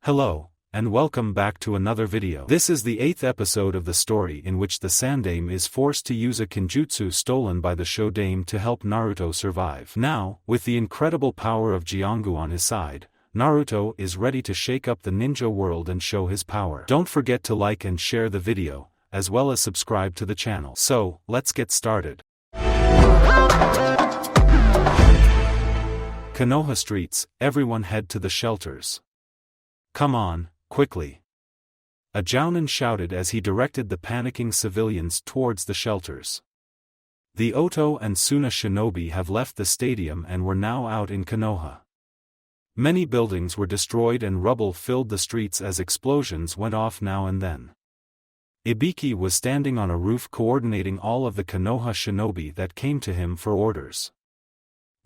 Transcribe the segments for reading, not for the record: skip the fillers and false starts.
Hello, and welcome back to another video. This is the 8th episode of the story in which the Sandaime is forced to use a kinjutsu stolen by the Shodaime to help Naruto survive. Now, with the incredible power of Jiongu on his side, Naruto is ready to shake up the ninja world and show his power. Don't forget to like and share the video, as well as subscribe to the channel. So, let's get started. Konoha streets, everyone head to the shelters. Come on, quickly. A jounin shouted as he directed the panicking civilians towards the shelters. The Oto and Suna Shinobi have left the stadium and were now out in Konoha. Many buildings were destroyed and rubble filled the streets as explosions went off now and then. Ibiki was standing on a roof coordinating all of the Konoha shinobi that came to him for orders.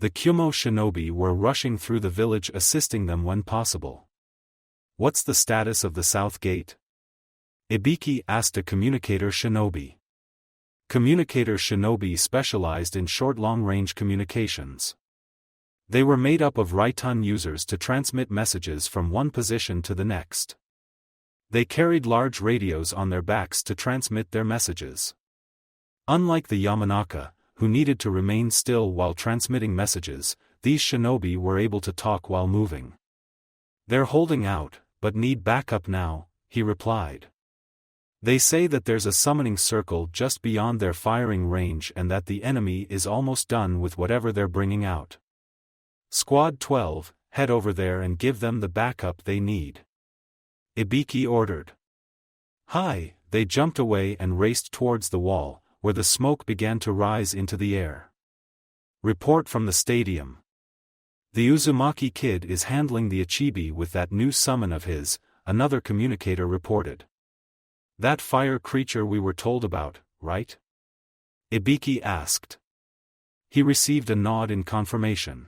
The Kyumo shinobi were rushing through the village assisting them when possible. What's the status of the South Gate? Ibiki asked a communicator shinobi. Communicator shinobi specialized in short long-range communications. They were made up of Raiton users to transmit messages from one position to the next. They carried large radios on their backs to transmit their messages. Unlike the Yamanaka, who needed to remain still while transmitting messages, these shinobi were able to talk while moving. They're holding out, but need backup now, he replied. They say that there's a summoning circle just beyond their firing range and that the enemy is almost done with whatever they're bringing out. Squad 12, head over there and give them the backup they need. Ibiki ordered. Hi, they jumped away and raced towards the wall, where the smoke began to rise into the air. Report from the stadium. The Uzumaki kid is handling the Ichibi with that new summon of his, another communicator reported. That fire creature we were told about, right? Ibiki asked. He received a nod in confirmation.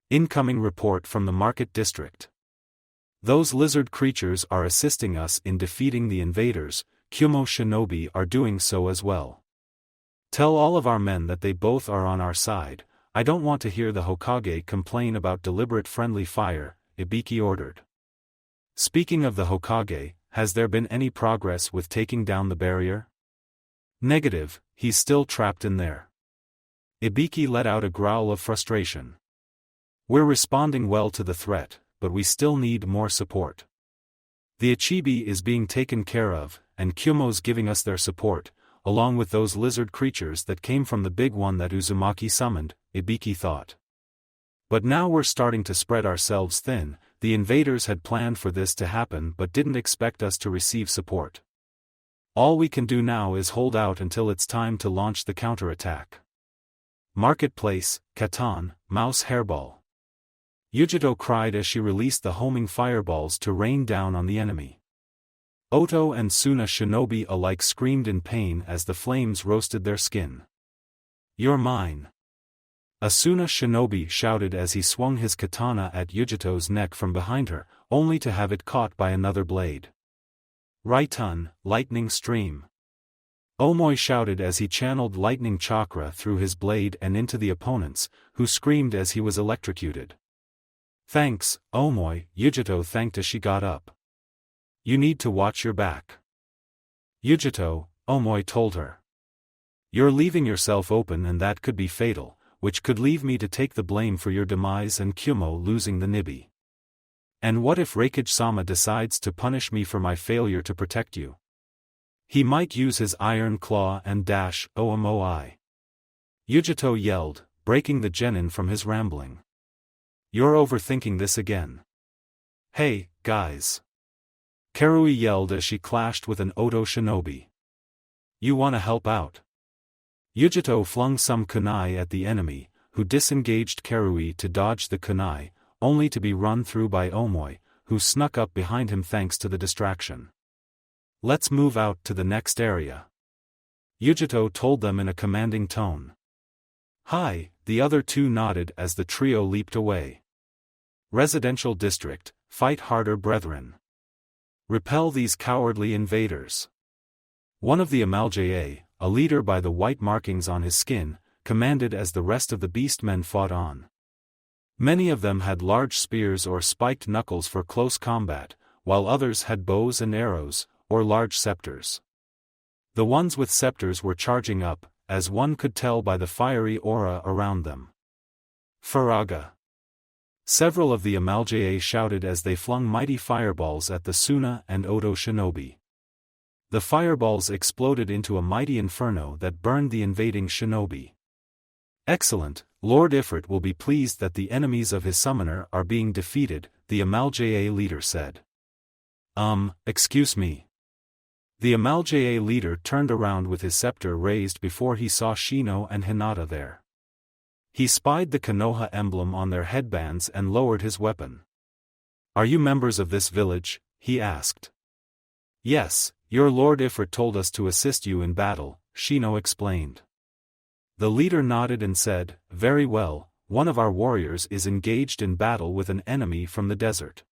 Incoming report from the market district. Those lizard creatures are assisting us in defeating the invaders, Kyumo shinobi are doing so as well. Tell all of our men that they both are on our side. I don't want to hear the Hokage complain about deliberate friendly fire, Ibiki ordered. Speaking of the Hokage, has there been any progress with taking down the barrier? Negative, he's still trapped in there. Ibiki let out a growl of frustration. We're responding well to the threat, but we still need more support. The Ichibi is being taken care of, and Kyumo's giving us their support, along with those lizard creatures that came from the big one that Uzumaki summoned, Ibiki thought. But now we're starting to spread ourselves thin. The invaders had planned for this to happen but didn't expect us to receive support. All we can do now is hold out until it's time to launch the counterattack. Marketplace, Katan, Mouse Hairball. Yujito cried as she released the homing fireballs to rain down on the enemy. Oto and Suna shinobi alike screamed in pain as the flames roasted their skin. You're mine. Asuna shinobi shouted as he swung his katana at Yujito's neck from behind her, only to have it caught by another blade. Raiton, lightning stream. Omoi shouted as he channeled lightning chakra through his blade and into the opponents, who screamed as he was electrocuted. Thanks, Omoi, Yujito thanked as she got up. You need to watch your back. Yujito, Omoi told her. You're leaving yourself open and that could be fatal, which could leave me to take the blame for your demise and Kyumo losing the Nibi. And what if Raikage-sama decides to punish me for my failure to protect you? He might use his iron claw and dash Omoi. Yujito yelled, breaking the genin from his rambling. You're overthinking this again. Hey, guys. Karui yelled as she clashed with an Oto shinobi. You wanna help out? Yujito flung some kunai at the enemy, who disengaged Karui to dodge the kunai, only to be run through by Omoi, who snuck up behind him thanks to the distraction. Let's move out to the next area. Yujito told them in a commanding tone. Hi, the other two nodded as the trio leaped away. Residential district, fight harder brethren. Repel these cowardly invaders. One of the Amaljae, a leader by the white markings on his skin, commanded as the rest of the beastmen fought on. Many of them had large spears or spiked knuckles for close combat, while others had bows and arrows, or large scepters. The ones with scepters were charging up, as one could tell by the fiery aura around them. Faraga! Several of the Amalgae shouted as they flung mighty fireballs at the Suna and Oto shinobi. The fireballs exploded into a mighty inferno that burned the invading shinobi. Excellent, Lord Ifrit will be pleased that the enemies of his summoner are being defeated, the Amalgae leader said. Excuse me. The Amalgae leader turned around with his scepter raised before he saw Shino and Hinata there. He spied the Konoha emblem on their headbands and lowered his weapon. Are you members of this village? He asked. Yes, your Lord Ifrit told us to assist you in battle, Shino explained. The leader nodded and said, very well, one of our warriors is engaged in battle with an enemy from the desert.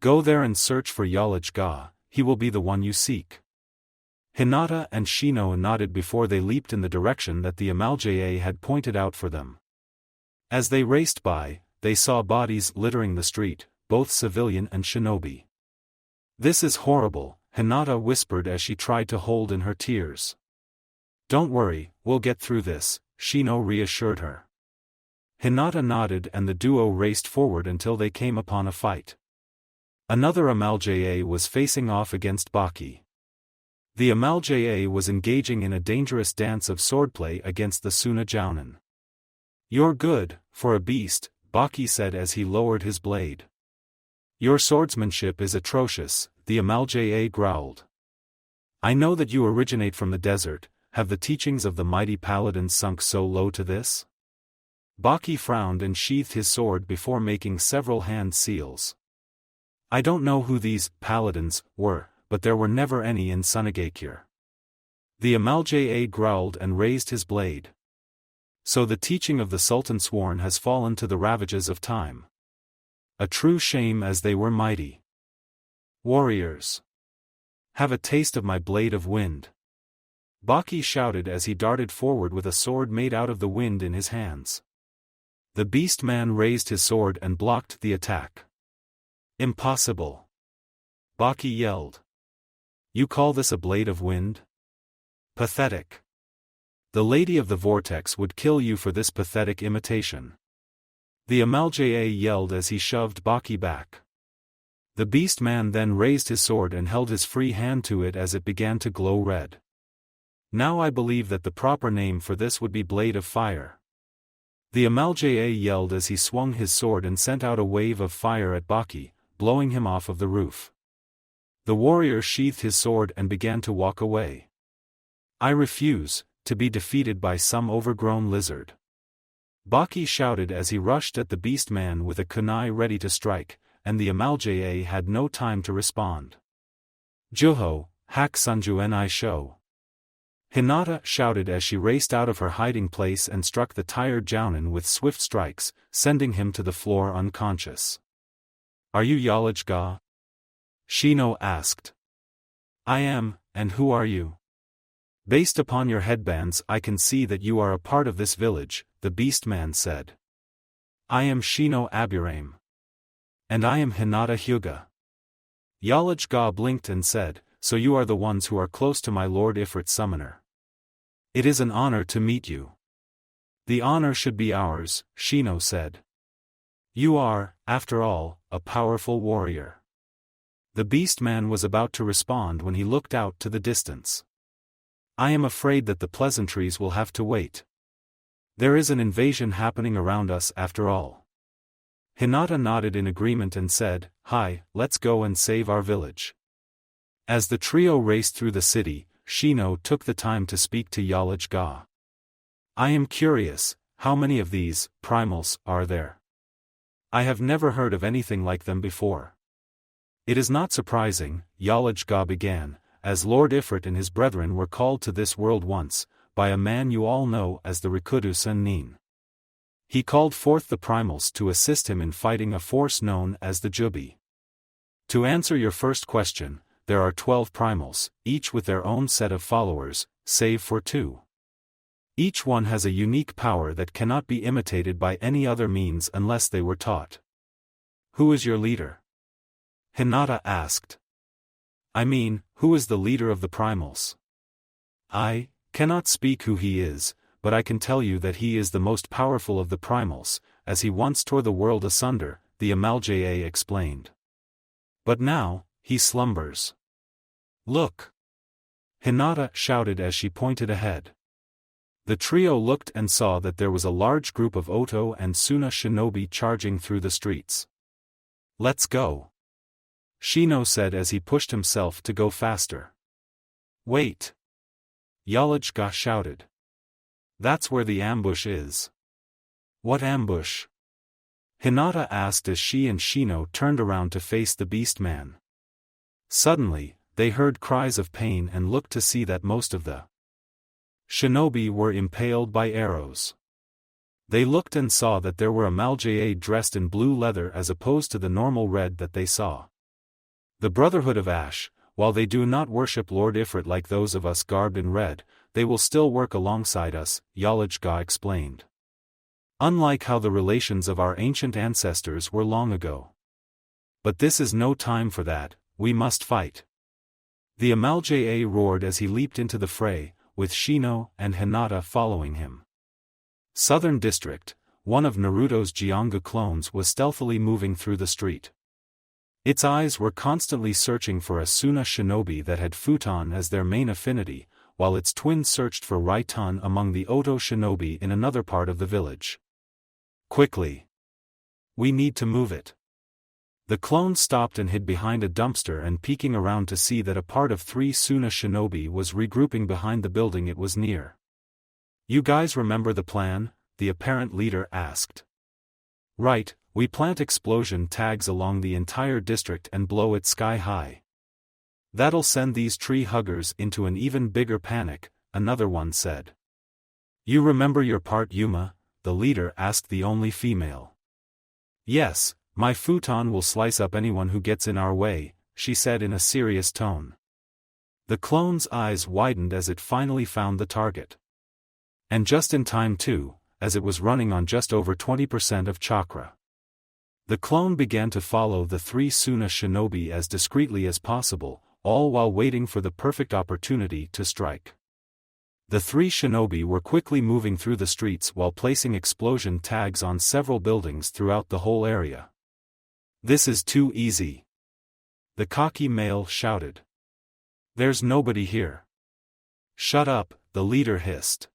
Go there and search for Yalaj-ga, he will be the one you seek. Hinata and Shino nodded before they leaped in the direction that the Amalgae had pointed out for them. As they raced by, they saw bodies littering the street, both civilian and shinobi. This is horrible, Hinata whispered as she tried to hold in her tears. Don't worry, we'll get through this, Shino reassured her. Hinata nodded and the duo raced forward until they came upon a fight. Another Amalgae was facing off against Baki. The Amalgae was engaging in a dangerous dance of swordplay against the Suna Jounin. You're good, for a beast, Baki said as he lowered his blade. Your swordsmanship is atrocious, the Amalgae growled. I know that you originate from the desert, have the teachings of the mighty paladins sunk so low to this? Baki frowned and sheathed his sword before making several hand seals. I don't know who these paladins were, but there were never any in Sunagakure. The Amalgae growled and raised his blade. So the teaching of the Sultan Sworn has fallen to the ravages of time. A true shame as they were mighty. Warriors! Have a taste of my blade of wind. Baki shouted as he darted forward with a sword made out of the wind in his hands. The beast man raised his sword and blocked the attack. Impossible! Baki yelled. You call this a blade of wind? Pathetic. The Lady of the Vortex would kill you for this pathetic imitation. The Amalgae yelled as he shoved Baki back. The beast man then raised his sword and held his free hand to it as it began to glow red. Now I believe that the proper name for this would be Blade of Fire. The Amalgae yelled as he swung his sword and sent out a wave of fire at Baki, blowing him off of the roof. The warrior sheathed his sword and began to walk away. I refuse to be defeated by some overgrown lizard. Baki shouted as he rushed at the beast man with a kunai ready to strike, and the Amalgae had no time to respond. Juho, hak sunju ni sho. Hinata shouted as she raced out of her hiding place and struck the tired Jounin with swift strikes, sending him to the floor unconscious. Are you Yalaj-ga? Shino asked. I am, and who are you? Based upon your headbands I can see that you are a part of this village, the beast man said. I am Shino Aburame. And I am Hinata Hyuga. Yalaj-ga blinked and said, so you are the ones who are close to my Lord Ifrit's summoner. It is an honor to meet you. The honor should be ours, Shino said. You are, after all, a powerful warrior. The beast man was about to respond when he looked out to the distance. I am afraid that the pleasantries will have to wait. There is an invasion happening around us after all. Hinata nodded in agreement and said, Hi, let's go and save our village. As the trio raced through the city, Shino took the time to speak to Yalaj-ga. I am curious, how many of these primals are there? I have never heard of anything like them before. It is not surprising, Yalaj-ga began, as Lord Ifrit and his brethren were called to this world once, by a man you all know as the Rikudu Sennin. He called forth the primals to assist him in fighting a force known as the Jubi. To answer your first question, there are 12 primals, each with their own set of followers, save for 2. Each one has a unique power that cannot be imitated by any other means unless they were taught. Who is your leader? Hinata asked. I mean, who is the leader of the primals? I cannot speak who he is, but I can tell you that he is the most powerful of the primals, as he once tore the world asunder, the Amaljae explained. But now, he slumbers. Look! Hinata shouted as she pointed ahead. The trio looked and saw that there was a large group of Oto and Suna shinobi charging through the streets. Let's go! Shino said as he pushed himself to go faster. Wait! Yalajga shouted. That's where the ambush is. What ambush? Hinata asked as she and Shino turned around to face the beast man. Suddenly, they heard cries of pain and looked to see that most of the shinobi were impaled by arrows. They looked and saw that there were Amaljae dressed in blue leather as opposed to the normal red that they saw. The Brotherhood of Ash, while they do not worship Lord Ifrit like those of us garbed in red, they will still work alongside us, Yalajga explained. Unlike how the relations of our ancient ancestors were long ago. But this is no time for that, we must fight. The Amaljae roared as he leaped into the fray, with Shino and Hinata following him. Southern District, one of Naruto's Jiongu clones was stealthily moving through the street. Its eyes were constantly searching for a Suna shinobi that had futon as their main affinity, while its twin searched for Raiton among the Oto shinobi in another part of the village. Quickly! We need to move it. The clone stopped and hid behind a dumpster and peeking around to see that a part of 3 Suna shinobi was regrouping behind the building it was near. You guys remember the plan? The apparent leader asked. Right, we plant explosion tags along the entire district and blow it sky high. That'll send these tree huggers into an even bigger panic, another one said. You remember your part, Yuma? The leader asked the only female. Yes, my futon will slice up anyone who gets in our way, she said in a serious tone. The clone's eyes widened as it finally found the target. And just in time too, as it was running on just over 20% of chakra. The clone began to follow the 3 Suna shinobi as discreetly as possible, all while waiting for the perfect opportunity to strike. The 3 shinobi were quickly moving through the streets while placing explosion tags on several buildings throughout the whole area. This is too easy. The cocky male shouted. There's nobody here. Shut up, the leader hissed.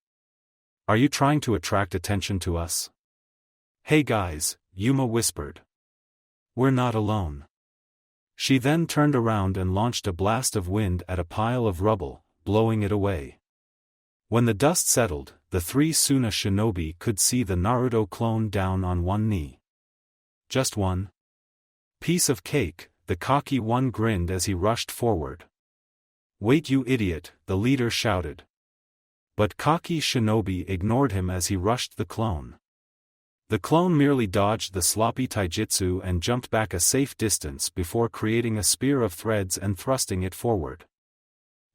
Are you trying to attract attention to us? Hey guys, Yuma whispered. We're not alone. She then turned around and launched a blast of wind at a pile of rubble, blowing it away. When the dust settled, the 3 Suna shinobi could see the Naruto clone down on one knee. Just one piece of cake, the cocky one grinned as he rushed forward. Wait, you idiot, the leader shouted. But cocky shinobi ignored him as he rushed the clone. The clone merely dodged the sloppy taijutsu and jumped back a safe distance before creating a spear of threads and thrusting it forward.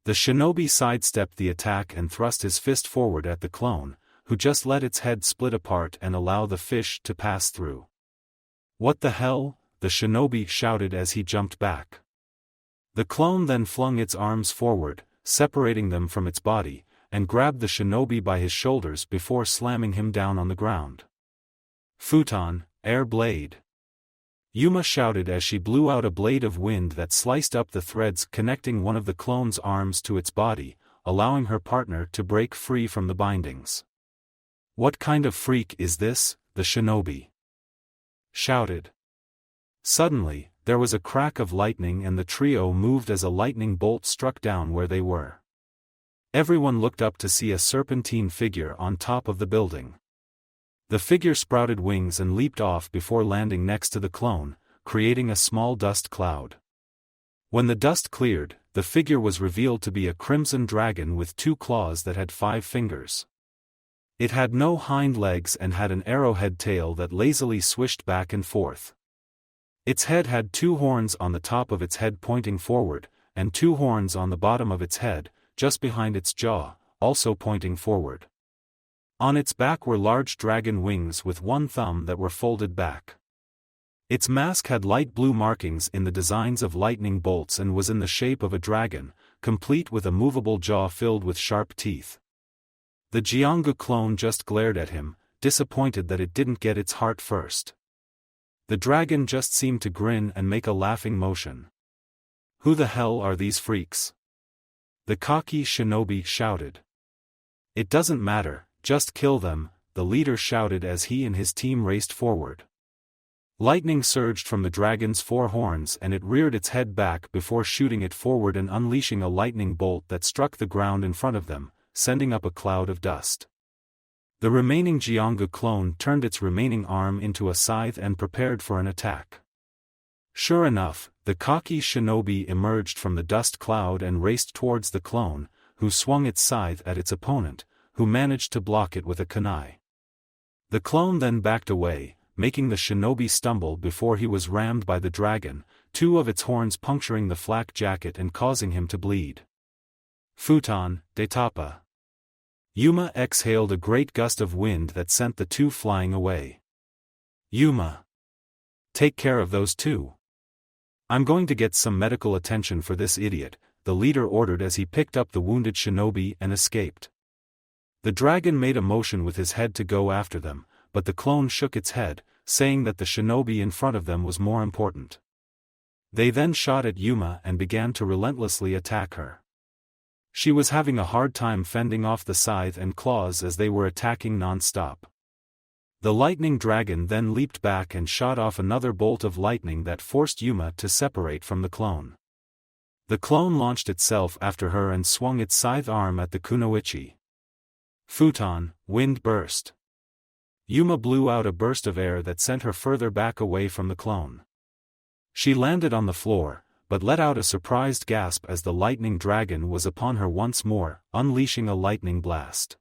The shinobi sidestepped the attack and thrust his fist forward at the clone, who just let its head split apart and allow the fish to pass through. What the hell? The shinobi shouted as he jumped back. The clone then flung its arms forward, separating them from its body, and grabbed the shinobi by his shoulders before slamming him down on the ground. Futon, air blade. Yuma shouted as she blew out a blade of wind that sliced up the threads connecting one of the clone's arms to its body, allowing her partner to break free from the bindings. What kind of freak is this? The shinobi shouted. Suddenly, there was a crack of lightning and the trio moved as a lightning bolt struck down where they were. Everyone looked up to see a serpentine figure on top of the building. The figure sprouted wings and leaped off before landing next to the clone, creating a small dust cloud. When the dust cleared, the figure was revealed to be a crimson dragon with 2 claws that had 5 fingers. It had no hind legs and had an arrowhead tail that lazily swished back and forth. Its head had 2 horns on the top of its head pointing forward, and 2 horns on the bottom of its head, just behind its jaw, also pointing forward. On its back were large dragon wings with one thumb that were folded back. Its mask had light blue markings in the designs of lightning bolts and was in the shape of a dragon, complete with a movable jaw filled with sharp teeth. The Jiongu clone just glared at him, disappointed that it didn't get its heart first. The dragon just seemed to grin and make a laughing motion. "Who the hell are these freaks?" the cocky shinobi shouted. "It doesn't matter, just kill them," the leader shouted as he and his team raced forward. Lightning surged from the dragon's four horns and it reared its head back before shooting it forward and unleashing a lightning bolt that struck the ground in front of them, sending up a cloud of dust. The remaining Jiongu clone turned its remaining arm into a scythe and prepared for an attack. Sure enough, the cocky shinobi emerged from the dust cloud and raced towards the clone, who swung its scythe at its opponent, who managed to block it with a kunai. The clone then backed away, making the shinobi stumble before he was rammed by the dragon, two of its horns puncturing the flak jacket and causing him to bleed. Futon, Detapa. Yuma exhaled a great gust of wind that sent the two flying away. "Yuma! Take care of those two. I'm going to get some medical attention for this idiot," the leader ordered as he picked up the wounded shinobi and escaped. The dragon made a motion with his head to go after them, but the clone shook its head, saying that the shinobi in front of them was more important. They then shot at Yuma and began to relentlessly attack her. She was having a hard time fending off the scythe and claws as they were attacking non-stop. The lightning dragon then leaped back and shot off another bolt of lightning that forced Yuma to separate from the clone. The clone launched itself after her and swung its scythe arm at the kunoichi. Futon, wind burst. Yuma blew out a burst of air that sent her further back away from the clone. She landed on the floor, but let out a surprised gasp as the lightning dragon was upon her once more, unleashing a lightning blast.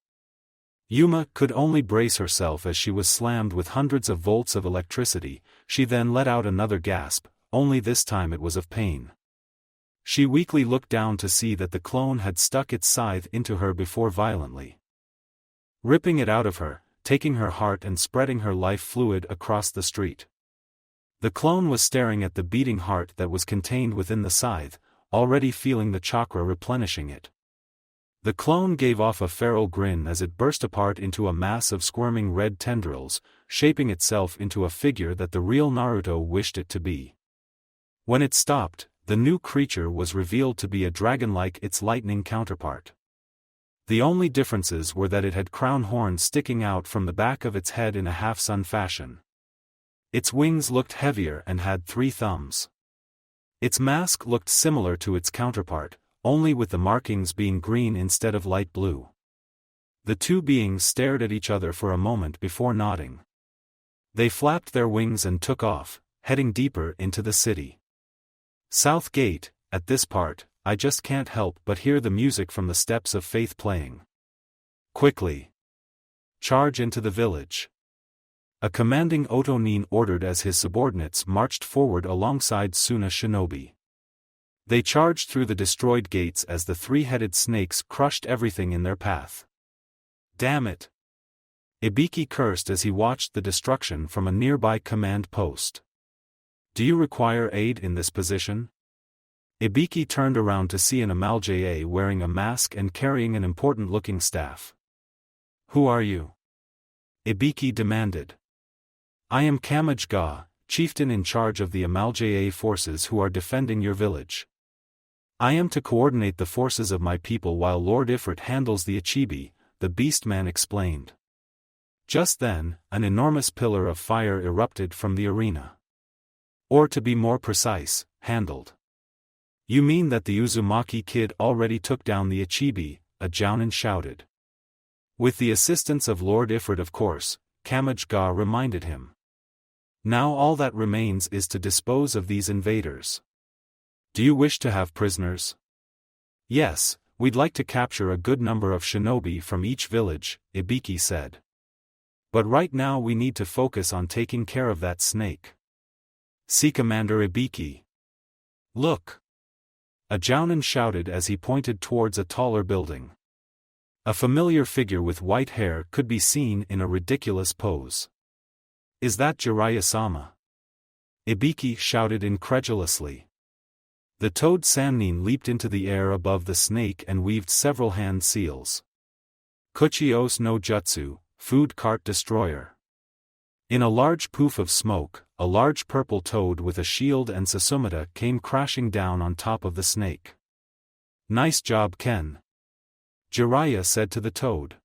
Yuma could only brace herself as she was slammed with hundreds of volts of electricity. She then let out another gasp, only this time it was of pain. She weakly looked down to see that the clone had stuck its scythe into her before violently ripping it out of her, taking her heart and spreading her life fluid across the street. The clone was staring at the beating heart that was contained within the scythe, already feeling the chakra replenishing it. The clone gave off a feral grin as it burst apart into a mass of squirming red tendrils, shaping itself into a figure that the real Naruto wished it to be. When it stopped, the new creature was revealed to be a dragon like its lightning counterpart. The only differences were that it had crown horns sticking out from the back of its head in a half-sun fashion. Its wings looked heavier and had 3 thumbs. Its mask looked similar to its counterpart, only with the markings being green instead of light blue. The two beings stared at each other for a moment before nodding. They flapped their wings and took off, heading deeper into the city. South Gate. At this part, I just can't help but hear the music from the Steps of Faith playing. Quickly! Charge into the village! A commanding Otonin ordered as his subordinates marched forward alongside Suna Shinobi. They charged through the destroyed gates as the 3-headed snakes crushed everything in their path. Damn it! Ibiki cursed as he watched the destruction from a nearby command post. Do you require aid in this position? Ibiki turned around to see an Amaljae wearing a mask and carrying an important-looking staff. Who are you? Ibiki demanded. I am Kamaj Ga, chieftain in charge of the Amaljae forces who are defending your village. I am to coordinate the forces of my people while Lord Ifrit handles the Ichibi, the beastman explained. Just then, an enormous pillar of fire erupted from the arena. Or to be more precise, handled. You mean that the Uzumaki kid already took down the Ichibi, a Jounin shouted. With the assistance of Lord Ifrit of course, Kamaj Ga reminded him. Now all that remains is to dispose of these invaders. Do you wish to have prisoners? Yes, we'd like to capture a good number of shinobi from each village, Ibiki said. But right now we need to focus on taking care of that snake. See Commander Ibiki. Look! A Jounin shouted as he pointed towards a taller building. A familiar figure with white hair could be seen in a ridiculous pose. "Is that Jiraiya-sama?" Ibiki shouted incredulously. The toad Sannin leaped into the air above the snake and weaved several hand seals. Kuchios no Jutsu, Food Cart Destroyer. In a large poof of smoke, a large purple toad with a shield and Susumata came crashing down on top of the snake. "Nice job, Ken," Jiraiya said to the toad.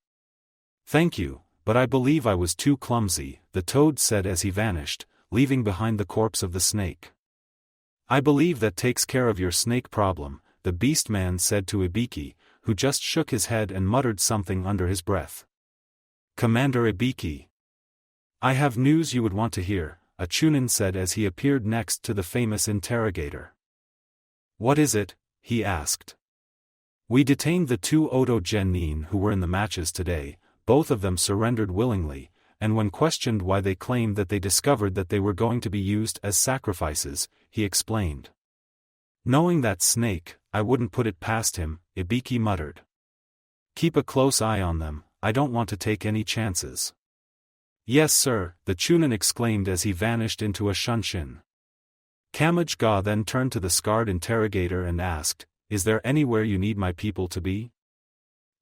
"Thank you, but I believe I was too clumsy," the toad said as he vanished, leaving behind the corpse of the snake. "I believe that takes care of your snake problem," the beast man said to Ibiki, who just shook his head and muttered something under his breath. "Commander Ibiki, I have news you would want to hear," a Chunin said as he appeared next to the famous interrogator. "What is it?" he asked. "We detained the 2 Oto Genin who were in the matches today. Both of them surrendered willingly, and when questioned why they claimed that they discovered that they were going to be used as sacrifices, he explained. Knowing that snake, I wouldn't put it past him," Ibiki muttered. "Keep a close eye on them, I don't want to take any chances." "Yes sir," the Chunin exclaimed as he vanished into a shunshin. Kamage-ga then turned to the scarred interrogator and asked, "Is there anywhere you need my people to be?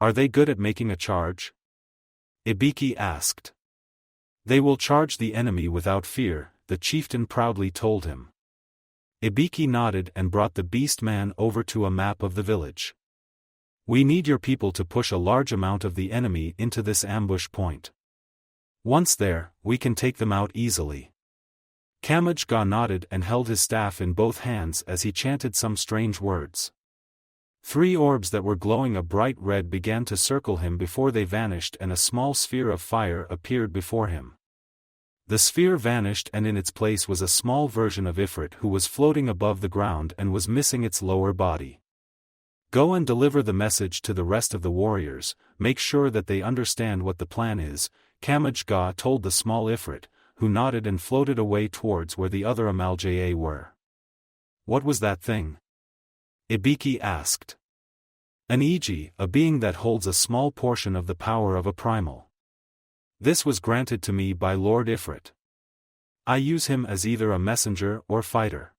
Are they good at making a charge?" Ibiki asked. "They will charge the enemy without fear," the chieftain proudly told him. Ibiki nodded and brought the beast man over to a map of the village. "We need your people to push a large amount of the enemy into this ambush point. Once there, we can take them out easily." Kamage-ga nodded and held his staff in both hands as he chanted some strange words. 3 orbs that were glowing a bright red began to circle him before they vanished and a small sphere of fire appeared before him. The sphere vanished and in its place was a small version of Ifrit who was floating above the ground and was missing its lower body. "Go and deliver the message to the rest of the warriors, make sure that they understand what the plan is," Kamage-ga told the small Ifrit, who nodded and floated away towards where the other Amalja were. "What was that thing?" Ibiki asked. "An Iji, a being that holds a small portion of the power of a primal. This was granted to me by Lord Ifrit. I use him as either a messenger or fighter."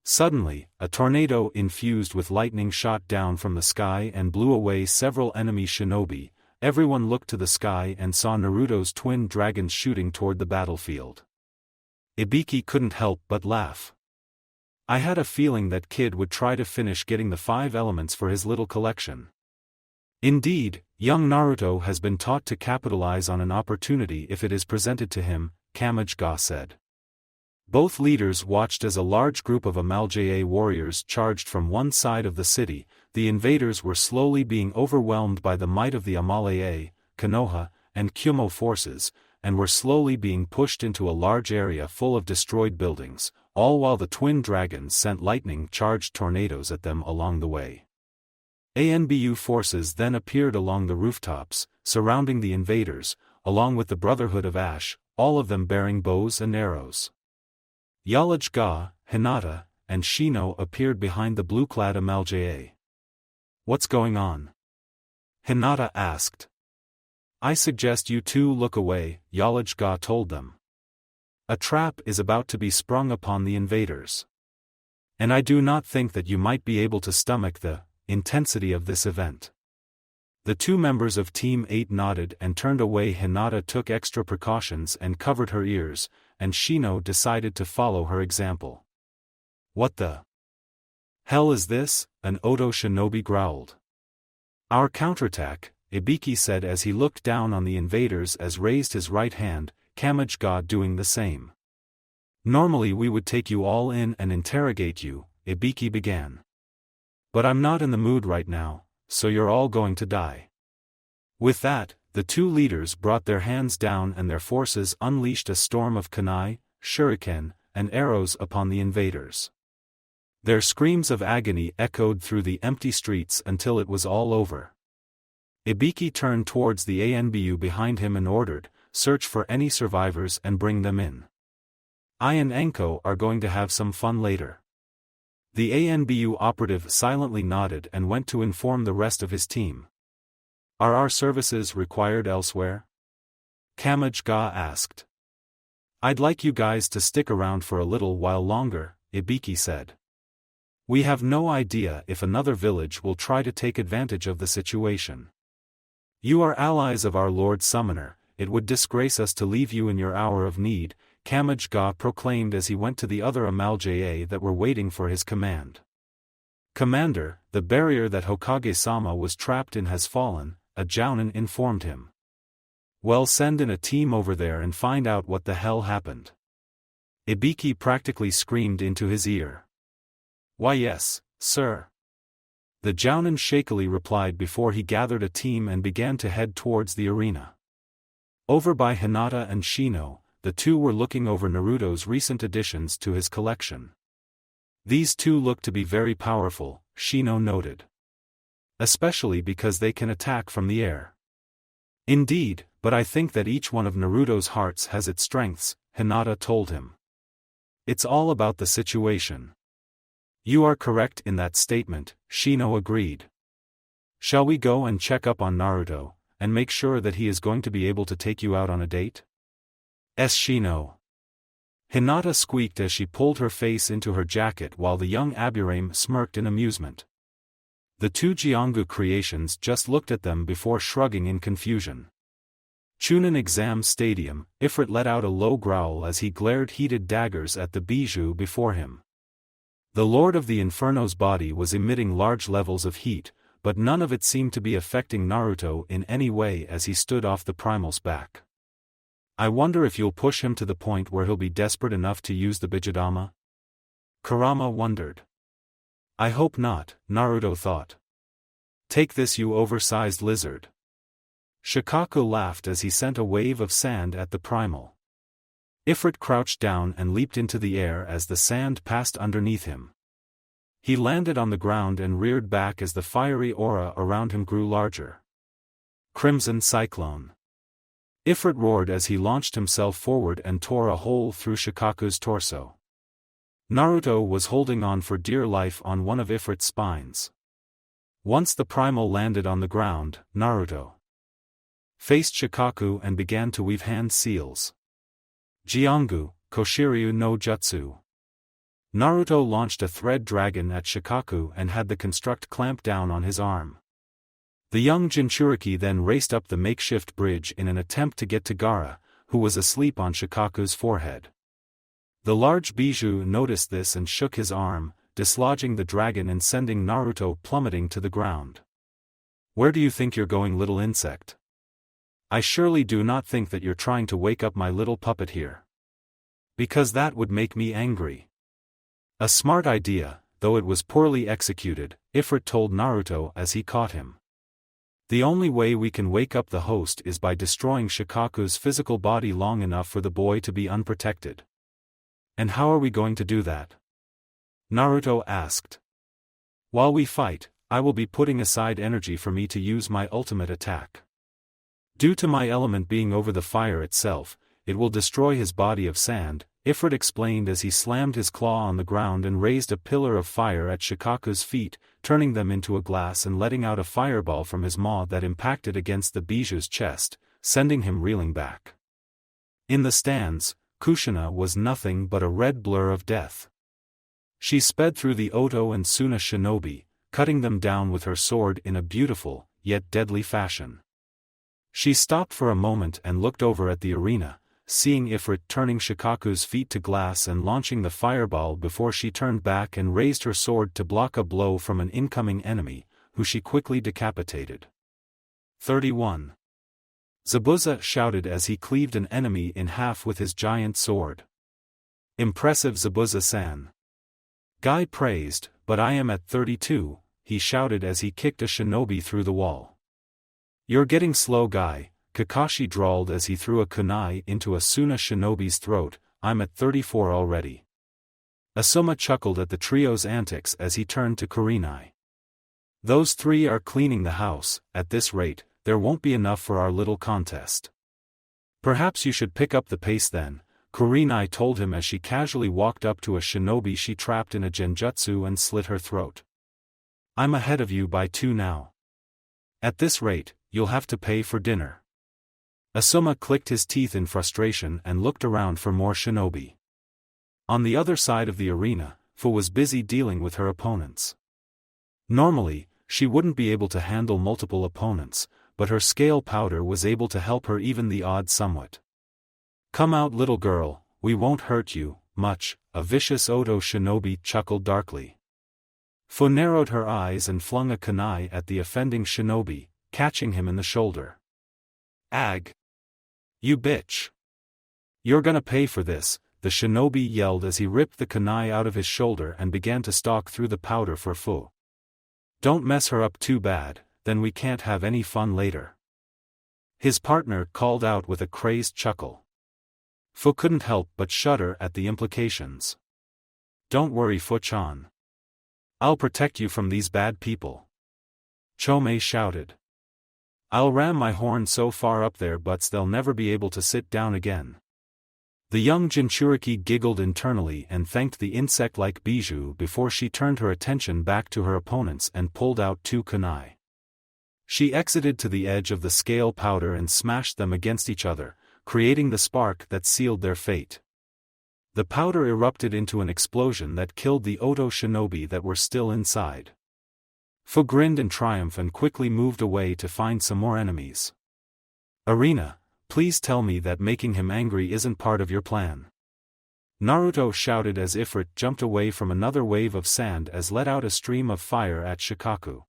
Suddenly, a tornado infused with lightning shot down from the sky and blew away several enemy shinobi. Everyone looked to the sky and saw Naruto's twin dragons shooting toward the battlefield. Ibiki couldn't help but laugh. "I had a feeling that kid would try to finish getting the 5 elements for his little collection." "Indeed, young Naruto has been taught to capitalize on an opportunity if it is presented to him," Kamage-ga said. Both leaders watched as a large group of Amalja warriors charged from one side of the city. The invaders were slowly being overwhelmed by the might of the Amalja, Konoha, and Kyumo forces, and were slowly being pushed into a large area full of destroyed buildings, all while the twin dragons sent lightning-charged tornadoes at them along the way. ANBU forces then appeared along the rooftops, surrounding the invaders, along with the Brotherhood of Ash, all of them bearing bows and arrows. Yalaj-ga, Hinata, and Shino appeared behind the blue-clad Amalja. "What's going on?" Hinata asked. "I suggest you two look away," Yalaj-ga told them. "A trap is about to be sprung upon the invaders. And I do not think that you might be able to stomach the intensity of this event." The 2 members of Team 8 nodded and turned away. Hinata took extra precautions and covered her ears, and Shino decided to follow her example. "What the hell is this?" an Oto shinobi growled. "Our counterattack," Ibiki said as he looked down on the invaders as raised his right hand, Kamage-ga doing the same. "Normally we would take you all in and interrogate you," Ibiki began. "But I'm not in the mood right now, so you're all going to die." With that, the 2 leaders brought their hands down and their forces unleashed a storm of kunai, shuriken, and arrows upon the invaders. Their screams of agony echoed through the empty streets until it was all over. Ibiki turned towards the ANBU behind him and ordered, "Search for any survivors and bring them in. I and Enko are going to have some fun later." The ANBU operative silently nodded and went to inform the rest of his team. Are our services required elsewhere? Kamage-ga asked. I'd like you guys to stick around for a little while longer, Ibiki said. We have no idea if another village will try to take advantage of the situation. You are allies of our Lord Summoner, it would disgrace us to leave you in your hour of need, Kamage-ga proclaimed as he went to the other Amalja that were waiting for his command. Commander, the barrier that Hokage-sama was trapped in has fallen, a Jounin informed him. Well, send in a team over there and find out what the hell happened. Ibiki practically screamed into his ear. Why yes, sir. The Jounin shakily replied before he gathered a team and began to head towards the arena. Over by Hinata and Shino, the two were looking over Naruto's recent additions to his collection. These two look to be very powerful, Shino noted. Especially because they can attack from the air. Indeed, but I think that each one of Naruto's hearts has its strengths, Hinata told him. It's all about the situation. You are correct in that statement, Shino agreed. Shall we go and check up on Naruto, and make sure that he is going to be able to take you out on a date? Shino. Hinata squeaked as she pulled her face into her jacket while the young Aburame smirked in amusement. The two Jiongu creations just looked at them before shrugging in confusion. Chunin Exam Stadium, Ifrit let out a low growl as he glared heated daggers at the bijou before him. The Lord of the Inferno's body was emitting large levels of heat, but none of it seemed to be affecting Naruto in any way as he stood off the primal's back. I wonder if you'll push him to the point where he'll be desperate enough to use the Bijudama? Kurama wondered. I hope not, Naruto thought. Take this, you oversized lizard. Shikaku laughed as he sent a wave of sand at the primal. Ifrit crouched down and leaped into the air as the sand passed underneath him. He landed on the ground and reared back as the fiery aura around him grew larger. Crimson Cyclone. Ifrit roared as he launched himself forward and tore a hole through Shikaku's torso. Naruto was holding on for dear life on one of Ifrit's spines. Once the primal landed on the ground, Naruto faced Shikaku and began to weave hand seals. Jiongu, Koshiryu no Jutsu. Naruto launched a thread dragon at Shikaku and had the construct clamp down on his arm. The young Jinchuriki then raced up the makeshift bridge in an attempt to get to Gaara, who was asleep on Shikaku's forehead. The large bijou noticed this and shook his arm, dislodging the dragon and sending Naruto plummeting to the ground. Where do you think you're going, little insect? I surely do not think that you're trying to wake up my little puppet here. Because that would make me angry. A smart idea, though it was poorly executed, Ifrit told Naruto as he caught him. The only way we can wake up the host is by destroying Shikaku's physical body long enough for the boy to be unprotected. And how are we going to do that? Naruto asked. While we fight, I will be putting aside energy for me to use my ultimate attack. Due to my element being over the fire itself, it will destroy his body of sand, Ifrit explained as he slammed his claw on the ground and raised a pillar of fire at Shikaku's feet, turning them into a glass and letting out a fireball from his maw that impacted against the bijou's chest, sending him reeling back. In the stands, Kushina was nothing but a red blur of death. She sped through the Oto and Suna shinobi, cutting them down with her sword in a beautiful, yet deadly fashion. She stopped for a moment and looked over at the arena, seeing Ifrit turning Shikaku's feet to glass and launching the fireball before she turned back and raised her sword to block a blow from an incoming enemy, who she quickly decapitated. 31. Zabuza shouted as he cleaved an enemy in half with his giant sword. Impressive, Zabuza-san. Guy praised, but I am at 32, he shouted as he kicked a shinobi through the wall. You're getting slow, Guy, Kakashi drawled as he threw a kunai into a Suna shinobi's throat. I'm at 34 already. Asuma chuckled at the trio's antics as he turned to Kurenai. Those three are cleaning the house. At this rate, there won't be enough for our little contest. Perhaps you should pick up the pace then, Kurenai told him as she casually walked up to a shinobi she trapped in a genjutsu and slit her throat. I'm ahead of you by 2 now. At this rate, you'll have to pay for dinner. Asuma clicked his teeth in frustration and looked around for more shinobi. On the other side of the arena, Fu was busy dealing with her opponents. Normally, she wouldn't be able to handle multiple opponents, but her scale powder was able to help her even the odds somewhat. "Come out, little girl, we won't hurt you much," a vicious Oto shinobi chuckled darkly. Fu narrowed her eyes and flung a kunai at the offending shinobi, catching him in the shoulder. "Ag! You bitch! You're gonna pay for this," the shinobi yelled as he ripped the kunai out of his shoulder and began to stalk through the powder for Fu. "Don't mess her up too bad, then we can't have any fun later," his partner called out with a crazed chuckle. Fu couldn't help but shudder at the implications. "Don't worry, Fu-chan. I'll protect you from these bad people," Chomei shouted. "I'll ram my horn so far up their butts they'll never be able to sit down again." The young Jinchuriki giggled internally and thanked the insect-like bijou before she turned her attention back to her opponents and pulled out 2 kunai. She exited to the edge of the scale powder and smashed them against each other, creating the spark that sealed their fate. The powder erupted into an explosion that killed the Oto shinobi that were still inside. Fu grinned in triumph and quickly moved away to find some more enemies. "Arena, please tell me that making him angry isn't part of your plan," Naruto shouted as Ifrit jumped away from another wave of sand as let out a stream of fire at Shikaku.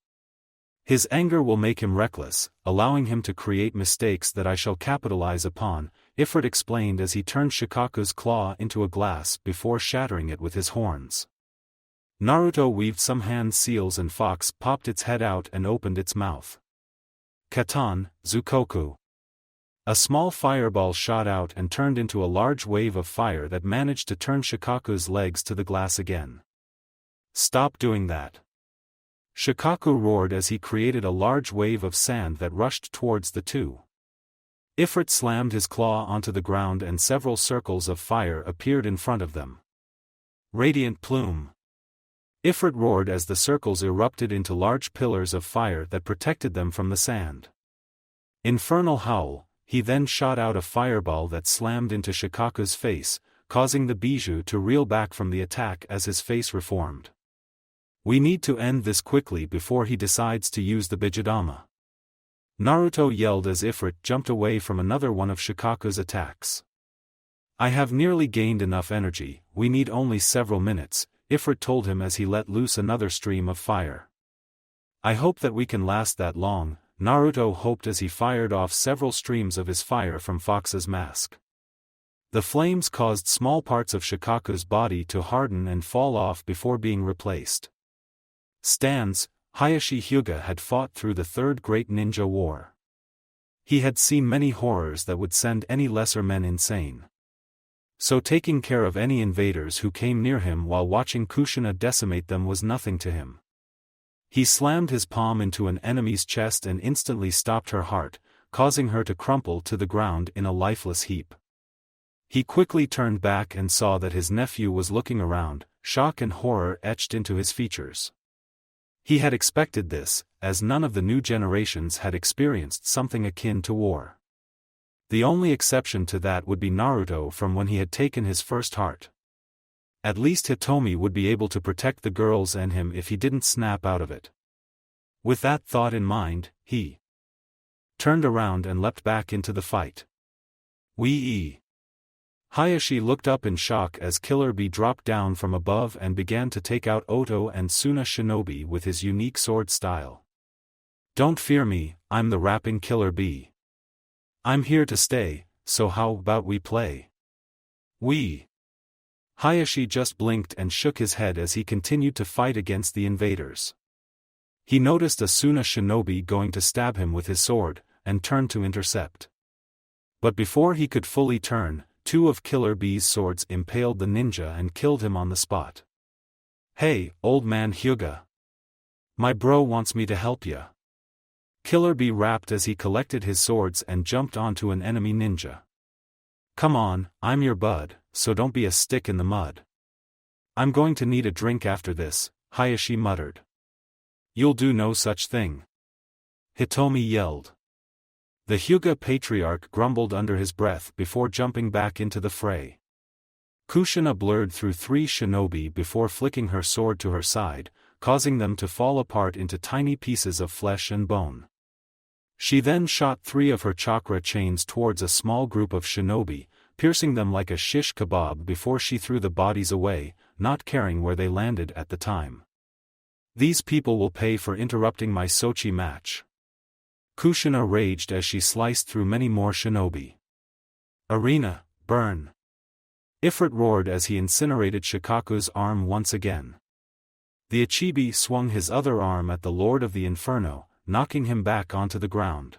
"His anger will make him reckless, allowing him to create mistakes that I shall capitalize upon," Ifrit explained as he turned Shikaku's claw into a glass before shattering it with his horns. Naruto weaved some hand seals and Fox popped its head out and opened its mouth. "Katan, Zukoku." A small fireball shot out and turned into a large wave of fire that managed to turn Shikaku's legs to the glass again. "Stop doing that!" Shikaku roared as he created a large wave of sand that rushed towards the two. Ifrit slammed his claw onto the ground and several circles of fire appeared in front of them. "Radiant plume!" Ifrit roared as the circles erupted into large pillars of fire that protected them from the sand. "Infernal howl!" He then shot out a fireball that slammed into Shikaku's face, causing the bijou to reel back from the attack as his face reformed. "We need to end this quickly before he decides to use the Bijudama," Naruto yelled as Ifrit jumped away from another one of Shikaku's attacks. "I have nearly gained enough energy, we need only several minutes," Ifrit told him as he let loose another stream of fire. "I hope that we can last that long," Naruto hoped as he fired off several streams of his fire from Fox's mask. The flames caused small parts of Shikaku's body to harden and fall off before being replaced. Stands, Hayashi Hyuga had fought through the Third Great Ninja War. He had seen many horrors that would send any lesser men insane. So taking care of any invaders who came near him while watching Kushina decimate them was nothing to him. He slammed his palm into an enemy's chest and instantly stopped her heart, causing her to crumple to the ground in a lifeless heap. He quickly turned back and saw that his nephew was looking around, shock and horror etched into his features. He had expected this, as none of the new generations had experienced something akin to war. The only exception to that would be Naruto from when he had taken his first heart. At least Hitomi would be able to protect the girls and him if he didn't snap out of it. With that thought in mind, he turned around and leapt back into the fight. Wee! Hayashi looked up in shock as Killer Bee dropped down from above and began to take out Oto and Suna Shinobi with his unique sword style. "Don't fear me, I'm the rapping Killer Bee. I'm here to stay, so how about we play?" "We." Hayashi just blinked and shook his head as he continued to fight against the invaders. He noticed a Suna Shinobi going to stab him with his sword, and turned to intercept. But before he could fully turn, 2 of Killer Bee's swords impaled the ninja and killed him on the spot. "Hey, old man Hyuga. My bro wants me to help ya." Killer Bee rapped as he collected his swords and jumped onto an enemy ninja. "Come on, I'm your bud, so don't be a stick in the mud." "I'm going to need a drink after this," Hayashi muttered. "You'll do no such thing," Hitomi yelled. The Hyuga patriarch grumbled under his breath before jumping back into the fray. Kushina blurred through 3 shinobi before flicking her sword to her side, causing them to fall apart into tiny pieces of flesh and bone. She then shot 3 of her chakra chains towards a small group of shinobi, piercing them like a shish kebab before she threw the bodies away, not caring where they landed at the time. These people will pay for interrupting my Sochi match. Kushina raged as she sliced through many more shinobi. Arena, burn! Ifrit roared as he incinerated Shikaku's arm once again. The Ichibi swung his other arm at the Lord of the Inferno, knocking him back onto the ground.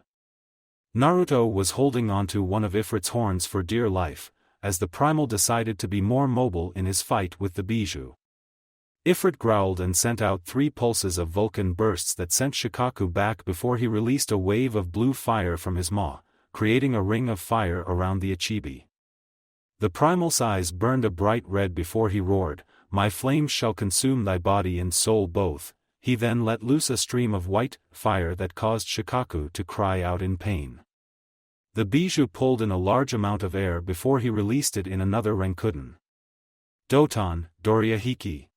Naruto was holding onto one of Ifrit's horns for dear life, as the primal decided to be more mobile in his fight with the Bijou. Ifrit growled and sent out 3 pulses of Vulcan bursts that sent Shikaku back before he released a wave of blue fire from his maw, creating a ring of fire around the Ichibi. The primal's eyes burned a bright red before he roared, "My flames shall consume thy body and soul both." He then let loose a stream of white fire that caused Shikaku to cry out in pain. The Bijou pulled in a large amount of air before he released it in another Rankuden. Doton, Doriahiki.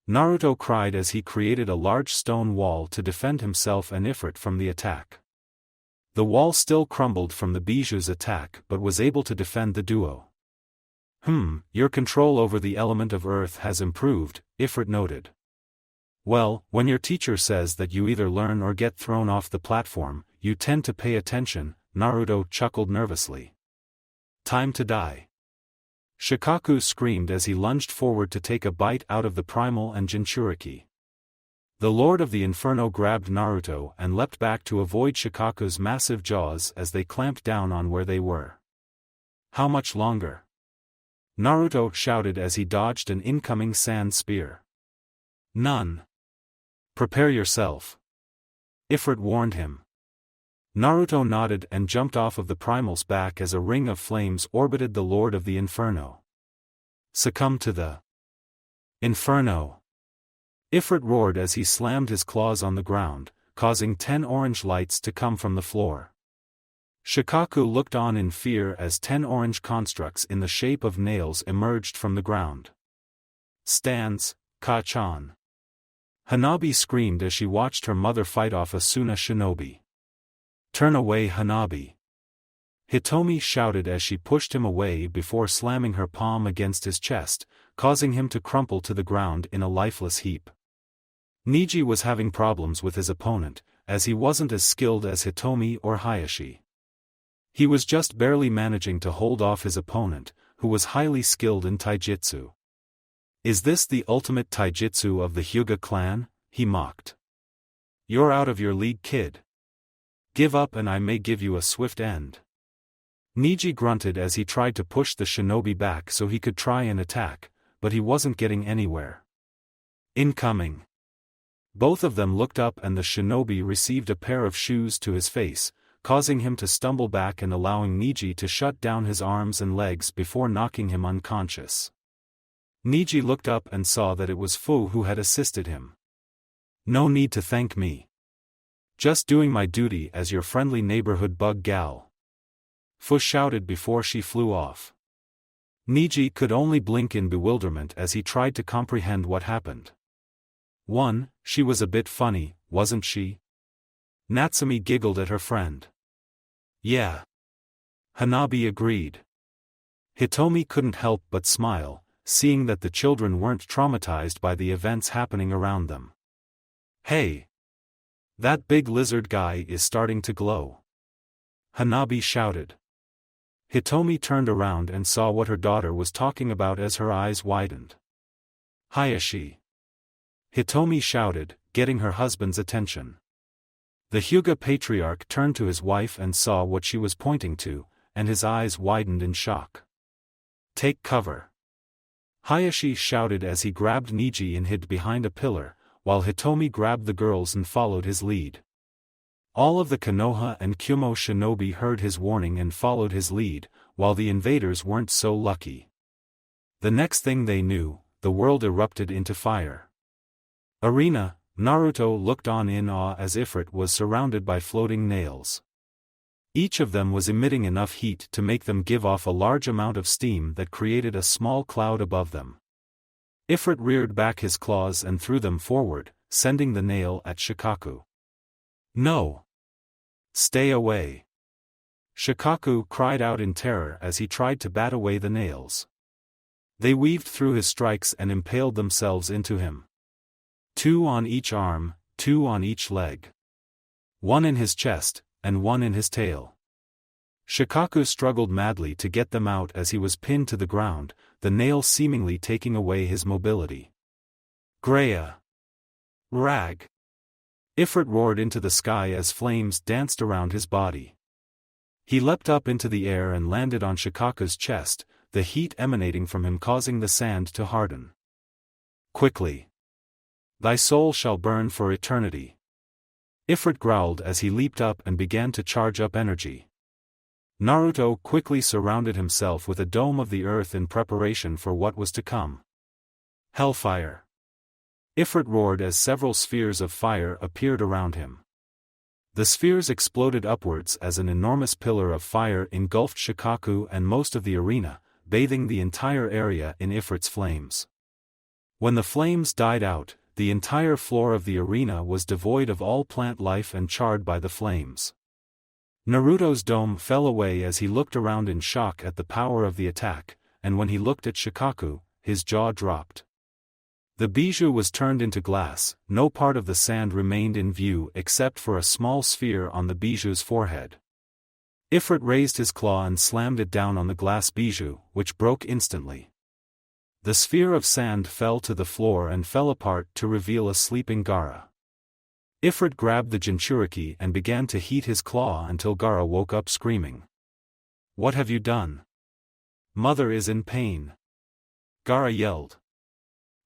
Naruto cried as he created a large stone wall to defend himself and Ifrit from the attack. The wall still crumbled from the Bijou's attack but was able to defend the duo. Your control over the element of earth has improved, Ifrit noted. Well, when your teacher says that you either learn or get thrown off the platform, you tend to pay attention, Naruto chuckled nervously. Time to die. Shikaku screamed as he lunged forward to take a bite out of the primal and Jinchuriki. The Lord of the Inferno grabbed Naruto and leapt back to avoid Shikaku's massive jaws as they clamped down on where they were. How much longer? Naruto shouted as he dodged an incoming sand spear. None. Prepare yourself. Ifrit warned him. Naruto nodded and jumped off of the primal's back as a ring of flames orbited the Lord of the Inferno. Succumb to the Inferno. Ifrit roared as he slammed his claws on the ground, causing 10 orange lights to come from the floor. Shikaku looked on in fear as 10 orange constructs in the shape of nails emerged from the ground. Stance, Ka-chan. Hanabi screamed as she watched her mother fight off a Suna shinobi. Turn away, Hanabi. Hitomi shouted as she pushed him away before slamming her palm against his chest, causing him to crumple to the ground in a lifeless heap. Niji was having problems with his opponent, as he wasn't as skilled as Hitomi or Hayashi. He was just barely managing to hold off his opponent, who was highly skilled in taijutsu. Is this the ultimate taijutsu of the Hyuga clan? He mocked. You're out of your league, kid. Give up and I may give you a swift end. Niji grunted as he tried to push the shinobi back so he could try and attack, but he wasn't getting anywhere. Incoming. Both of them looked up and the shinobi received a pair of shoes to his face, causing him to stumble back and allowing Niji to shut down his arms and legs before knocking him unconscious. Niji looked up and saw that it was Fu who had assisted him. No need to thank me. Just doing my duty as your friendly neighborhood bug gal. Fu shouted before she flew off. Niji could only blink in bewilderment as he tried to comprehend what happened. She was a bit funny, wasn't she? Natsumi giggled at her friend. Yeah. Hanabi agreed. Hitomi couldn't help but smile, seeing that the children weren't traumatized by the events happening around them. Hey! That big lizard guy is starting to glow. Hanabi shouted. Hitomi turned around and saw what her daughter was talking about as her eyes widened. Hayashi! Hitomi shouted, getting her husband's attention. The Hyuga patriarch turned to his wife and saw what she was pointing to, and his eyes widened in shock. Take cover! Hayashi shouted as he grabbed Niji and hid behind a pillar, while Hitomi grabbed the girls and followed his lead. All of the Konoha and Kyumo shinobi heard his warning and followed his lead, while the invaders weren't so lucky. The next thing they knew, the world erupted into fire. Arena, Naruto looked on in awe as Ifrit was surrounded by floating nails. Each of them was emitting enough heat to make them give off a large amount of steam that created a small cloud above them. Ifrit reared back his claws and threw them forward, sending the nail at Shikaku. No! Stay away! Shikaku cried out in terror as he tried to bat away the nails. They weaved through his strikes and impaled themselves into him. 2 on each arm, 2 on each leg. 1 in his chest, and 1 in his tail. Shikaku struggled madly to get them out as he was pinned to the ground, the nail seemingly taking away his mobility. Greya! Rag! Ifrit roared into the sky as flames danced around his body. He leapt up into the air and landed on Shikaku's chest, the heat emanating from him causing the sand to harden. Quickly! Thy soul shall burn for eternity. Ifrit growled as he leaped up and began to charge up energy. Naruto quickly surrounded himself with a dome of the earth in preparation for what was to come. Hellfire! Ifrit roared as several spheres of fire appeared around him. The spheres exploded upwards as an enormous pillar of fire engulfed Shikaku and most of the arena, bathing the entire area in Ifrit's flames. When the flames died out, the entire floor of the arena was devoid of all plant life and charred by the flames. Naruto's dome fell away as he looked around in shock at the power of the attack, and when he looked at Shikaku, his jaw dropped. The bijou was turned into glass, no part of the sand remained in view except for a small sphere on the bijou's forehead. Ifrit raised his claw and slammed it down on the glass bijou, which broke instantly. The sphere of sand fell to the floor and fell apart to reveal a sleeping Gaara. Ifrit grabbed the Jinchuriki and began to heat his claw until Gaara woke up screaming. What have you done? Mother is in pain. Gaara yelled.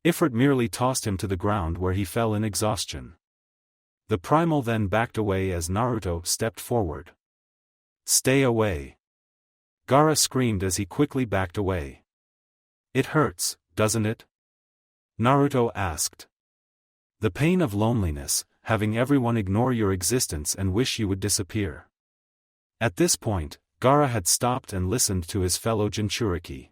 Ifrit merely tossed him to the ground where he fell in exhaustion. The primal then backed away as Naruto stepped forward. Stay away! Gaara screamed as he quickly backed away. It hurts, doesn't it? Naruto asked. The pain of loneliness, having everyone ignore your existence and wish you would disappear. At this point, Gaara had stopped and listened to his fellow Jinchuriki.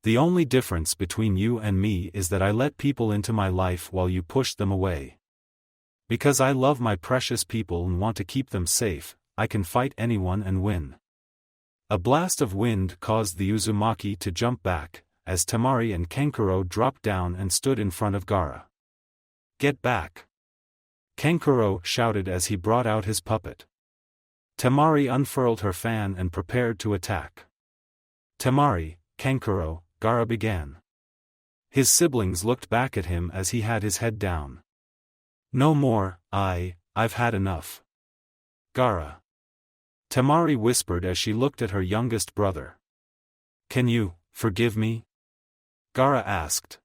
The only difference between you and me is that I let people into my life while you pushed them away. Because I love my precious people and want to keep them safe, I can fight anyone and win. A blast of wind caused the Uzumaki to jump back, as Temari and Kankuro dropped down and stood in front of Gaara. Get back! Kankuro shouted as he brought out his puppet. Temari unfurled her fan and prepared to attack. Temari, Kankuro, Gaara began. His siblings looked back at him as he had his head down. No more, I've had enough. Gaara. Temari whispered as she looked at her youngest brother. Can you forgive me? Gaara asked.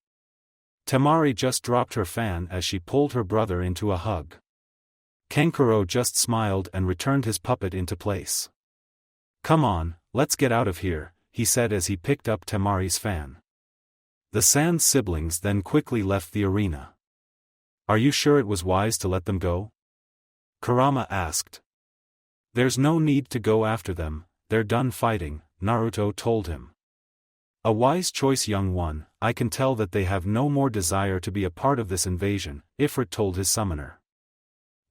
Temari just dropped her fan as she pulled her brother into a hug. Kankuro just smiled and returned his puppet into place. Come on, let's get out of here, he said as he picked up Temari's fan. The Sand siblings then quickly left the arena. Are you sure it was wise to let them go? Kurama asked. There's no need to go after them, they're done fighting, Naruto told him. A wise choice, young one, I can tell that they have no more desire to be a part of this invasion, Ifrit told his summoner.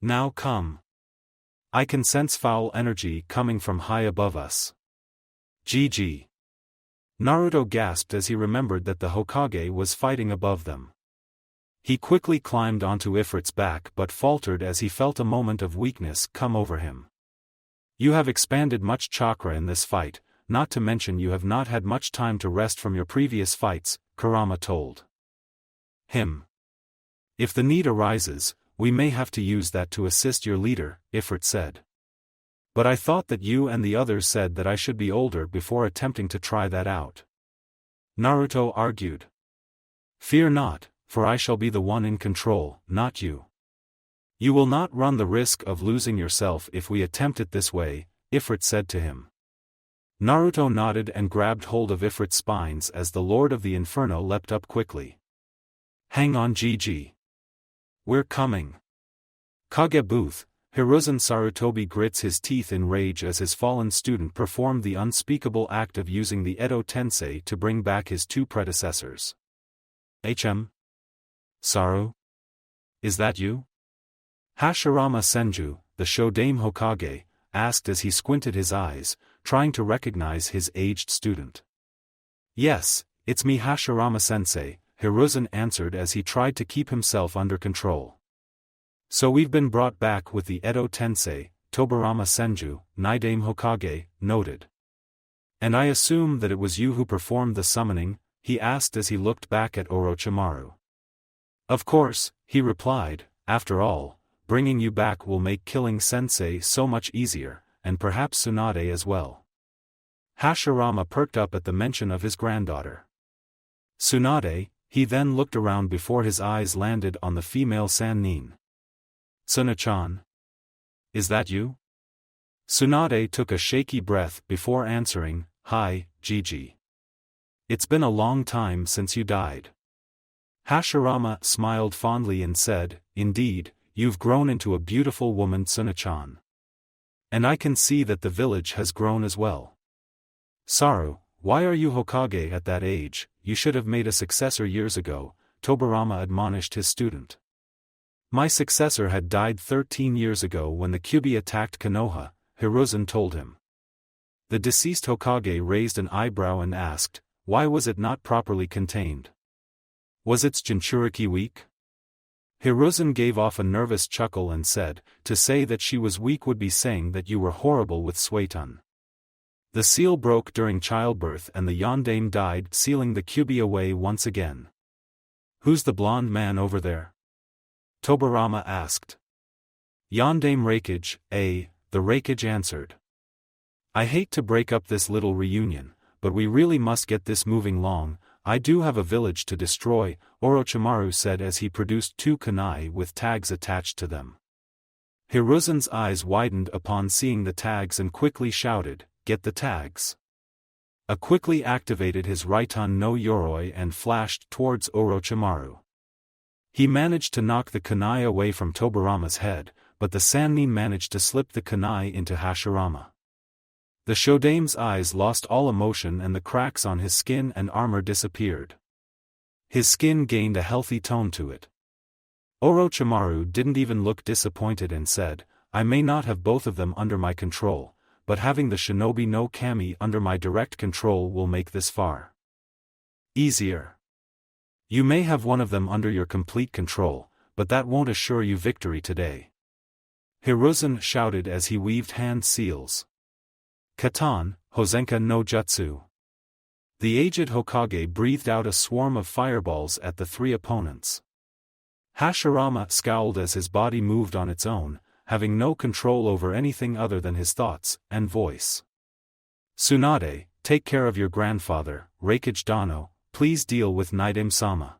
Now come. I can sense foul energy coming from high above us. GG. Naruto gasped as he remembered that the Hokage was fighting above them. He quickly climbed onto Ifrit's back but faltered as he felt a moment of weakness come over him. You have expanded much chakra in this fight, not to mention you have not had much time to rest from your previous fights, Kurama told him. If the need arises, we may have to use that to assist your leader, Ifrit said. But I thought that you and the others said that I should be older before attempting to try that out. Naruto argued. Fear not, for I shall be the one in control, not you. You will not run the risk of losing yourself if we attempt it this way, Ifrit said to him. Naruto nodded and grabbed hold of Ifrit's spines as the Lord of the Inferno leapt up quickly. Hang on, GG. We're coming. Kage Booth, Hiruzen Sarutobi grits his teeth in rage as his fallen student performed the unspeakable act of using the Edo Tensei to bring back his two predecessors. Saru? Is that you? Hashirama Senju, the Shodaime Hokage, asked as he squinted his eyes, trying to recognize his aged student. Yes, it's me Hashirama-sensei, Hiruzen answered as he tried to keep himself under control. So we've been brought back with the Edo Tensei, Tobarama Senju, Nidaime Hokage, noted. And I assume that it was you who performed the summoning, he asked as he looked back at Orochimaru. Of course, he replied, after all, bringing you back will make killing Sensei so much easier, and perhaps Tsunade as well. Hashirama perked up at the mention of his granddaughter. Tsunade, he then looked around before his eyes landed on the female Sannin. Tsuna-chan? Is that you? Tsunade took a shaky breath before answering, Hi, Gigi. It's been a long time since you died. Hashirama smiled fondly and said, Indeed, you've grown into a beautiful woman Tsuna-chan. And I can see that the village has grown as well. Saru, why are you Hokage at that age? You should have made a successor years ago, Tobarama admonished his student. My successor had died 13 years ago when the Kyuubi attacked Konoha, Hiruzen told him. The deceased Hokage raised an eyebrow and asked, why was it not properly contained? Was its Jinchuriki weak? Hiruzen gave off a nervous chuckle and said, to say that she was weak would be saying that you were horrible with Suetun. The seal broke during childbirth and the Yondaime died, sealing the Kyuubi away once again. Who's the blonde man over there? Tobarama asked. Yondaime Raikage, the Raikage answered. I hate to break up this little reunion, but we really must get this moving along. I do have a village to destroy, Orochimaru said as he produced two kunai with tags attached to them. Hiruzen's eyes widened upon seeing the tags and quickly shouted, Get the tags. A quickly activated his Raiton no Yoroi and flashed towards Orochimaru. He managed to knock the kunai away from Tobarama's head, but the Sannin managed to slip the kunai into Hashirama. The Shodaime's eyes lost all emotion and the cracks on his skin and armor disappeared. His skin gained a healthy tone to it. Orochimaru didn't even look disappointed and said, I may not have both of them under my control, but having the Shinobi no Kami under my direct control will make this far easier. You may have one of them under your complete control, but that won't assure you victory today. Hiruzen shouted as he weaved hand seals. Katan, Hozenka no Jutsu. The aged Hokage breathed out a swarm of fireballs at the three opponents. Hashirama scowled as his body moved on its own, having no control over anything other than his thoughts and voice. Tsunade, take care of your grandfather, Raikage Dano, please deal with Nidaime-sama.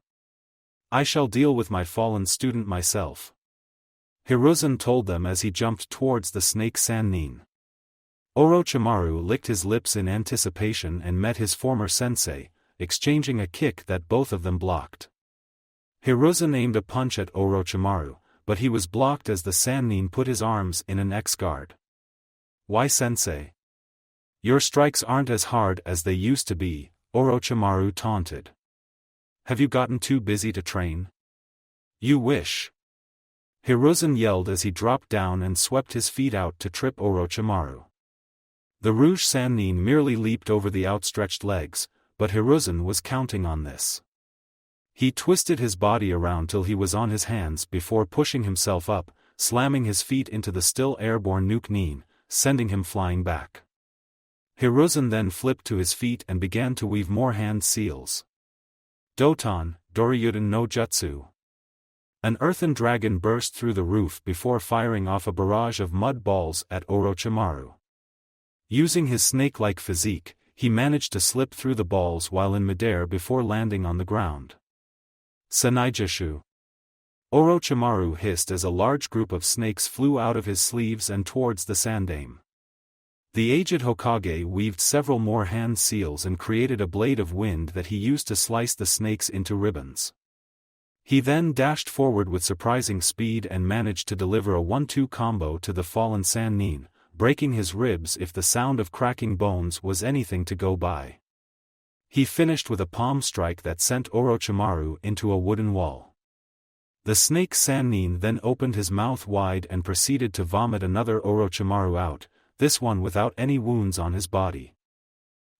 I shall deal with my fallen student myself. Hiruzen told them as he jumped towards the snake Sannin. Orochimaru licked his lips in anticipation and met his former sensei, exchanging a kick that both of them blocked. Hiruzen aimed a punch at Orochimaru, but he was blocked as the Sannin put his arms in an X-guard. Why sensei? Your strikes aren't as hard as they used to be, Orochimaru taunted. Have you gotten too busy to train? You wish. Hiruzen yelled as he dropped down and swept his feet out to trip Orochimaru. The Rouge Sannin merely leaped over the outstretched legs, but Hiruzen was counting on this. He twisted his body around till he was on his hands before pushing himself up, slamming his feet into the still airborne Nuke Nin, sending him flying back. Hiruzen then flipped to his feet and began to weave more hand seals. Doton, Doryuden no Jutsu. An earthen dragon burst through the roof before firing off a barrage of mud balls at Orochimaru. Using his snake-like physique, he managed to slip through the balls while in midair before landing on the ground. Sanaijishu. Orochimaru hissed as a large group of snakes flew out of his sleeves and towards the Sandaime. The aged Hokage weaved several more hand seals and created a blade of wind that he used to slice the snakes into ribbons. He then dashed forward with surprising speed and managed to deliver a 1-2 combo to the fallen Sannin, breaking his ribs if the sound of cracking bones was anything to go by. He finished with a palm strike that sent Orochimaru into a wooden wall. The snake Sannin then opened his mouth wide and proceeded to vomit another Orochimaru out, this one without any wounds on his body.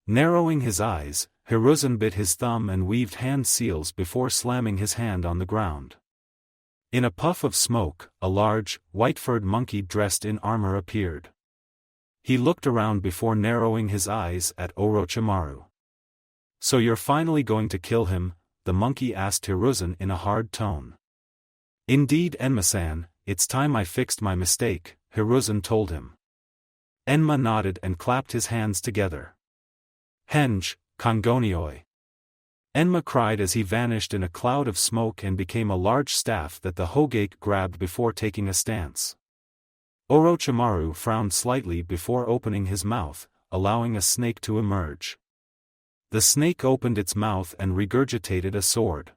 Narrowing his eyes, Hiruzen bit his thumb and weaved hand seals before slamming his hand on the ground. In a puff of smoke, a large, white-furred monkey dressed in armor appeared. He looked around before narrowing his eyes at Orochimaru. "So you're finally going to kill him?" the monkey asked Hiruzen in a hard tone. "Indeed, Enma-san, it's time I fixed my mistake," Hiruzen told him. Enma nodded and clapped his hands together. "Henge, Kongonioi!" Enma cried as he vanished in a cloud of smoke and became a large staff that the Hokage grabbed before taking a stance. Orochimaru frowned slightly before opening his mouth, allowing a snake to emerge. The snake opened its mouth and regurgitated a sword.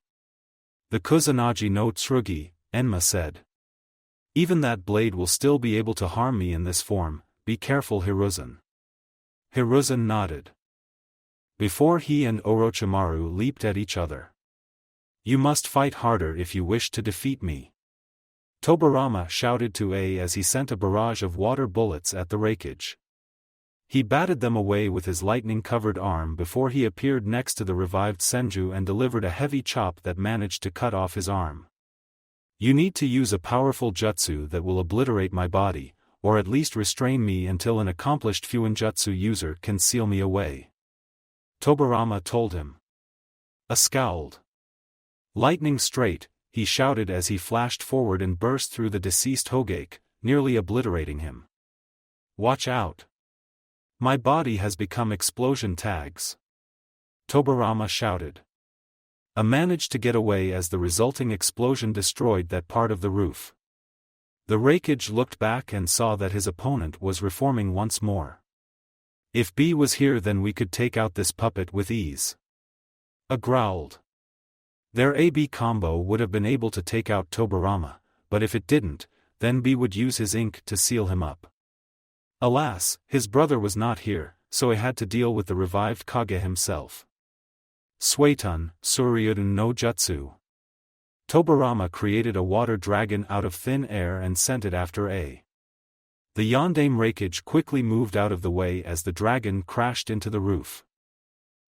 "The Kusanagi no Tsurugi," Enma said. "Even that blade will still be able to harm me in this form, be careful, Hiruzen." Hiruzen nodded. Before he and Orochimaru leaped at each other. "You must fight harder if you wish to defeat me," Tobirama shouted to A as he sent a barrage of water bullets at the Raikage. He batted them away with his lightning-covered arm before he appeared next to the revived Senju and delivered a heavy chop that managed to cut off his arm. "You need to use a powerful jutsu that will obliterate my body, or at least restrain me until an accomplished Fuinjutsu user can seal me away," Tobirama told him. A scowled. "Lightning straight," he shouted as he flashed forward and burst through the deceased Hokage, nearly obliterating him. "Watch out! My body has become explosion tags," Tobirama shouted. A managed to get away as the resulting explosion destroyed that part of the roof. The Raikage looked back and saw that his opponent was reforming once more. "If B was here, then we could take out this puppet with ease." A growled. Their AB combo would have been able to take out Tobirama, but if it didn't, then B would use his ink to seal him up. Alas, his brother was not here, so he had to deal with the revived Kage himself. Suetun, Suryudun no Jutsu. Tobirama created a water dragon out of thin air and sent it after A. The Sandaime Raikage quickly moved out of the way as the dragon crashed into the roof.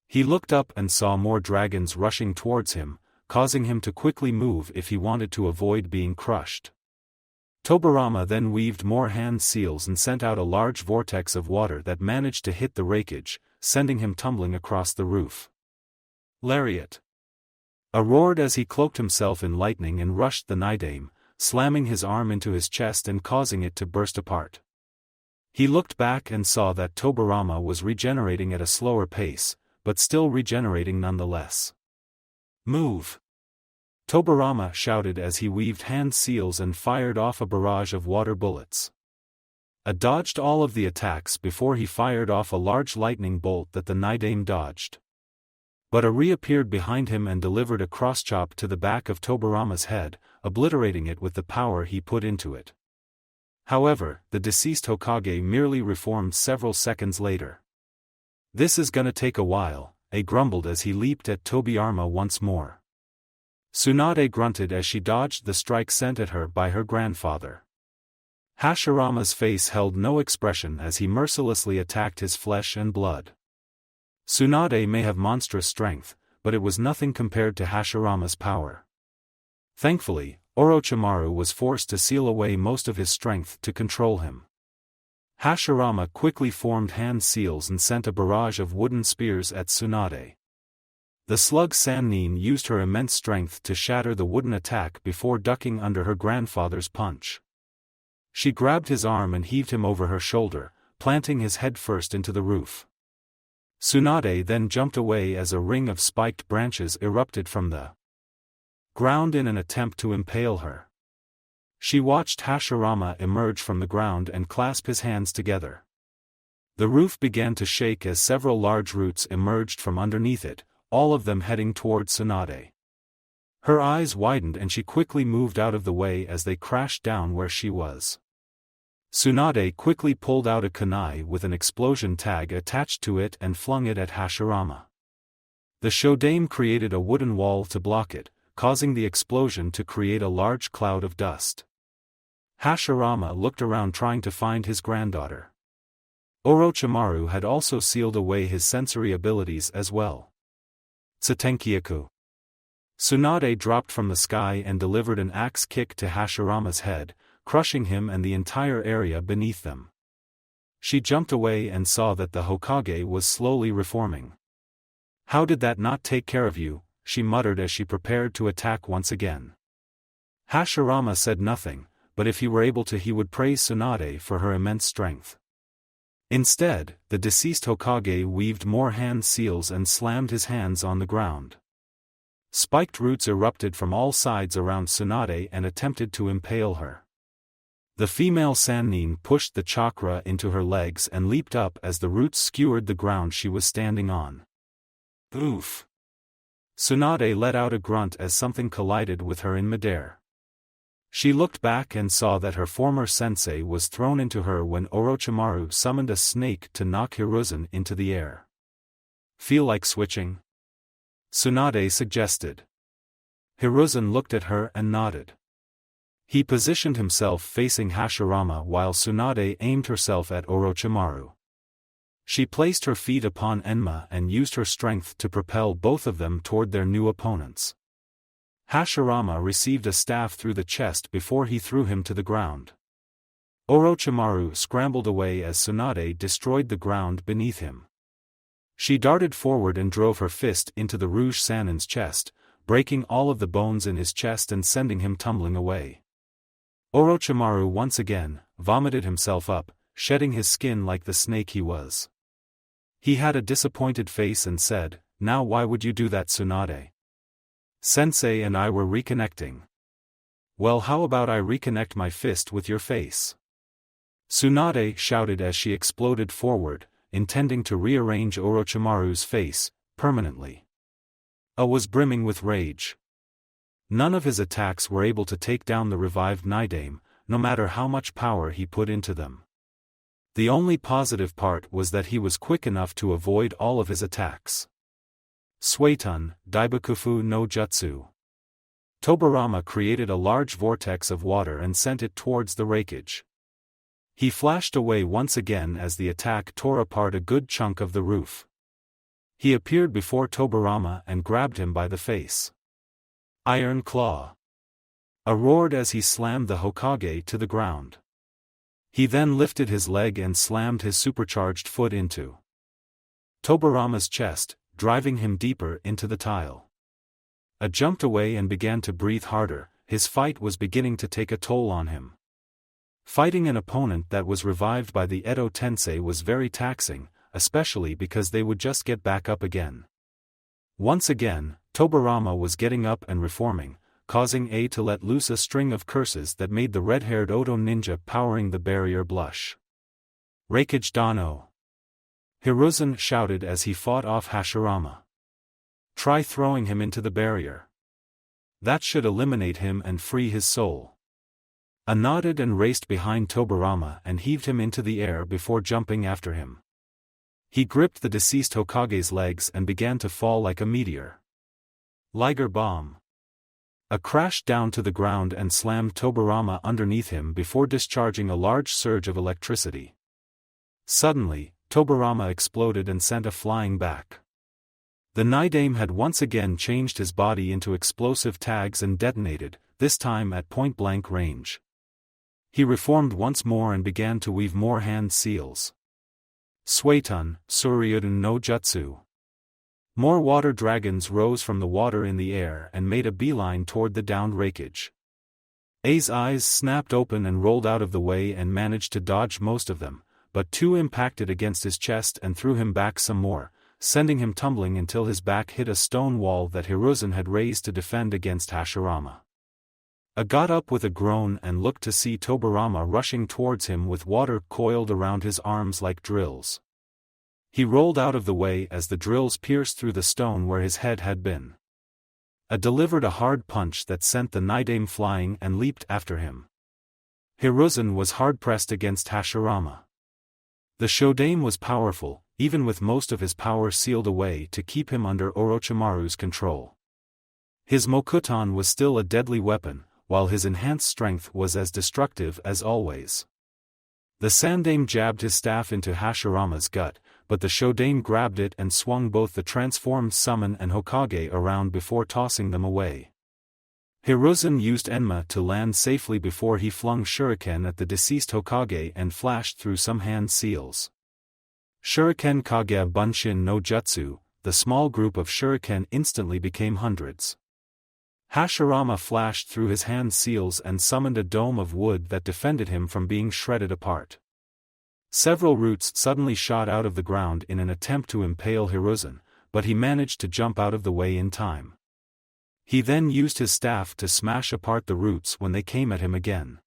He looked up and saw more dragons rushing towards him, causing him to quickly move if he wanted to avoid being crushed. Tobirama then weaved more hand seals and sent out a large vortex of water that managed to hit the Raikage, sending him tumbling across the roof. Lariat. A roared as he cloaked himself in lightning and rushed the Sandaime, slamming his arm into his chest and causing it to burst apart. He looked back and saw that Tobirama was regenerating at a slower pace, but still regenerating nonetheless. "Move!" Tobirama shouted as he weaved hand seals and fired off a barrage of water bullets. A dodged all of the attacks before he fired off a large lightning bolt that the Sandaime dodged. But A reappeared behind him and delivered a cross-chop to the back of Tobirama's head, obliterating it with the power he put into it. However, the deceased Hokage merely reformed several seconds later. "This is gonna take a while," A grumbled as he leaped at Tobirama once more. Tsunade grunted as she dodged the strike sent at her by her grandfather. Hashirama's face held no expression as he mercilessly attacked his flesh and blood. Tsunade may have monstrous strength, but it was nothing compared to Hashirama's power. Thankfully, Orochimaru was forced to seal away most of his strength to control him. Hashirama quickly formed hand seals and sent a barrage of wooden spears at Tsunade. The slug Sannin used her immense strength to shatter the wooden attack before ducking under her grandfather's punch. She grabbed his arm and heaved him over her shoulder, planting his head first into the roof. Tsunade then jumped away as a ring of spiked branches erupted from the ground in an attempt to impale her. She watched Hashirama emerge from the ground and clasp his hands together. The roof began to shake as several large roots emerged from underneath it, all of them heading toward Tsunade. Her eyes widened and she quickly moved out of the way as they crashed down where she was. Tsunade quickly pulled out a kunai with an explosion tag attached to it and flung it at Hashirama. The Shodaime created a wooden wall to block it, causing the explosion to create a large cloud of dust. Hashirama looked around trying to find his granddaughter. Orochimaru had also sealed away his sensory abilities as well. Tsutenkyaku. Tsunade dropped from the sky and delivered an axe kick to Hashirama's head, crushing him and the entire area beneath them. She jumped away and saw that the Hokage was slowly reforming. "How did that not take care of you?" she muttered as she prepared to attack once again. Hashirama said nothing, but if he were able to he would praise Tsunade for her immense strength. Instead, the deceased Hokage weaved more hand seals and slammed his hands on the ground. Spiked roots erupted from all sides around Tsunade and attempted to impale her. The female Sannin pushed the chakra into her legs and leaped up as the roots skewered the ground she was standing on. Oof! Tsunade let out a grunt as something collided with her in midair. She looked back and saw that her former sensei was thrown into her when Orochimaru summoned a snake to knock Hiruzen into the air. "Feel like switching?" Tsunade suggested. Hiruzen looked at her and nodded. He positioned himself facing Hashirama while Tsunade aimed herself at Orochimaru. She placed her feet upon Enma and used her strength to propel both of them toward their new opponents. Hashirama received a staff through the chest before he threw him to the ground. Orochimaru scrambled away as Tsunade destroyed the ground beneath him. She darted forward and drove her fist into the Rouge Sannin's chest, breaking all of the bones in his chest and sending him tumbling away. Orochimaru once again vomited himself up, shedding his skin like the snake he was. He had a disappointed face and said, "Now why would you do that, Tsunade? Sensei and I were reconnecting." "Well, how about I reconnect my fist with your face?" Tsunade shouted as she exploded forward, intending to rearrange Orochimaru's face permanently. Was brimming with rage. None of his attacks were able to take down the revived Nidaime, no matter how much power he put into them. The only positive part was that he was quick enough to avoid all of his attacks. Suetun, Daibakufu no Jutsu. Tobirama created a large vortex of water and sent it towards the wreckage. He flashed away once again as the attack tore apart a good chunk of the roof. He appeared before Tobirama and grabbed him by the face. Iron Claw. Roared as he slammed the Hokage to the ground. He then lifted his leg and slammed his supercharged foot into Tobirama's chest, driving him deeper into the tile. Jumped away and began to breathe harder. His fight was beginning to take a toll on him. Fighting an opponent that was revived by the Edo Tensei was very taxing, especially because they would just get back up again. Once again, Tobirama was getting up and reforming, causing A to let loose a string of curses that made the red-haired Odo ninja powering the barrier blush. Reikage Dano. Hiruzen shouted as he fought off Hashirama. "Try throwing him into the barrier. That should eliminate him and free his soul." A nodded and raced behind Tobirama and heaved him into the air before jumping after him. He gripped the deceased Hokage's legs and began to fall like a meteor. Liger Bomb. Crashed down to the ground and slammed Tobirama underneath him before discharging a large surge of electricity. Suddenly, Tobirama exploded and sent a flying back. The Nidaime had once again changed his body into explosive tags and detonated, this time at point-blank range. He reformed once more and began to weave more hand seals. Suetun, Suryuden no Jutsu. More water dragons rose from the water in the air and made a beeline toward the downed wreckage. A's eyes snapped open and rolled out of the way and managed to dodge most of them, but two impacted against his chest and threw him back some more, sending him tumbling until his back hit a stone wall that Hiruzen had raised to defend against Hashirama. Got up with a groan and looked to see Tobirama rushing towards him with water coiled around his arms like drills. He rolled out of the way as the drills pierced through the stone where his head had been. Delivered a hard punch that sent the Nidaime flying and leaped after him. Hiruzen was hard-pressed against Hashirama. The Shodaime was powerful, even with most of his power sealed away to keep him under Orochimaru's control. His Mokuton was still a deadly weapon, while his enhanced strength was as destructive as always. The Sandaime jabbed his staff into Hashirama's gut, but the Shodaime grabbed it and swung both the transformed summon and Hokage around before tossing them away. Hiruzen used Enma to land safely before he flung shuriken at the deceased Hokage and flashed through some hand seals. Shuriken Kage Bunshin no Jutsu, the small group of shuriken instantly became hundreds. Hashirama flashed through his hand seals and summoned a dome of wood that defended him from being shredded apart. Several roots suddenly shot out of the ground in an attempt to impale Hiruzen, but he managed to jump out of the way in time. He then used his staff to smash apart the roots when they came at him again.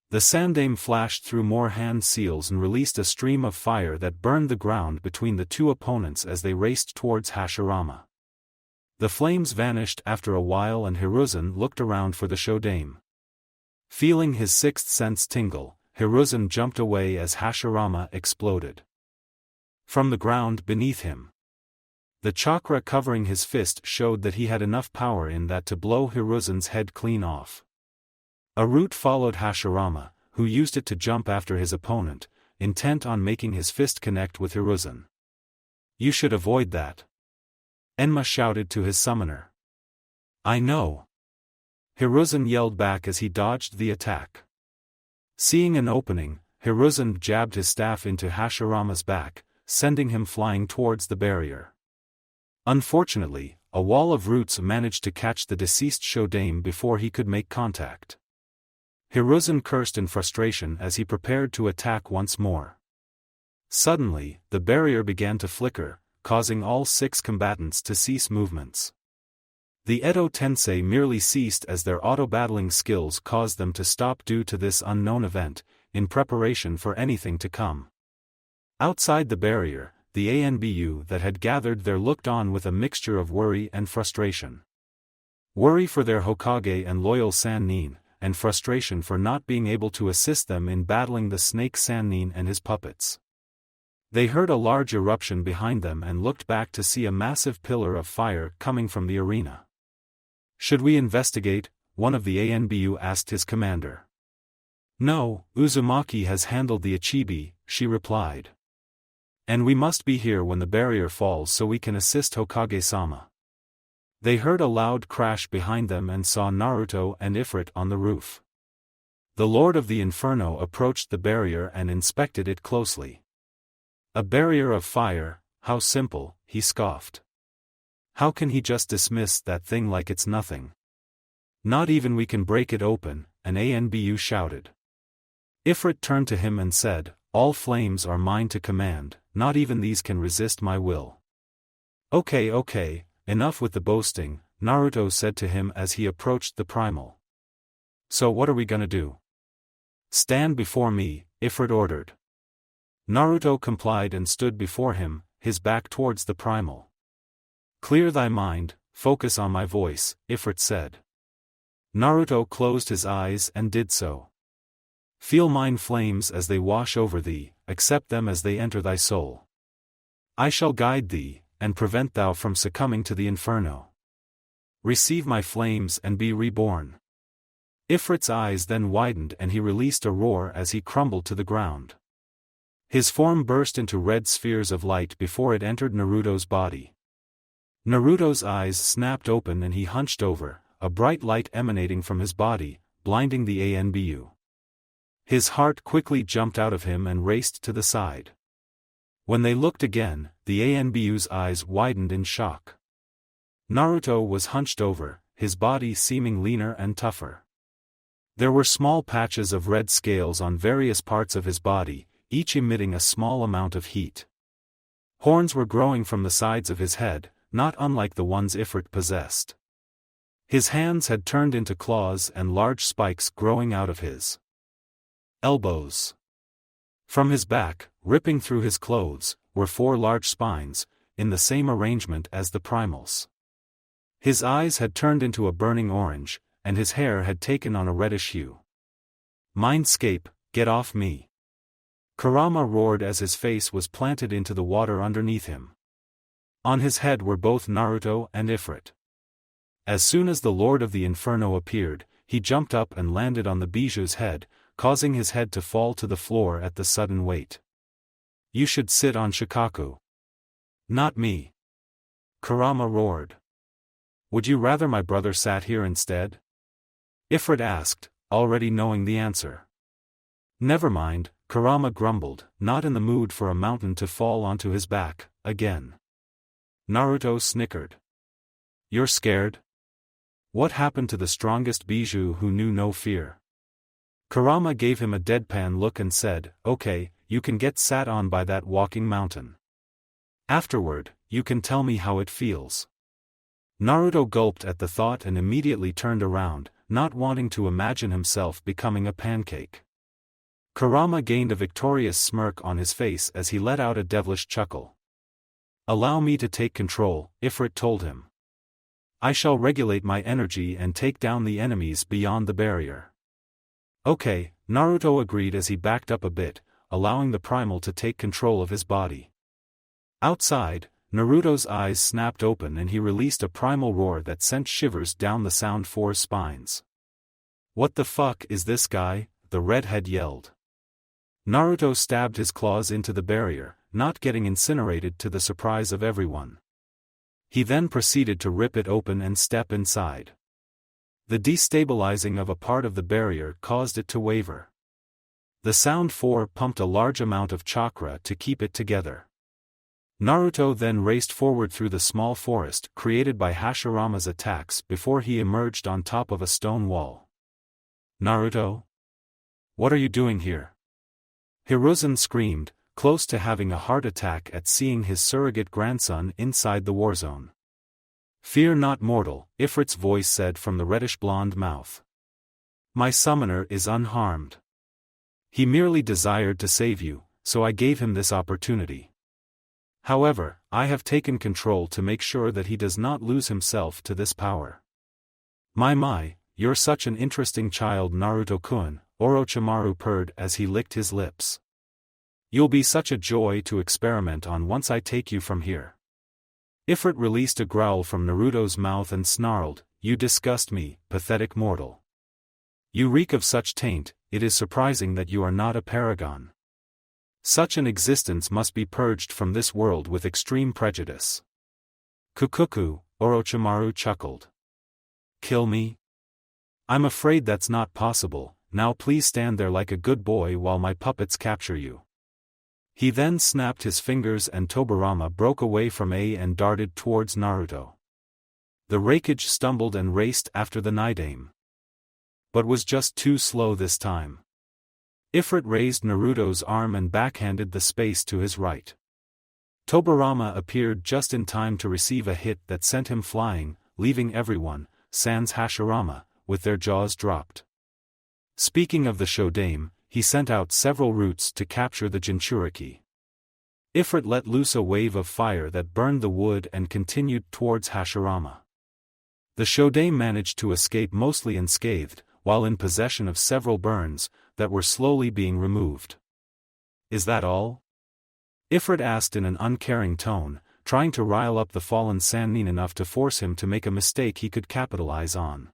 The Sandaime flashed through more hand seals and released a stream of fire that burned the ground between the two opponents as they raced towards Hashirama. The flames vanished after a while and Hiruzen looked around for the Shodaime. Feeling his sixth sense tingle, Hiruzen jumped away as Hashirama exploded. From the ground beneath him, the chakra covering his fist showed that he had enough power in that to blow Hiruzen's head clean off. A root followed Hashirama, who used it to jump after his opponent, intent on making his fist connect with Hiruzen. "You should avoid that," Enma shouted to his summoner. "I know." Hiruzen yelled back as he dodged the attack. Seeing an opening, Hiruzen jabbed his staff into Hashirama's back, sending him flying towards the barrier. Unfortunately, a wall of roots managed to catch the deceased Shodaime before he could make contact. Hiruzen cursed in frustration as he prepared to attack once more. Suddenly, the barrier began to flicker, causing all 6 combatants to cease movements. The Edo Tensei merely ceased as their auto-battling skills caused them to stop due to this unknown event, in preparation for anything to come. Outside the barrier, the ANBU that had gathered there looked on with a mixture of worry and frustration. Worry for their Hokage and loyal Sannin, and frustration for not being able to assist them in battling the snake Sannin and his puppets. They heard a large eruption behind them and looked back to see a massive pillar of fire coming from the arena. "Should we investigate?" one of the ANBU asked his commander. "No, Uzumaki has handled the Ichibi," she replied. "And we must be here when the barrier falls so we can assist Hokage-sama." They heard a loud crash behind them and saw Naruto and Ifrit on the roof. The Lord of the Inferno approached the barrier and inspected it closely. "A barrier of fire, how simple," he scoffed. "How can he just dismiss that thing like it's nothing? Not even we can break it open," an ANBU shouted. Ifrit turned to him and said, "All flames are mine to command, not even these can resist my will." Okay, enough with the boasting," Naruto said to him as he approached the primal. "So what are we gonna do?" "Stand before me," Ifrit ordered. Naruto complied and stood before him, his back towards the primal. "Clear thy mind, focus on my voice," Ifrit said. Naruto closed his eyes and did so. "Feel mine flames as they wash over thee, accept them as they enter thy soul. I shall guide thee, and prevent thou from succumbing to the inferno. Receive my flames and be reborn." Ifrit's eyes then widened and he released a roar as he crumbled to the ground. His form burst into red spheres of light before it entered Naruto's body. Naruto's eyes snapped open and he hunched over, a bright light emanating from his body, blinding the ANBU. His heart quickly jumped out of him and raced to the side. When they looked again, the ANBU's eyes widened in shock. Naruto was hunched over, his body seeming leaner and tougher. There were small patches of red scales on various parts of his body, each emitting a small amount of heat. Horns were growing from the sides of his head, not unlike the ones Ifrit possessed. His hands had turned into claws and large spikes growing out of his elbows. From his back, ripping through his clothes, were 4 large spines, in the same arrangement as the primals. His eyes had turned into a burning orange, and his hair had taken on a reddish hue. Mindscape, get off me! Kurama roared as his face was planted into the water underneath him. On his head were both Naruto and Ifrit. As soon as the Lord of the Inferno appeared, he jumped up and landed on the biju's head, causing his head to fall to the floor at the sudden weight. You should sit on Shikaku. Not me. Kurama roared. Would you rather my brother sat here instead? Ifrit asked, already knowing the answer. Never mind, Kurama grumbled, not in the mood for a mountain to fall onto his back, again. Naruto snickered. You're scared? What happened to the strongest biju who knew no fear? Kurama gave him a deadpan look and said, okay, you can get sat on by that walking mountain. Afterward, you can tell me how it feels. Naruto gulped at the thought and immediately turned around, not wanting to imagine himself becoming a pancake. Kurama gained a victorious smirk on his face as he let out a devilish chuckle. Allow me to take control, Ifrit told him. I shall regulate my energy and take down the enemies beyond the barrier. Okay, Naruto agreed as he backed up a bit, allowing the primal to take control of his body. Outside, Naruto's eyes snapped open and he released a primal roar that sent shivers down the Sound Four's spines. What the fuck is this guy? The redhead yelled. Naruto stabbed his claws into the barrier, not getting incinerated to the surprise of everyone. He then proceeded to rip it open and step inside. The destabilizing of a part of the barrier caused it to waver. The Sound Four pumped a large amount of chakra to keep it together. Naruto then raced forward through the small forest created by Hashirama's attacks before he emerged on top of a stone wall. Naruto? What are you doing here? Hiruzen screamed, close to having a heart attack at seeing his surrogate grandson inside the warzone. Fear not mortal, Ifrit's voice said from the reddish-blonde mouth. My summoner is unharmed. He merely desired to save you, so I gave him this opportunity. However, I have taken control to make sure that he does not lose himself to this power. My, you're such an interesting child, Naruto-kun, Orochimaru purred as he licked his lips. You'll be such a joy to experiment on once I take you from here. Ifrit released a growl from Naruto's mouth and snarled, You disgust me, pathetic mortal. You reek of such taint, it is surprising that you are not a paragon. Such an existence must be purged from this world with extreme prejudice. Kukuku, Orochimaru chuckled. Kill me? I'm afraid that's not possible, now please stand there like a good boy while my puppets capture you. He then snapped his fingers and Tobirama broke away from A and darted towards Naruto. The Raikage stumbled and raced after the Nidaime. But was just too slow this time. Ifrit raised Naruto's arm and backhanded the space to his right. Tobirama appeared just in time to receive a hit that sent him flying, leaving everyone, sans Hashirama, with their jaws dropped. Speaking of the Shodaime, he sent out several routes to capture the Jinchuriki. Ifrit let loose a wave of fire that burned the wood and continued towards Hashirama. The Shodaime managed to escape mostly unscathed, while in possession of several burns, that were slowly being removed. Is that all? Ifrit asked in an uncaring tone, trying to rile up the fallen Sannin enough to force him to make a mistake he could capitalize on.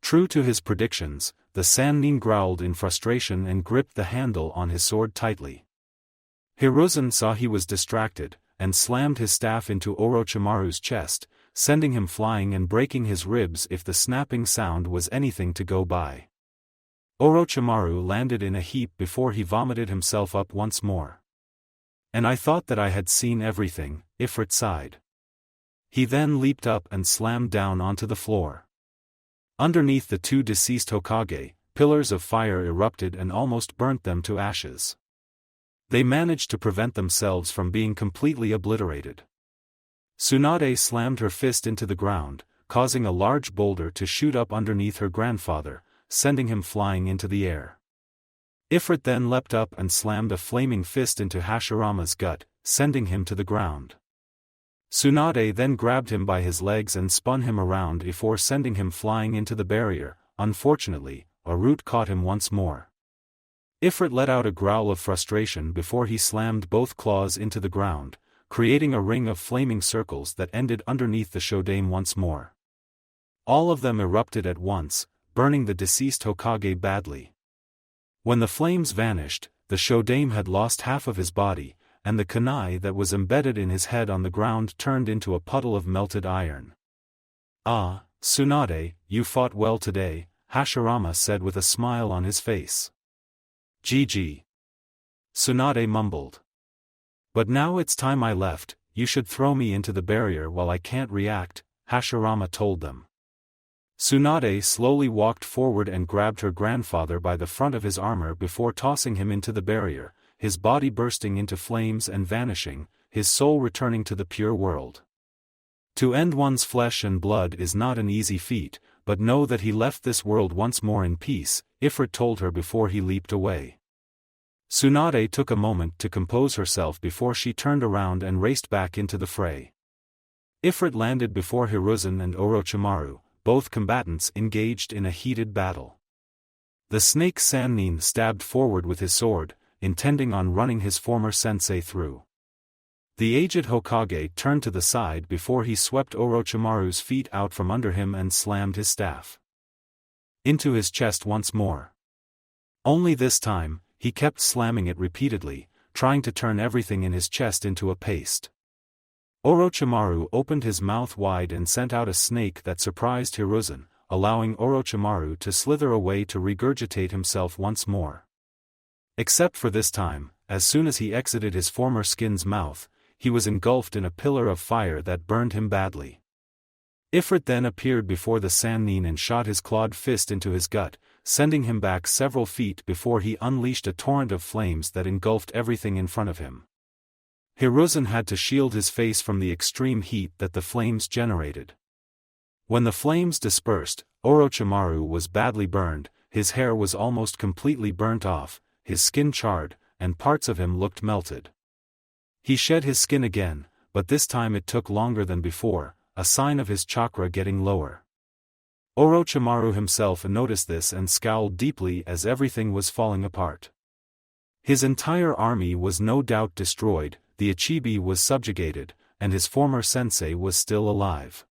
True to his predictions, the Sannin growled in frustration and gripped the handle on his sword tightly. Hiruzen saw he was distracted, and slammed his staff into Orochimaru's chest, sending him flying and breaking his ribs if the snapping sound was anything to go by. Orochimaru landed in a heap before he vomited himself up once more. And I thought that I had seen everything, Ifrit sighed. He then leaped up and slammed down onto the floor. Underneath the two deceased Hokage, pillars of fire erupted and almost burnt them to ashes. They managed to prevent themselves from being completely obliterated. Tsunade slammed her fist into the ground, causing a large boulder to shoot up underneath her grandfather, sending him flying into the air. Ifrit then leapt up and slammed a flaming fist into Hashirama's gut, sending him to the ground. Tsunade then grabbed him by his legs and spun him around before sending him flying into the barrier. Unfortunately, a root caught him once more. Ifrit let out a growl of frustration before he slammed both claws into the ground, creating a ring of flaming circles that ended underneath the Shodaime once more. All of them erupted at once, burning the deceased Hokage badly. When the flames vanished, the Shodaime had lost half of his body, and the kunai that was embedded in his head on the ground turned into a puddle of melted iron. "Ah, Tsunade, you fought well today," Hashirama said with a smile on his face. "GG." Tsunade mumbled. "But now it's time I left, you should throw me into the barrier while I can't react," Hashirama told them. Tsunade slowly walked forward and grabbed her grandfather by the front of his armor before tossing him into the barrier, his body bursting into flames and vanishing, his soul returning to the pure world. To end one's flesh and blood is not an easy feat, but know that he left this world once more in peace, Ifrit told her before he leaped away. Tsunade took a moment to compose herself before she turned around and raced back into the fray. Ifrit landed before Hiruzen and Orochimaru, both combatants engaged in a heated battle. The snake Sannin stabbed forward with his sword, intending on running his former sensei through. The aged Hokage turned to the side before he swept Orochimaru's feet out from under him and slammed his staff into his chest once more. Only this time, he kept slamming it repeatedly, trying to turn everything in his chest into a paste. Orochimaru opened his mouth wide and sent out a snake that surprised Hiruzen, allowing Orochimaru to slither away to regurgitate himself once more. Except for this time, as soon as he exited his former skin's mouth, he was engulfed in a pillar of fire that burned him badly. Ifrit then appeared before the Sannin and shot his clawed fist into his gut, sending him back several feet before he unleashed a torrent of flames that engulfed everything in front of him. Hiruzen had to shield his face from the extreme heat that the flames generated. When the flames dispersed, Orochimaru was badly burned, his hair was almost completely burnt off, his skin charred, and parts of him looked melted. He shed his skin again, but this time it took longer than before, a sign of his chakra getting lower. Orochimaru himself noticed this and scowled deeply as everything was falling apart. His entire army was no doubt destroyed, the Ichibi was subjugated, and his former sensei was still alive.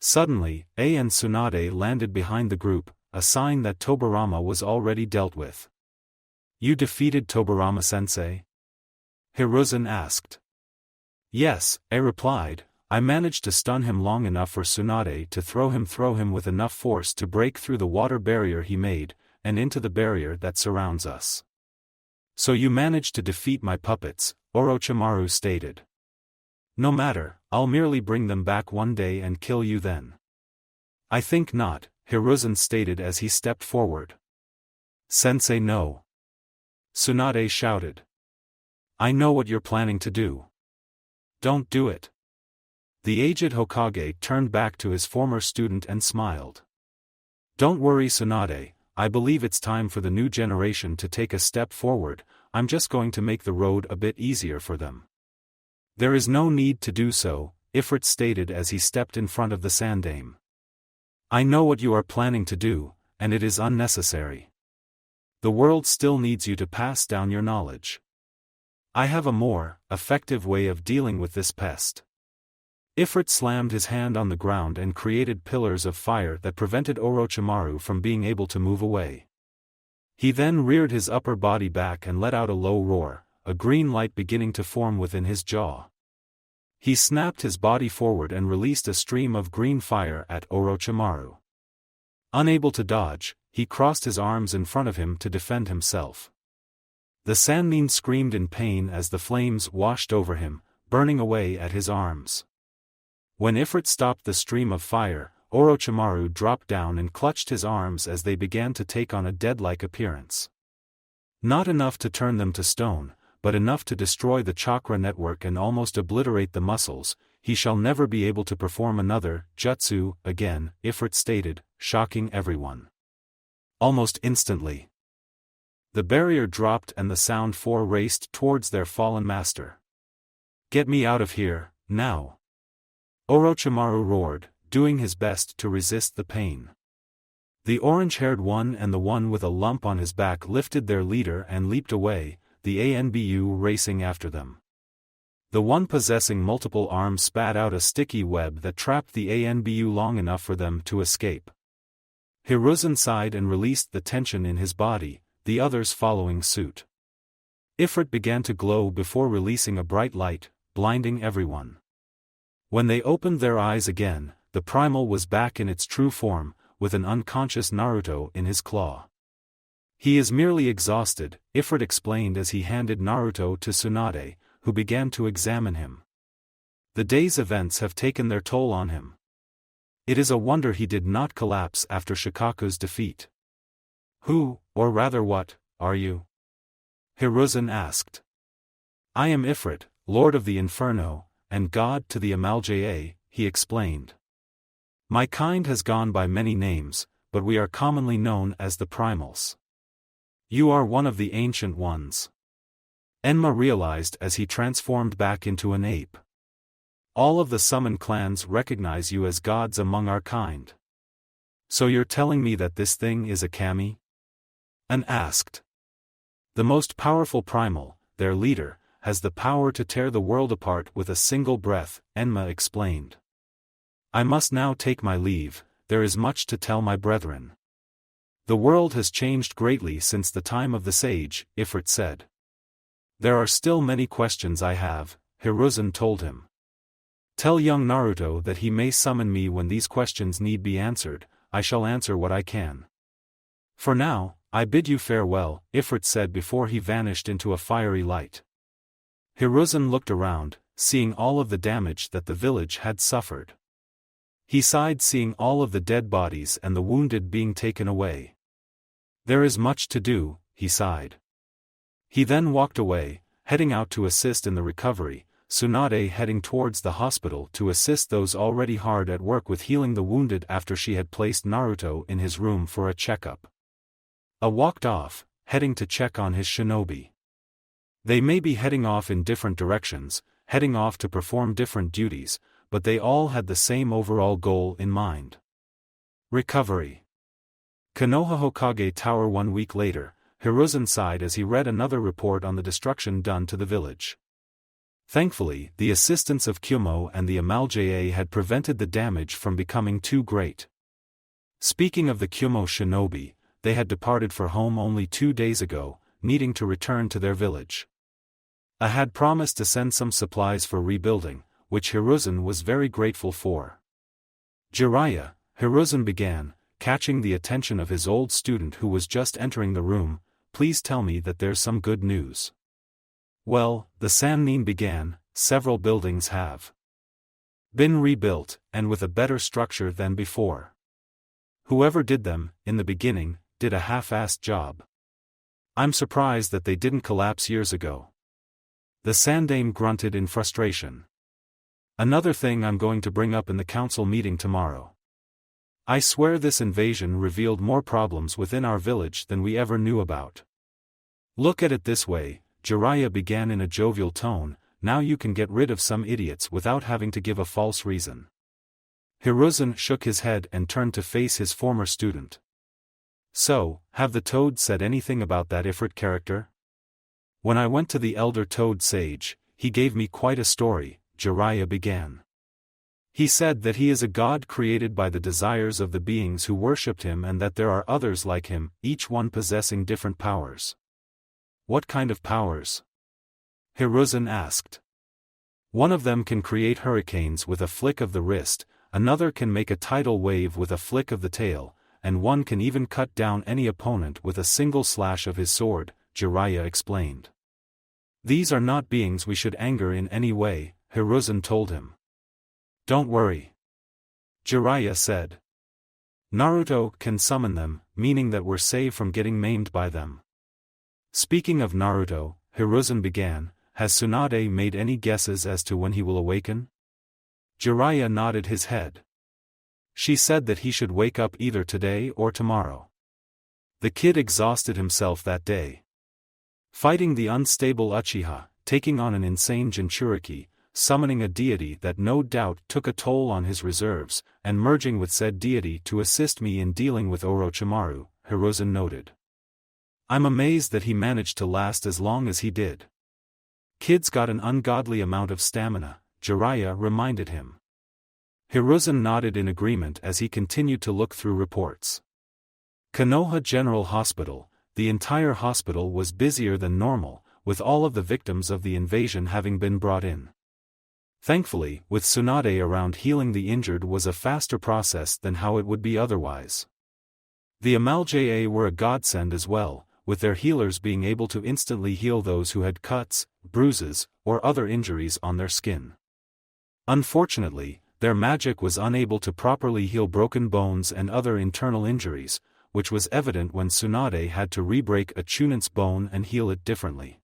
Suddenly, A and Tsunade landed behind the group, a sign that Tobirama was already dealt with. "You defeated Tobirama-sensei?" Hiruzen asked. "Yes," A replied, "I managed to stun him long enough for Tsunade to throw him with enough force to break through the water barrier he made, and into the barrier that surrounds us." "So you managed to defeat my puppets," Orochimaru stated. "No matter, I'll merely bring them back one day and kill you then." "I think not," Hiruzen stated as he stepped forward. "Sensei, no!" Tsunade shouted. "I know what you're planning to do. Don't do it." The aged Hokage turned back to his former student and smiled. "Don't worry, Tsunade, I believe it's time for the new generation to take a step forward, I'm just going to make the road a bit easier for them." "There is no need to do so," Ifrit stated as he stepped in front of the Sandaime. "I know what you are planning to do, and it is unnecessary. The world still needs you to pass down your knowledge. I have a more effective way of dealing with this pest." Ifrit slammed his hand on the ground and created pillars of fire that prevented Orochimaru from being able to move away. He then reared his upper body back and let out a low roar, a green light beginning to form within his jaw. He snapped his body forward and released a stream of green fire at Orochimaru. Unable to dodge, he crossed his arms in front of him to defend himself. The Sannin screamed in pain as the flames washed over him, burning away at his arms. When Ifrit stopped the stream of fire, Orochimaru dropped down and clutched his arms as they began to take on a dead-like appearance. Not enough to turn them to stone, but enough to destroy the chakra network and almost obliterate the muscles. "He shall never be able to perform another jutsu again," Ifrit stated, shocking everyone. Almost instantly, the barrier dropped and the Sound Four raced towards their fallen master. "Get me out of here, now!" Orochimaru roared, doing his best to resist the pain. The orange-haired one and the one with a lump on his back lifted their leader and leaped away, the ANBU racing after them. The one possessing multiple arms spat out a sticky web that trapped the ANBU long enough for them to escape. Hiruzen sighed and released the tension in his body, the others following suit. Ifrit began to glow before releasing a bright light, blinding everyone. When they opened their eyes again, the primal was back in its true form, with an unconscious Naruto in his claw. He is merely exhausted, Ifrit explained as he handed Naruto to Tsunade, who began to examine him. The day's events have taken their toll on him. It is a wonder he did not collapse after Shikaku's defeat. Who, or rather what, are you? Hiruzen asked. I am Ifrit, Lord of the Inferno, and God to the Amalja, he explained. My kind has gone by many names, but we are commonly known as the Primals. You are one of the ancient ones. Enma realized as he transformed back into an ape. All of the summon clans recognize you as gods among our kind. So you're telling me that this thing is a kami? An asked. The most powerful primal, their leader, has the power to tear the world apart with a single breath, Enma explained. I must now take my leave, there is much to tell my brethren. The world has changed greatly since the time of the sage, Ifrit said. There are still many questions I have, Hiruzen told him. Tell young Naruto that he may summon me when these questions need be answered, I shall answer what I can. For now, I bid you farewell, Ifrit said before he vanished into a fiery light. Hiruzen looked around, seeing all of the damage that the village had suffered. He sighed seeing all of the dead bodies and the wounded being taken away. There is much to do, he sighed. He then walked away, heading out to assist in the recovery, Tsunade heading towards the hospital to assist those already hard at work with healing the wounded after she had placed Naruto in his room for a checkup. A walked off, heading to check on his shinobi. They may be heading off in different directions, heading off to perform different duties, but they all had the same overall goal in mind. Recovery. Konoha Hokage Tower 1 week later, Hiruzen sighed as he read another report on the destruction done to the village. Thankfully, the assistance of Kyumo and the Amalja had prevented the damage from becoming too great. Speaking of the Kyumo shinobi, they had departed for home only 2 days ago, needing to return to their village. I had promised to send some supplies for rebuilding, which Hiruzen was very grateful for. Jiraiya, Hiruzen began, catching the attention of his old student who was just entering the room, please tell me that there's some good news. Well, the Sannin began, several buildings have been rebuilt, and with a better structure than before. Whoever did them, in the beginning, did a half-assed job. I'm surprised that they didn't collapse years ago. The Sandaime grunted in frustration. Another thing I'm going to bring up in the council meeting tomorrow. I swear this invasion revealed more problems within our village than we ever knew about. Look at it this way, Jiraiya began in a jovial tone, now you can get rid of some idiots without having to give a false reason. Hiruzen shook his head and turned to face his former student. So, have the Toad said anything about that Ifrit character? When I went to the elder Toad sage, he gave me quite a story, Jiraiya began. He said that he is a god created by the desires of the beings who worshipped him and that there are others like him, each one possessing different powers. What kind of powers? Hiruzen asked. One of them can create hurricanes with a flick of the wrist, another can make a tidal wave with a flick of the tail, and one can even cut down any opponent with a single slash of his sword, Jiraiya explained. These are not beings we should anger in any way, Hiruzen told him. Don't worry. Jiraiya said. Naruto can summon them, meaning that we're safe from getting maimed by them. Speaking of Naruto, Hiruzen began, has Tsunade made any guesses as to when he will awaken? Jiraiya nodded his head. She said that he should wake up either today or tomorrow. The kid exhausted himself that day. Fighting the unstable Uchiha, taking on an insane Jinchuriki, summoning a deity that no doubt took a toll on his reserves, and merging with said deity to assist me in dealing with Orochimaru, Hiruzen noted. I'm amazed that he managed to last as long as he did. Kid's got an ungodly amount of stamina, Jiraiya reminded him. Hiruzen nodded in agreement as he continued to look through reports. Konoha General Hospital. The entire hospital was busier than normal, with all of the victims of the invasion having been brought in. Thankfully, with Tsunade around, healing the injured was a faster process than how it would be otherwise. The Amalja were a godsend as well, with their healers being able to instantly heal those who had cuts, bruises, or other injuries on their skin. Unfortunately, their magic was unable to properly heal broken bones and other internal injuries, which was evident when Tsunade had to re-break a Chunon's bone and heal it differently.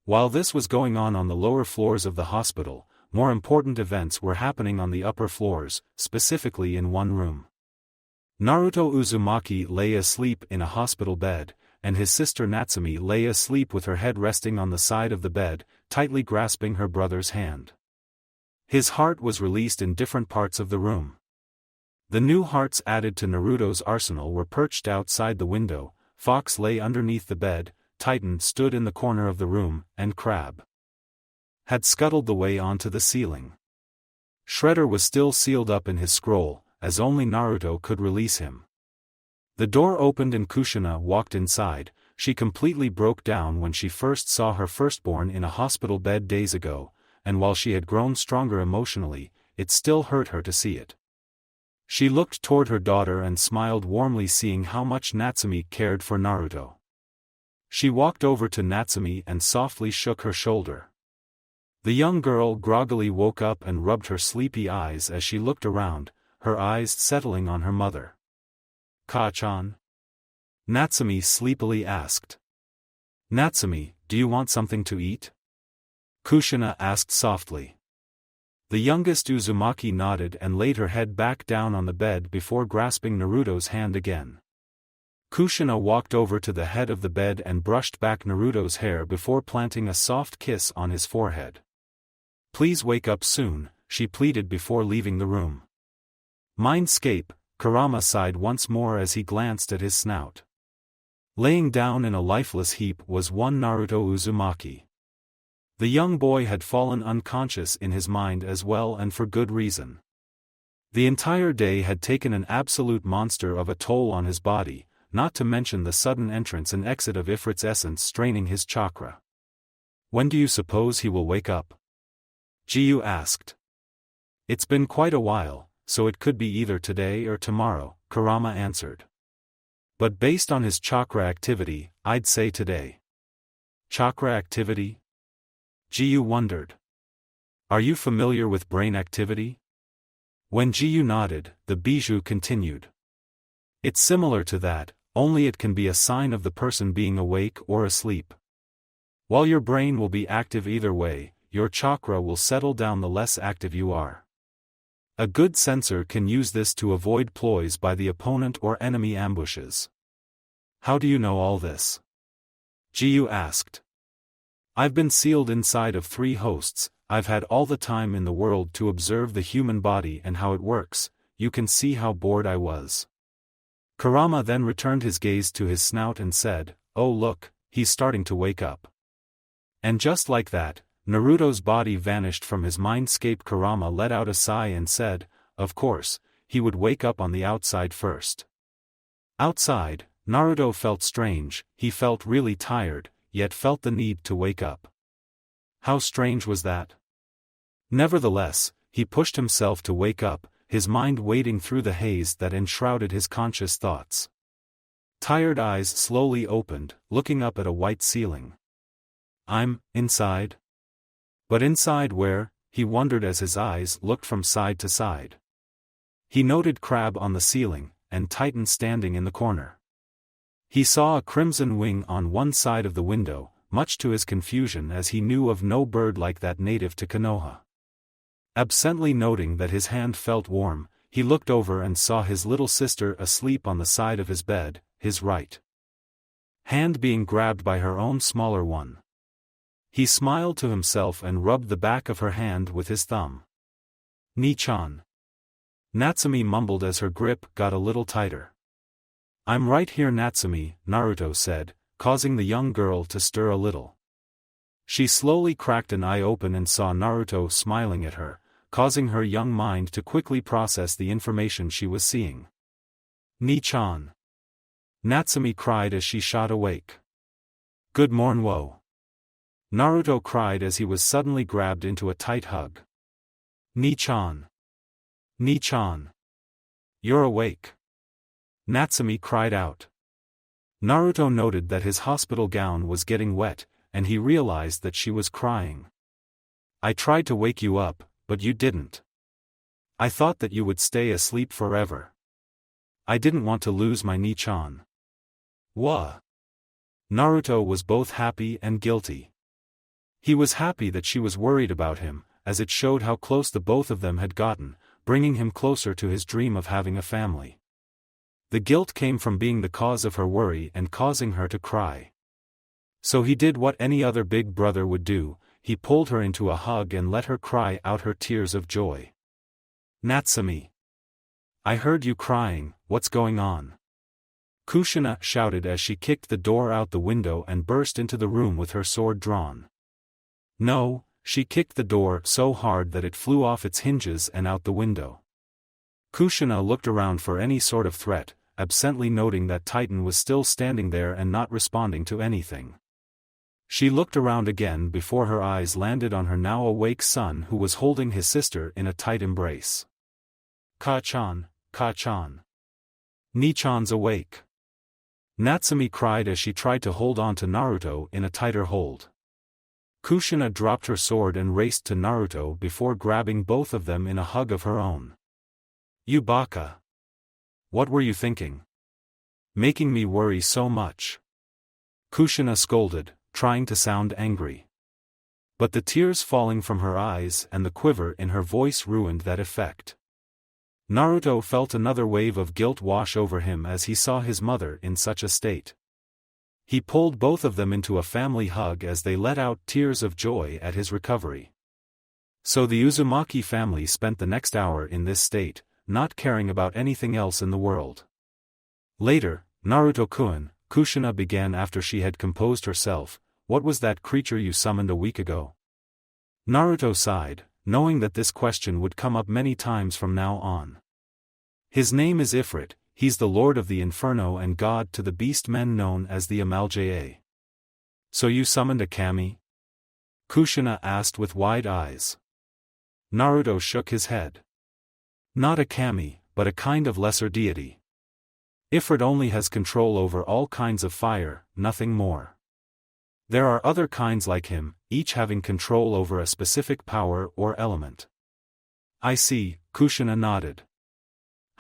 While this was going on the lower floors of the hospital, more important events were happening on the upper floors, specifically in one room. Naruto Uzumaki lay asleep in a hospital bed, and his sister Natsumi lay asleep with her head resting on the side of the bed, tightly grasping her brother's hand. His heart was released in different parts of the room. The new hearts added to Naruto's arsenal were perched outside the window. Fox lay underneath the bed, Titan stood in the corner of the room, and Crab had scuttled the way onto the ceiling. Shredder was still sealed up in his scroll, as only Naruto could release him. The door opened and Kushina walked inside. She completely broke down when she first saw her firstborn in a hospital bed days ago, and while she had grown stronger emotionally, it still hurt her to see it. She looked toward her daughter and smiled warmly, seeing how much Natsumi cared for Naruto. She walked over to Natsumi and softly shook her shoulder. The young girl groggily woke up and rubbed her sleepy eyes as she looked around, her eyes settling on her mother. "Ka-chan?" Natsumi sleepily asked. "Natsumi, do you want something to eat?" Kushina asked softly. The youngest Uzumaki nodded and laid her head back down on the bed before grasping Naruto's hand again. Kushina walked over to the head of the bed and brushed back Naruto's hair before planting a soft kiss on his forehead. "Please wake up soon," she pleaded before leaving the room. "Mindscape," Kurama sighed once more as he glanced at his snout. Laying down in a lifeless heap was one Naruto Uzumaki. The young boy had fallen unconscious in his mind as well, and for good reason. The entire day had taken an absolute monster of a toll on his body, not to mention the sudden entrance and exit of Ifrit's essence straining his chakra. "When do you suppose he will wake up?" Jiyu asked. "It's been quite a while, so it could be either today or tomorrow," Kurama answered. "But based on his chakra activity, I'd say today." "Chakra activity?" Jiyu wondered. "Are you familiar with brain activity?" When Jiyu nodded, the Bijou continued. "It's similar to that, only it can be a sign of the person being awake or asleep. While your brain will be active either way, your chakra will settle down the less active you are. A good sensor can use this to avoid ploys by the opponent or enemy ambushes." "How do you know all this?" Jiyu asked. "I've been sealed inside of 3 hosts. I've had all the time in the world to observe the human body and how it works. You can see how bored I was." Kurama then returned his gaze to his snout and said, "Oh look, he's starting to wake up." And just like that, Naruto's body vanished from his mindscape. Kurama let out a sigh and said, "Of course, he would wake up on the outside first." Outside, Naruto felt strange. He felt really tired, yet felt the need to wake up. How strange was that? Nevertheless, he pushed himself to wake up, his mind wading through the haze that enshrouded his conscious thoughts. Tired eyes slowly opened, looking up at a white ceiling. "I'm inside?" But inside where? He wondered as his eyes looked from side to side. He noted Crab on the ceiling, and Titan standing in the corner. He saw a crimson wing on one side of the window, much to his confusion as he knew of no bird like that native to Konoha. Absently noting that his hand felt warm, he looked over and saw his little sister asleep on the side of his bed, his right hand being grabbed by her own smaller one. He smiled to himself and rubbed the back of her hand with his thumb. "Ni-chan." Natsumi mumbled as her grip got a little tighter. "I'm right here, Natsumi," Naruto said, causing the young girl to stir a little. She slowly cracked an eye open and saw Naruto smiling at her, causing her young mind to quickly process the information she was seeing. "Ni-chan." Natsumi cried as she shot awake. "Good morn, wo." Naruto cried as he was suddenly grabbed into a tight hug. "Ni-chan. Ni-chan. You're awake." Natsumi cried out. Naruto noted that his hospital gown was getting wet, and he realized that she was crying. "I tried to wake you up, but you didn't. I thought that you would stay asleep forever. I didn't want to lose my Ni-chan." "What?" Naruto was both happy and guilty. He was happy that she was worried about him, as it showed how close the both of them had gotten, bringing him closer to his dream of having a family. The guilt came from being the cause of her worry and causing her to cry. So he did what any other big brother would do, he pulled her into a hug and let her cry out her tears of joy. "Natsumi. I heard you crying, what's going on?" Kushina shouted as she kicked the door out the window and burst into the room with her sword drawn. No, she kicked the door so hard that it flew off its hinges and out the window. Kushina looked around for any sort of threat, absently noting that Titan was still standing there and not responding to anything. She looked around again before her eyes landed on her now awake son who was holding his sister in a tight embrace. "Ka-chan, Ka-chan. Ni-chan's awake." Natsumi cried as she tried to hold on to Naruto in a tighter hold. Kushina dropped her sword and raced to Naruto before grabbing both of them in a hug of her own. "You baka. What were you thinking? Making me worry so much." Kushina scolded, trying to sound angry. But the tears falling from her eyes and the quiver in her voice ruined that effect. Naruto felt another wave of guilt wash over him as he saw his mother in such a state. He pulled both of them into a family hug as they let out tears of joy at his recovery. So the Uzumaki family spent the next hour in this state, not caring about anything else in the world. Later, Naruto-kun, Kushina began after she had composed herself, "What was that creature you summoned a week ago?" Naruto sighed, knowing that this question would come up many times from now on. "His name is Ifrit, he's the lord of the inferno and god to the beast men known as the Amalja." "So you summoned a kami?" Kushina asked with wide eyes. Naruto shook his head. "Not a kami, but a kind of lesser deity. Ifrit only has control over all kinds of fire, nothing more. There are other kinds like him, each having control over a specific power or element." "I see," Kushina nodded.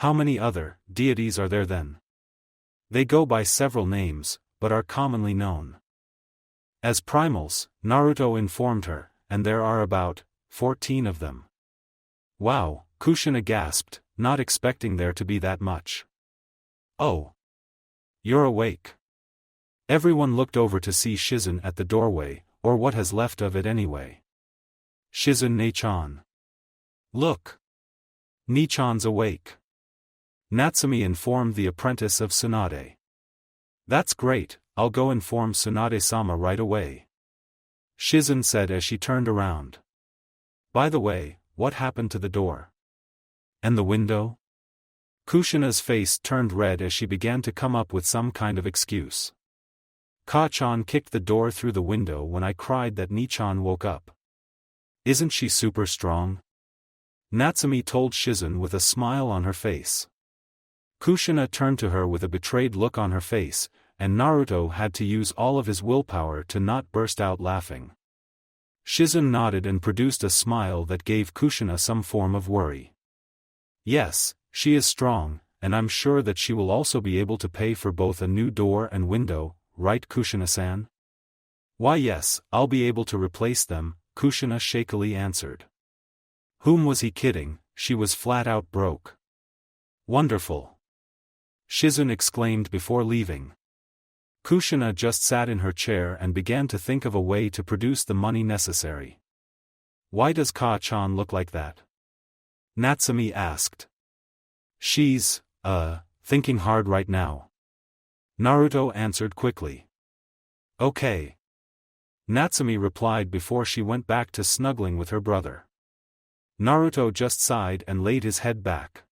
"How many other deities are there then?" "They go by several names, but are commonly known as primals," Naruto informed her, "and there are about 14 of them." "Wow," Kushina gasped, not expecting there to be that much. "Oh. You're awake." Everyone looked over to see Shizun at the doorway, or what has left of it anyway. "Shizun Ne-chan. Look. Ni-chan's awake." Natsumi informed the apprentice of Tsunade. "That's great, I'll go inform Tsunade-sama right away," Shizun said as she turned around. "By the way, what happened to the door? And the window?" Kushina's face turned red as she began to come up with some kind of excuse. "Ka-chan kicked the door through the window when I cried that Ni-chan woke up. Isn't she super strong?" Natsumi told Shizun with a smile on her face. Kushina turned to her with a betrayed look on her face, and Naruto had to use all of his willpower to not burst out laughing. Shizun nodded and produced a smile that gave Kushina some form of worry. "Yes, she is strong, and I'm sure that she will also be able to pay for both a new door and window, right Kushina-san?" "Why yes, I'll be able to replace them," Kushina shakily answered. Whom was he kidding? She was flat out broke. "Wonderful!" Shizun exclaimed before leaving. Kushina just sat in her chair and began to think of a way to produce the money necessary. Why does Ka-chan look like that? Natsumi asked. She's, thinking hard right now. Naruto answered quickly. Okay. Natsumi replied before she went back to snuggling with her brother. Naruto just sighed and laid his head back.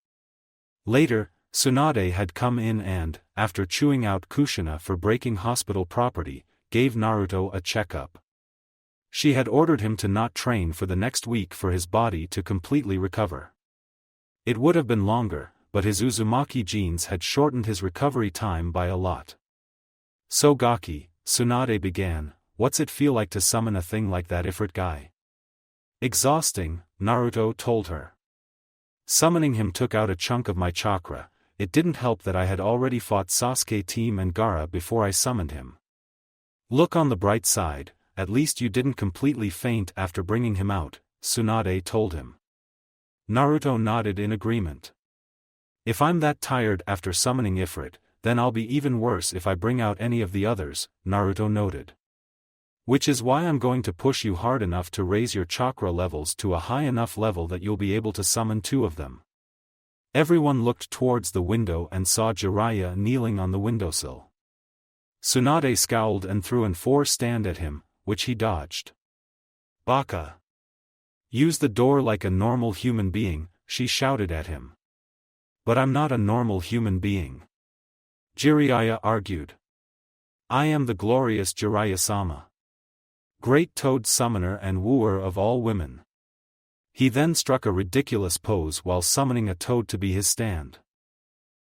Later, Tsunade had come in and, after chewing out Kushina for breaking hospital property, gave Naruto a checkup. She had ordered him to not train for the next week for his body to completely recover. It would have been longer, but his Uzumaki genes had shortened his recovery time by a lot. So Gaki, Tsunade began, what's it feel like to summon a thing like that Ifrit guy? Exhausting, Naruto told her. Summoning him took out a chunk of my chakra. It didn't help that I had already fought Sasuke team and Gaara before I summoned him. Look on the bright side, at least you didn't completely faint after bringing him out, Tsunade told him. Naruto nodded in agreement. If I'm that tired after summoning Ifrit, then I'll be even worse if I bring out any of the others, Naruto noted. Which is why I'm going to push you hard enough to raise your chakra levels to a high enough level that you'll be able to summon 2 of them. Everyone looked towards the window and saw Jiraiya kneeling on the windowsill. Tsunade scowled and threw an 4 stand at him, which he dodged. Baka! Use the door like a normal human being, she shouted at him. But I'm not a normal human being. Jiraiya argued. I am the glorious Jiraiya-sama. Great toad summoner and wooer of all women. He then struck a ridiculous pose while summoning a toad to be his stand.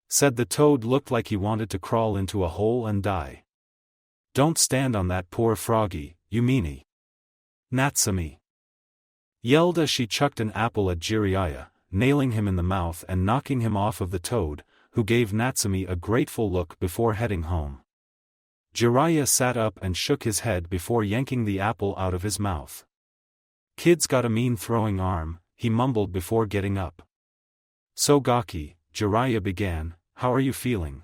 Said the toad looked like he wanted to crawl into a hole and die. Don't stand on that poor froggy, you meanie. Natsumi yelled as she chucked an apple at Jiraiya, nailing him in the mouth and knocking him off of the toad, who gave Natsumi a grateful look before heading home. Jiraiya sat up and shook his head before yanking the apple out of his mouth. Kid's got a mean throwing arm, he mumbled before getting up. So Gaki, Jiraiya began, how are you feeling?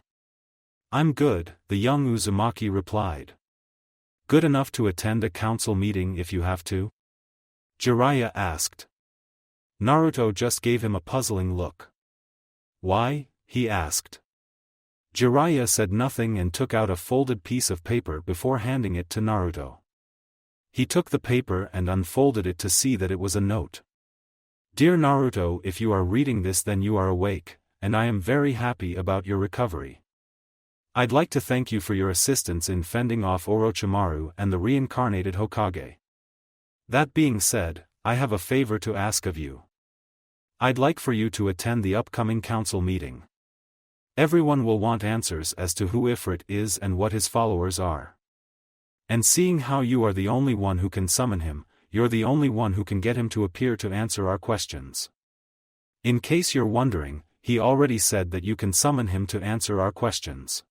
I'm good, the young Uzumaki replied. Good enough to attend a council meeting if you have to? Jiraiya asked. Naruto just gave him a puzzling look. Why? He asked. Jiraiya said nothing and took out a folded piece of paper before handing it to Naruto. He took the paper and unfolded it to see that it was a note. Dear Naruto, if you are reading this then you are awake, and I am very happy about your recovery. I'd like to thank you for your assistance in fending off Orochimaru and the reincarnated Hokage. That being said, I have a favor to ask of you. I'd like for you to attend the upcoming council meeting. Everyone will want answers as to who Ifrit is and what his followers are. And seeing how you are the only one who can summon him, you're the only one who can get him to appear to answer our questions. In case you're wondering, he already said that you can summon him to answer our questions.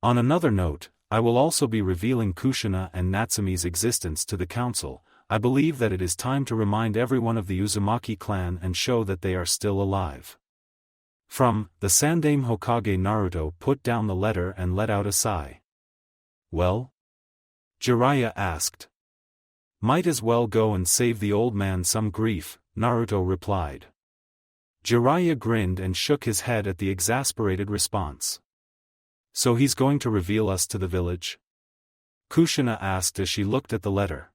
On another note, I will also be revealing Kushina and Natsumi's existence to the council. I believe that it is time to remind everyone of the Uzumaki clan and show that they are still alive. From the Sandaime Hokage. Naruto put down the letter and let out a sigh. Well? Jiraiya asked. Might as well go and save the old man some grief, Naruto replied. Jiraiya grinned and shook his head at the exasperated response. So he's going to reveal us to the village? Kushina asked as she looked at the letter.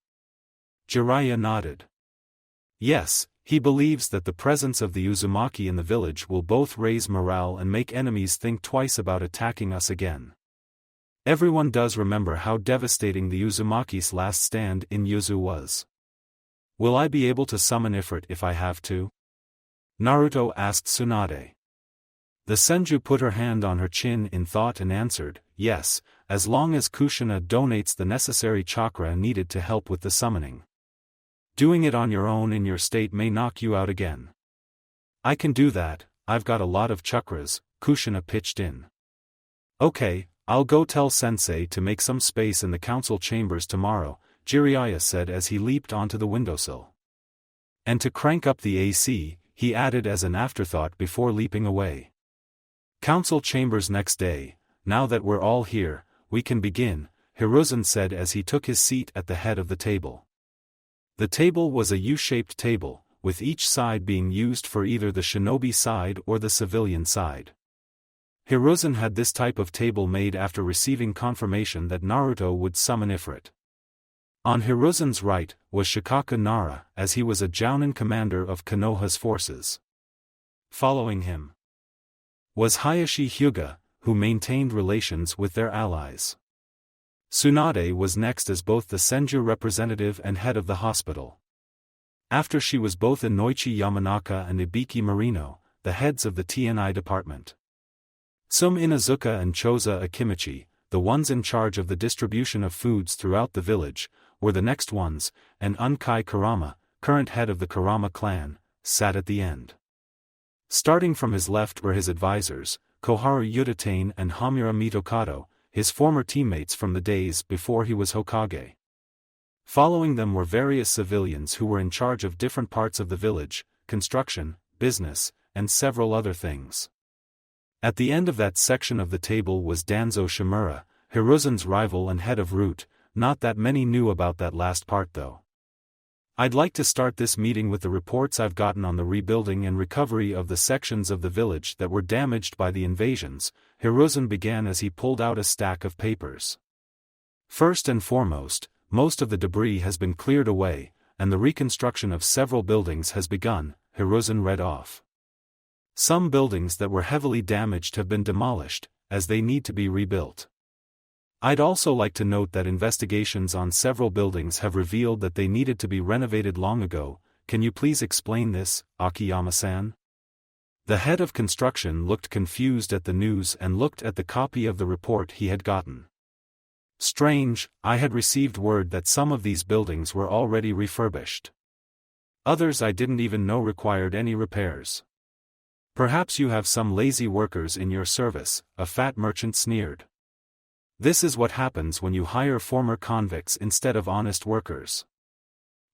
Jiraiya nodded. Yes, he believes that the presence of the Uzumaki in the village will both raise morale and make enemies think twice about attacking us again. Everyone does remember how devastating the Uzumaki's last stand in Yuzu was. Will I be able to summon Ifrit if I have to? Naruto asked Tsunade. The Senju put her hand on her chin in thought and answered, yes, as long as Kushina donates the necessary chakra needed to help with the summoning. Doing it on your own in your state may knock you out again. I can do that, I've got a lot of chakras, Kushina pitched in. Okay, I'll go tell Sensei to make some space in the council chambers tomorrow, Jiraiya said as he leaped onto the windowsill. And to crank up the AC, he added as an afterthought before leaping away. Council chambers next day. Now that we're all here, we can begin, Hiruzen said as he took his seat at the head of the table. The table was a U-shaped table, with each side being used for either the shinobi side or the civilian side. Hiruzen had this type of table made after receiving confirmation that Naruto would summon Ifrit. On Hiruzen's right was Shikaku Nara, as he was a Jounin commander of Konoha's forces. Following him was Hayashi Hyuga, who maintained relations with their allies. Tsunade was next as both the Senju representative and head of the hospital. After she was both Inoichi Yamanaka and Ibiki Marino, the heads of the TNI department. Tsum Inazuka and Choza Akimichi, the ones in charge of the distribution of foods throughout the village, were the next ones, and Unkai Kurama, current head of the Kurama clan, sat at the end. Starting from his left were his advisors, Koharu Udatane and Hamura Mitokado, his former teammates from the days before he was Hokage. Following them were various civilians who were in charge of different parts of the village, construction, business, and several other things. At the end of that section of the table was Danzo Shimura, Hiruzen's rival and head of Root. Not that many knew about that last part though. I'd like to start this meeting with the reports I've gotten on the rebuilding and recovery of the sections of the village that were damaged by the invasions, Hiruzen began as he pulled out a stack of papers. First and foremost, most of the debris has been cleared away, and the reconstruction of several buildings has begun, Hiruzen read off. Some buildings that were heavily damaged have been demolished, as they need to be rebuilt. I'd also like to note that investigations on several buildings have revealed that they needed to be renovated long ago. Can you please explain this, Akiyama-san? The head of construction looked confused at the news and looked at the copy of the report he had gotten. Strange, I had received word that some of these buildings were already refurbished. Others I didn't even know required any repairs. Perhaps you have some lazy workers in your service, a fat merchant sneered. This is what happens when you hire former convicts instead of honest workers.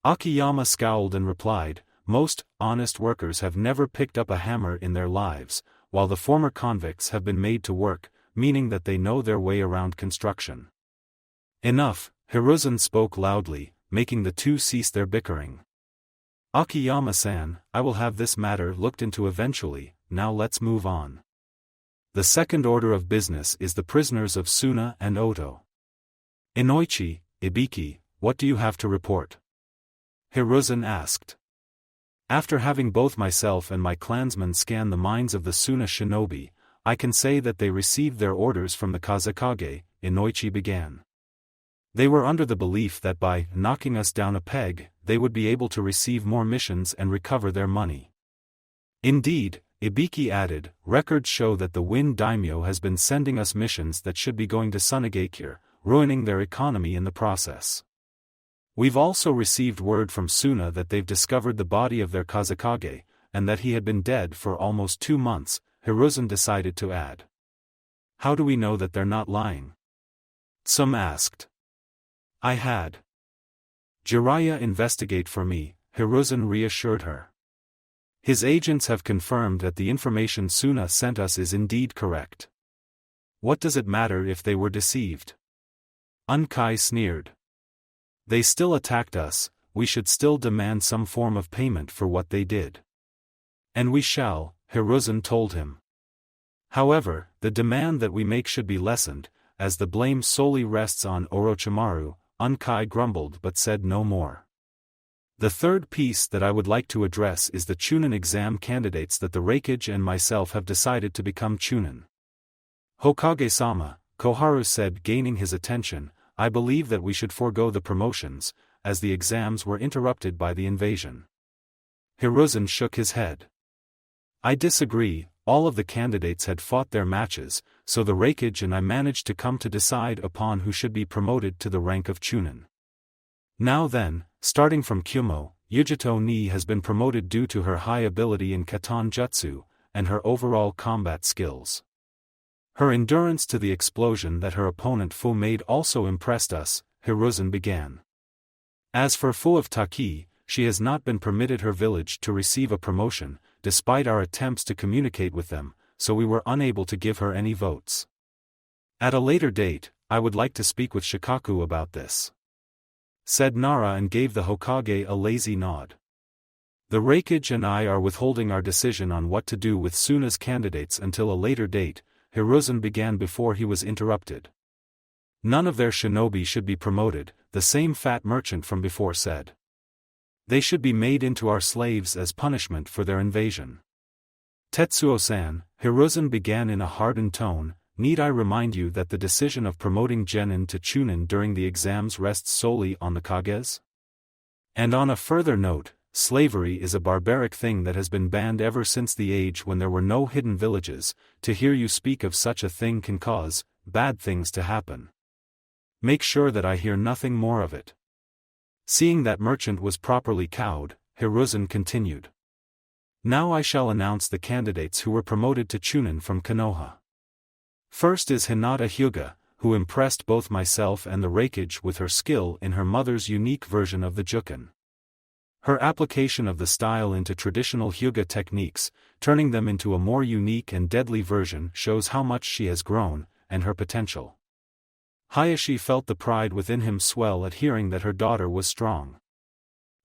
Akiyama scowled and replied, most honest workers have never picked up a hammer in their lives, while the former convicts have been made to work, meaning that they know their way around construction. Enough, Hiruzen spoke loudly, making the two cease their bickering. Akiyama-san, I will have this matter looked into eventually, now let's move on. The second order of business is the prisoners of Suna and Oto. Inoichi, Ibiki, what do you have to report? Hiruzen asked. After having both myself and my clansmen scan the minds of the Suna shinobi, I can say that they received their orders from the Kazekage, Inoichi began. They were under the belief that by knocking us down a peg, they would be able to receive more missions and recover their money. Indeed, Ibiki added, records show that the Wind Daimyo has been sending us missions that should be going to Sunagakure, ruining their economy in the process. We've also received word from Suna that they've discovered the body of their Kazekage, and that he had been dead for almost 2 months, Hiruzen decided to add. How do we know that they're not lying? Tsum asked. I had Jiraiya investigate for me, Hiruzen reassured her. His agents have confirmed that the information Suna sent us is indeed correct. What does it matter if they were deceived? Unkai sneered. They still attacked us, we should still demand some form of payment for what they did. And we shall, Hiruzen told him. However, the demand that we make should be lessened, as the blame solely rests on Orochimaru, Unkai grumbled but said no more. The third piece that I would like to address is the Chunin exam candidates that the Raikage and myself have decided to become Chunin. Hokage-sama, Koharu said, gaining his attention, I believe that we should forego the promotions, as the exams were interrupted by the invasion. Hiruzen shook his head. I disagree, all of the candidates had fought their matches, so the Raikage and I managed to come to decide upon who should be promoted to the rank of Chunin. Now then, starting from Kyumo, Yujito Ni has been promoted due to her high ability in Katan Jutsu, and her overall combat skills. Her endurance to the explosion that her opponent Fu made also impressed us, Hiruzen began. As for Fu of Taki, she has not been permitted her village to receive a promotion, despite our attempts to communicate with them, so we were unable to give her any votes. At a later date, I would like to speak with Shikaku about this," said Nara and gave the Hokage a lazy nod. "The Raikage and I are withholding our decision on what to do with Suna's candidates until a later date," Hiruzen began before he was interrupted. "None of their shinobi should be promoted," the same fat merchant from before said. "They should be made into our slaves as punishment for their invasion." "Tetsuo-san," Hiruzen began in a hardened tone, "need I remind you that the decision of promoting genin to chunin during the exams rests solely on the Kages? And on a further note, slavery is a barbaric thing that has been banned ever since the age when there were no hidden villages. To hear you speak of such a thing can cause bad things to happen. Make sure that I hear nothing more of it." Seeing that merchant was properly cowed, Hiruzen continued. "Now I shall announce the candidates who were promoted to chunin from Konoha. First is Hinata Hyuga, who impressed both myself and the Raikage with her skill in her mother's unique version of the Juken. Her application of the style into traditional Hyuga techniques, turning them into a more unique and deadly version, shows how much she has grown, and her potential." Hayashi felt the pride within him swell at hearing that her daughter was strong.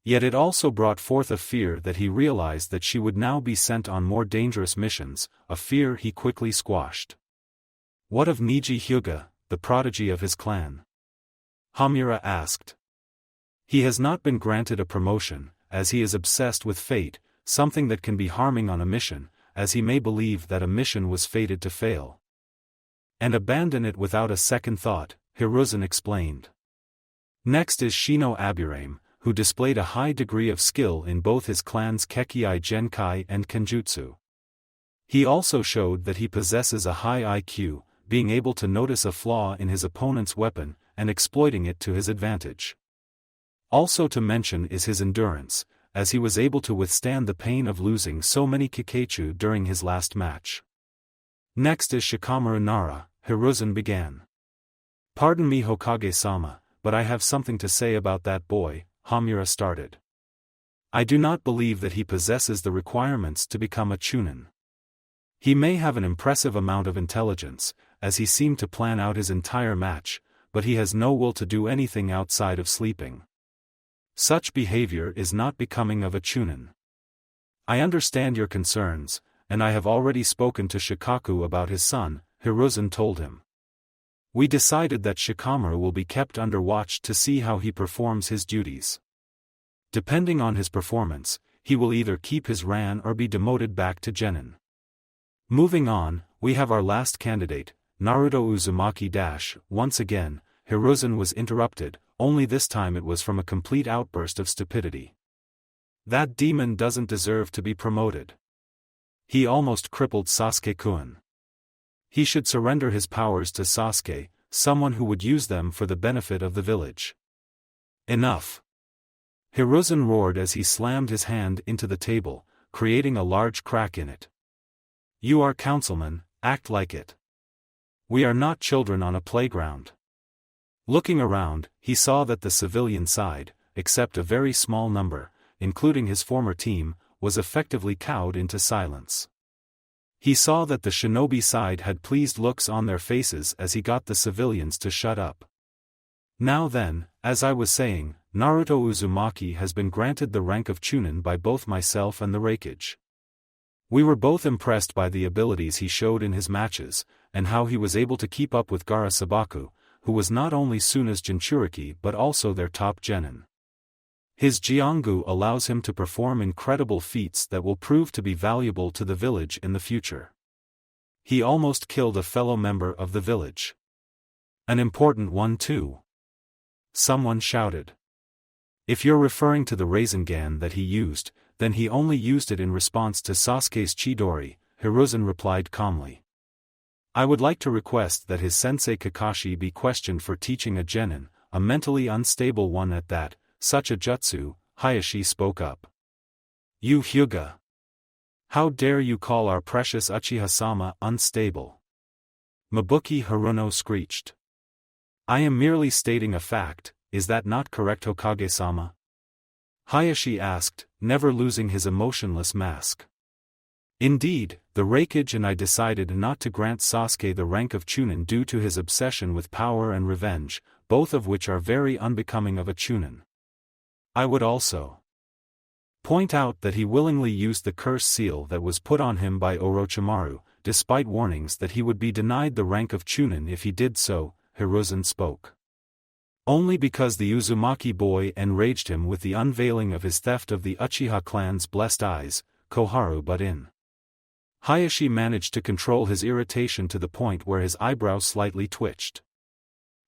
Yet it also brought forth a fear that he realized that she would now be sent on more dangerous missions, a fear he quickly squashed. "What of Niji Hyuga, the prodigy of his clan?" Hamura asked. "He has not been granted a promotion, as he is obsessed with fate, something that can be harming on a mission, as he may believe that a mission was fated to fail and abandon it without a second thought," Hiruzen explained. Next is Shino Aburame, who displayed a high degree of skill in both his clan's Kekkai Genkai and Kinjutsu. He also showed that he possesses a high IQ, being able to notice a flaw in his opponent's weapon, and exploiting it to his advantage. Also to mention is his endurance, as he was able to withstand the pain of losing so many Kikaichu during his last match. Next is Shikamaru Nara, Hiruzen began. "Pardon me Hokage-sama, but I have something to say about that boy," Hamura started. "I do not believe that he possesses the requirements to become a chunin. He may have an impressive amount of intelligence, as he seemed to plan out his entire match, but he has no will to do anything outside of sleeping. Such behavior is not becoming of a chunin. I understand your concerns, and I have already spoken to Shikaku about his son," Hiruzen told him. "We decided that Shikamaru will be kept under watch to see how he performs his duties. Depending on his performance, he will either keep his ran or be demoted back to genin. Moving on, we have our last candidate, Naruto Uzumaki. Once again, Hiruzen was interrupted, only this time it was from a complete outburst of stupidity. "That demon doesn't deserve to be promoted. He almost crippled Sasuke-kun. He should surrender his powers to Sasuke, someone who would use them for the benefit of the village." "Enough!" Hiruzen roared as he slammed his hand into the table, creating a large crack in it. "You are councilmen, act like it. We are not children on a playground." Looking around, he saw that the civilian side, except a very small number, including his former team, was effectively cowed into silence. He saw that the shinobi side had pleased looks on their faces as he got the civilians to shut up. "Now then, as I was saying, Naruto Uzumaki has been granted the rank of chunin by both myself and the Raikage. We were both impressed by the abilities he showed in his matches, and how he was able to keep up with Gaara Sabaku, who was not only Suna's Jinchuriki but also their top genin. His Jiongu allows him to perform incredible feats that will prove to be valuable to the village in the future. He almost killed a fellow member of the village. An important one too," someone shouted. "If you're referring to the Rasengan that he used, then he only used it in response to Sasuke's Chidori," Hiruzen replied calmly. "I would like to request that his sensei Kakashi be questioned for teaching a genin, a mentally unstable one at that, such a jutsu," Hayashi spoke up. "You Hyuga! How dare you call our precious Uchiha-sama unstable?" Mabuki Haruno screeched. "I am merely stating a fact, is that not correct Hokage-sama?" Hayashi asked, never losing his emotionless mask. Indeed, the Raikage and I decided not to grant Sasuke the rank of Chunin due to his obsession with power and revenge, both of which are very unbecoming of a Chunin. I would also point out that he willingly used the curse seal that was put on him by Orochimaru, despite warnings that he would be denied the rank of Chunin if he did so. Hiruzen spoke. Only because the Uzumaki boy enraged him with the unveiling of his theft of the Uchiha clan's blessed eyes, Koharu butt in. Hayashi managed to control his irritation to the point where his eyebrow slightly twitched.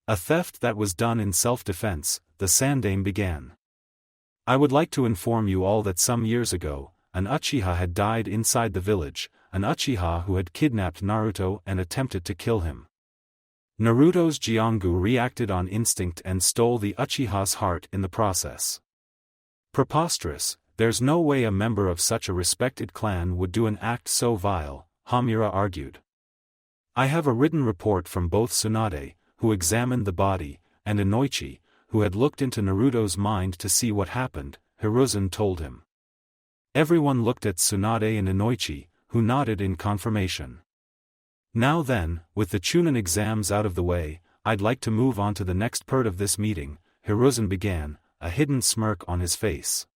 A theft that was done in self-defense, the Sandaime began. I would like to inform you all that some years ago, an Uchiha had died inside the village, an Uchiha who had kidnapped Naruto and attempted to kill him. Naruto's Jiongu reacted on instinct and stole the Uchiha's heart in the process. Preposterous, there's no way a member of such a respected clan would do an act so vile, Hamura argued. I have a written report from both Tsunade, who examined the body, and Inoichi, who had looked into Naruto's mind to see what happened, Hiruzen told him. Everyone looked at Tsunade and Inoichi, who nodded in confirmation. Now then, with the Chunin exams out of the way, I'd like to move on to the next part of this meeting, Hiruzen began, a hidden smirk on his face.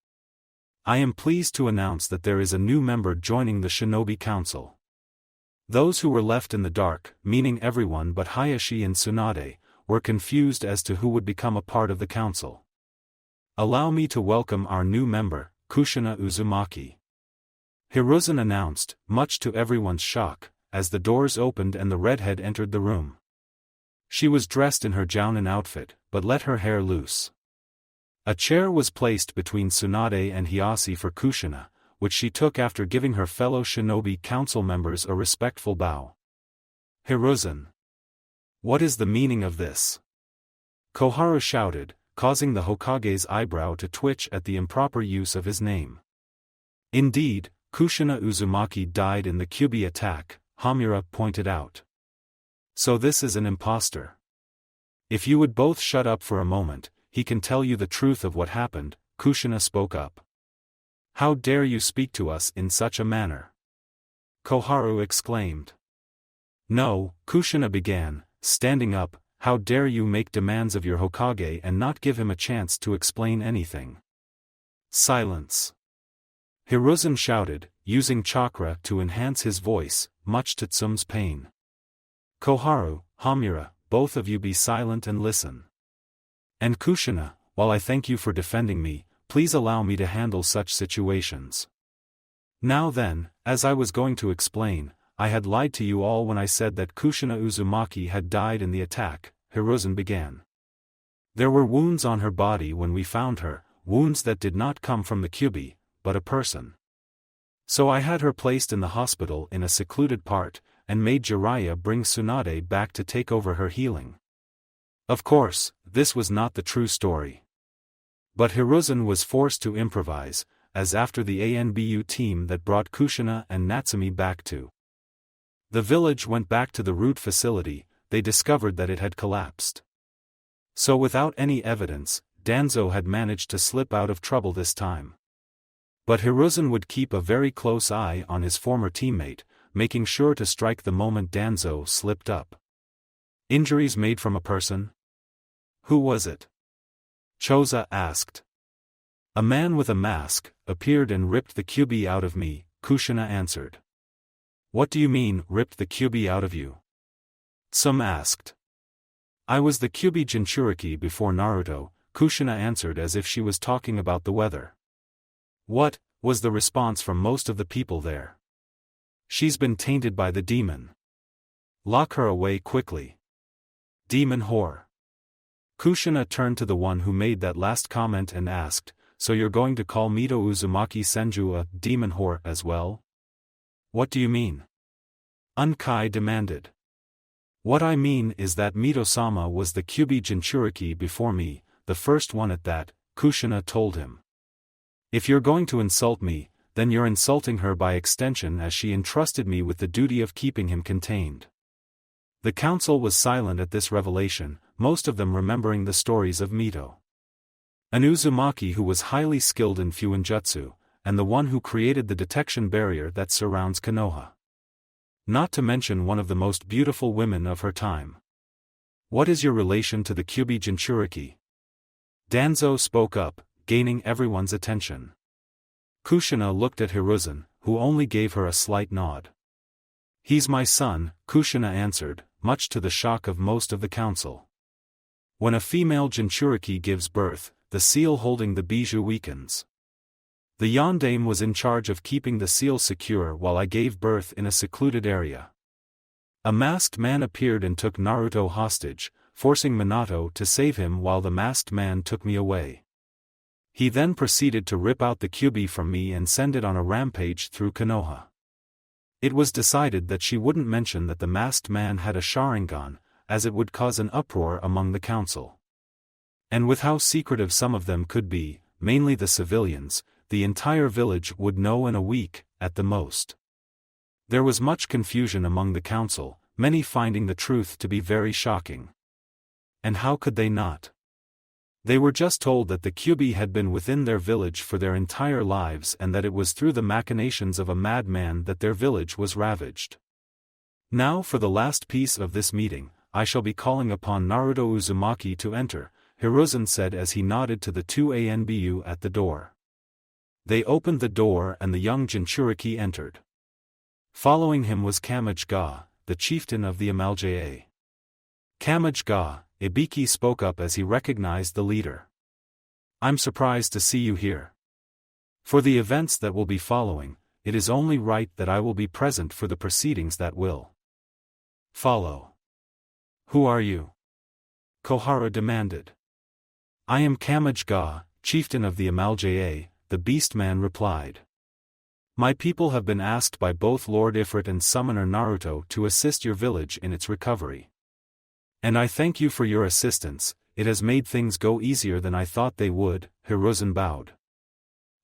I am pleased to announce that there is a new member joining the Shinobi Council. Those who were left in the dark, meaning everyone but Hayashi and Tsunade, were confused as to who would become a part of the council. Allow me to welcome our new member, Kushina Uzumaki. Hiruzen announced, much to everyone's shock, as the doors opened and the redhead entered the room. She was dressed in her jounin outfit, but let her hair loose. A chair was placed between Tsunade and Hiyase for Kushina, which she took after giving her fellow Shinobi council members a respectful bow. Hiruzen. What is the meaning of this? Koharu shouted, causing the Hokage's eyebrow to twitch at the improper use of his name. Indeed, Kushina Uzumaki died in the Kyuubi attack, Hamura pointed out. So this is an impostor. If you would both shut up for a moment, he can tell you the truth of what happened, Kushina spoke up. How dare you speak to us in such a manner? Koharu exclaimed. No, Kushina began, standing up, how dare you make demands of your Hokage and not give him a chance to explain anything? Silence. Hiruzen shouted, using chakra to enhance his voice, much to Tsum's pain. Koharu, Hamura, both of you be silent and listen. And Kushina, while I thank you for defending me, please allow me to handle such situations. Now then, as I was going to explain, I had lied to you all when I said that Kushina Uzumaki had died in the attack, Hiruzen began. There were wounds on her body when we found her, wounds that did not come from the Kyuubi, but a person. So I had her placed in the hospital in a secluded part, and made Jiraiya bring Tsunade back to take over her healing. Of course, this was not the true story. But Hiruzen was forced to improvise, as after the ANBU team that brought Kushina and Natsumi back to the village went back to the root facility, they discovered that it had collapsed. So without any evidence, Danzo had managed to slip out of trouble this time. But Hiruzen would keep a very close eye on his former teammate, making sure to strike the moment Danzo slipped up. Injuries made from a person? Who was it? Choza asked. A man with a mask appeared and ripped the Kyuubi out of me, Kushina answered. What do you mean, ripped the Kyuubi out of you? Tsum asked. I was the Kyuubi Jinchuriki before Naruto, Kushina answered as if she was talking about the weather. What, was the response from most of the people there. She's been tainted by the demon. Lock her away quickly. Demon whore. Kushina turned to the one who made that last comment and asked, so you're going to call Mito Uzumaki Senju a demon whore as well? What do you mean? Unkai demanded. What I mean is that Mito-sama was the Kyuubi Jinchuriki before me, the first one at that, Kushina told him. If you're going to insult me, then you're insulting her by extension as she entrusted me with the duty of keeping him contained. The council was silent at this revelation, most of them remembering the stories of Mito. An Uzumaki who was highly skilled in Fuinjutsu, and the one who created the detection barrier that surrounds Konoha. Not to mention one of the most beautiful women of her time. What is your relation to the Kyuubi Jinchuriki? Danzo spoke up, gaining everyone's attention. Kushina looked at Hiruzen, who only gave her a slight nod. He's my son, Kushina answered, much to the shock of most of the council. When a female Jinchuriki gives birth, the seal holding the bijou weakens. The yondaime was in charge of keeping the seal secure while I gave birth in a secluded area. A masked man appeared and took Naruto hostage, forcing Minato to save him while the masked man took me away. He then proceeded to rip out the Kyuubi from me and send it on a rampage through Konoha. It was decided that she wouldn't mention that the masked man had a Sharingan, as it would cause an uproar among the council. And with how secretive some of them could be, mainly the civilians, the entire village would know in a week, at the most. There was much confusion among the council, many finding the truth to be very shocking. And how could they not? They were just told that the Kyuubi had been within their village for their entire lives and that it was through the machinations of a madman that their village was ravaged. Now for the last piece of this meeting, I shall be calling upon Naruto Uzumaki to enter, Hiruzen said as he nodded to the two Anbu at the door. They opened the door and the young Jinchuriki entered. Following him was Kamage-ga, the chieftain of the Amalja. Kamage-ga, Ibiki spoke up as he recognized the leader. I'm surprised to see you here. For the events that will be following, it is only right that I will be present for the proceedings that will follow. Who are you? Kohara demanded. I am Kamage-ga, chieftain of the Amalja, the Beastman replied. My people have been asked by both Lord Ifrit and Summoner Naruto to assist your village in its recovery. And I thank you for your assistance, it has made things go easier than I thought they would, Hiruzen bowed.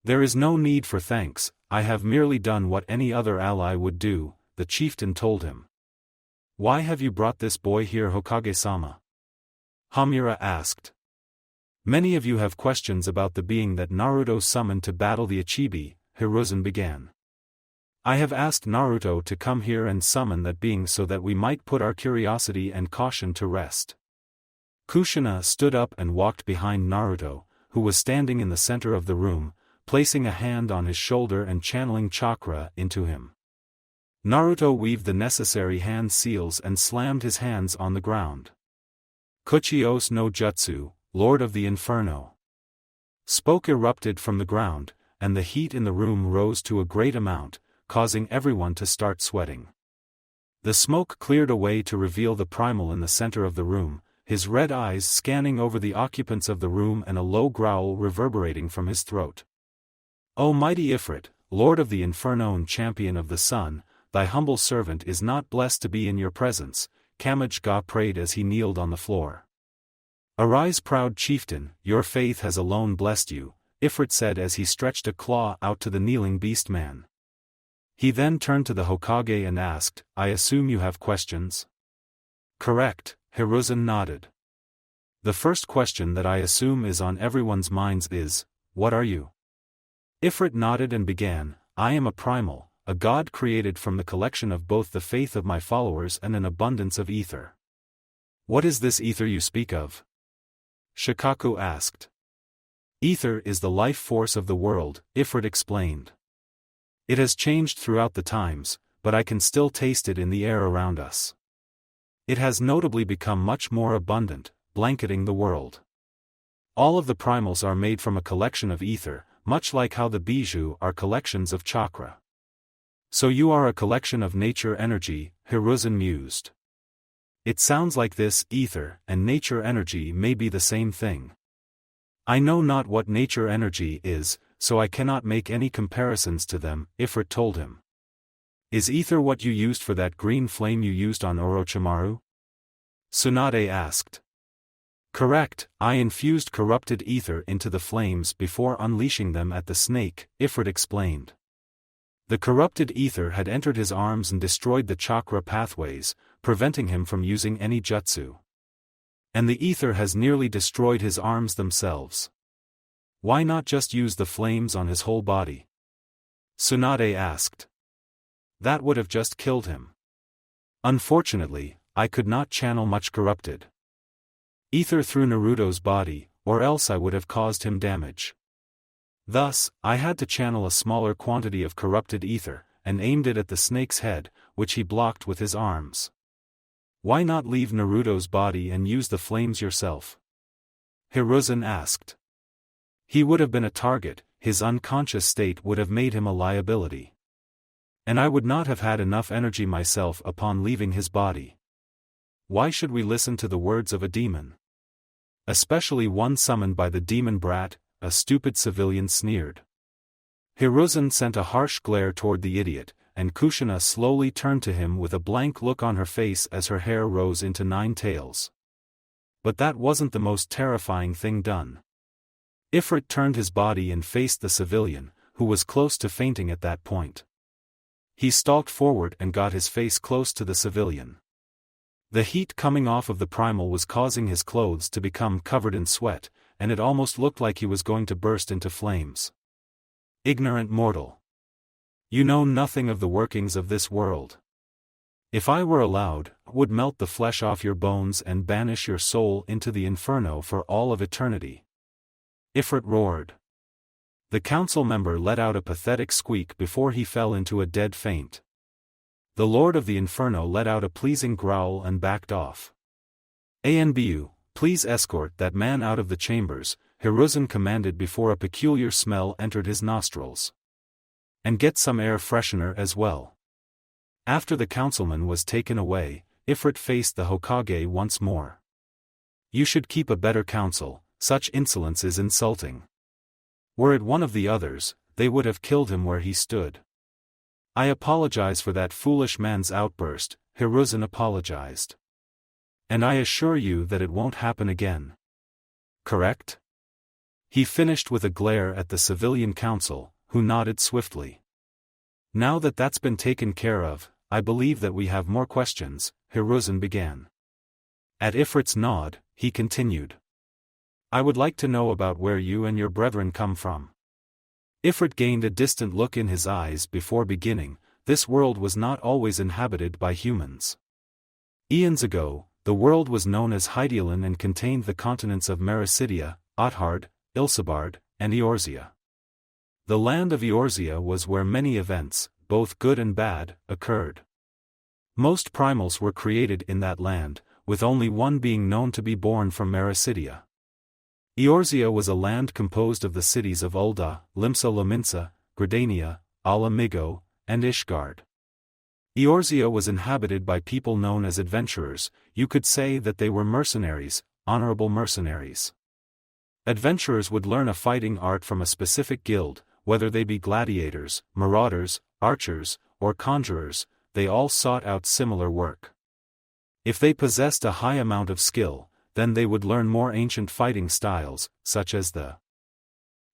There is no need for thanks, I have merely done what any other ally would do, the chieftain told him. Why have you brought this boy here, Hokage-sama? Hamura asked. Many of you have questions about the being that Naruto summoned to battle the Ichibi, Hiruzen began. I have asked Naruto to come here and summon that being so that we might put our curiosity and caution to rest. Kushina stood up and walked behind Naruto, who was standing in the center of the room, placing a hand on his shoulder and channeling chakra into him. Naruto weaved the necessary hand seals and slammed his hands on the ground. Kuchios no Jutsu, Lord of the Inferno. Smoke erupted from the ground, and the heat in the room rose to a great amount, causing everyone to start sweating. The smoke cleared away to reveal the primal in the center of the room, his red eyes scanning over the occupants of the room and a low growl reverberating from his throat. O mighty Ifrit, Lord of the Inferno and Champion of the Sun, thy humble servant is not blessed to be in your presence, Kamage-ga prayed as he kneeled on the floor. Arise, proud chieftain, your faith has alone blessed you, Ifrit said as he stretched a claw out to the kneeling beast-man. He then turned to the Hokage and asked, I assume you have questions? Correct, Hiruzen nodded. The first question that I assume is on everyone's minds is, what are you? Ifrit nodded and began, I am a primal, a god created from the collection of both the faith of my followers and an abundance of ether. What is this ether you speak of? Shikaku asked. Ether is the life force of the world, Ifrit explained. It has changed throughout the times, but I can still taste it in the air around us. It has notably become much more abundant, blanketing the world. All of the primals are made from a collection of ether, much like how the bijou are collections of chakra. So you are a collection of nature energy, Hiruzen mused. It sounds like this ether and nature energy may be the same thing. I know not what nature energy is, so I cannot make any comparisons to them, Ifrit told him. Is ether what you used for that green flame you used on Orochimaru? Tsunade asked. Correct, I infused corrupted ether into the flames before unleashing them at the snake, Ifrit explained. The corrupted ether had entered his arms and destroyed the chakra pathways, preventing him from using any jutsu. And the ether has nearly destroyed his arms themselves. Why not just use the flames on his whole body? Tsunade asked. That would have just killed him. Unfortunately, I could not channel much corrupted ether through Naruto's body, or else I would have caused him damage. Thus, I had to channel a smaller quantity of corrupted ether, and aimed it at the snake's head, which he blocked with his arms. Why not leave Naruto's body and use the flames yourself? Hiruzen asked. He would have been a target, his unconscious state would have made him a liability. And I would not have had enough energy myself upon leaving his body. Why should we listen to the words of a demon? Especially one summoned by the demon brat, a stupid civilian sneered. Hiruzen sent a harsh glare toward the idiot, and Kushina slowly turned to him with a blank look on her face as her hair rose into 9 tails. But that wasn't the most terrifying thing done. Ifrit turned his body and faced the civilian, who was close to fainting at that point. He stalked forward and got his face close to the civilian. The heat coming off of the primal was causing his clothes to become covered in sweat, and it almost looked like he was going to burst into flames. Ignorant mortal. You know nothing of the workings of this world. If I were allowed, I would melt the flesh off your bones and banish your soul into the inferno for all of eternity. Ifrit roared. The council member let out a pathetic squeak before he fell into a dead faint. The Lord of the Inferno let out a pleasing growl and backed off. Anbu, please escort that man out of the chambers, Hiruzen commanded before a peculiar smell entered his nostrils. And get some air freshener as well. After the councilman was taken away, Ifrit faced the Hokage once more. You should keep a better counsel, such insolence is insulting. Were it one of the others, they would have killed him where he stood. I apologize for that foolish man's outburst, Hiruzen apologized. And I assure you that it won't happen again. Correct? He finished with a glare at the civilian council, who nodded swiftly. Now that that's been taken care of, I believe that we have more questions, Hiruzen began. At Ifrit's nod, he continued. I would like to know about where you and your brethren come from. Ifrit gained a distant look in his eyes before beginning. This world was not always inhabited by humans. Eons ago, the world was known as Hydaelyn and contained the continents of Mericidia, Othard, Ilsabard, and Eorzea. The land of Eorzea was where many events, both good and bad, occurred. Most primals were created in that land, with only one being known to be born from Mericidia. Eorzea was a land composed of the cities of Ul'dah, Limsa Lominsa, Gridania, Ala Migo, and Ishgard. Eorzea was inhabited by people known as adventurers. You could say that they were mercenaries, honorable mercenaries. Adventurers would learn a fighting art from a specific guild, whether they be gladiators, marauders, archers, or conjurers, they all sought out similar work. If they possessed a high amount of skill, then they would learn more ancient fighting styles, such as the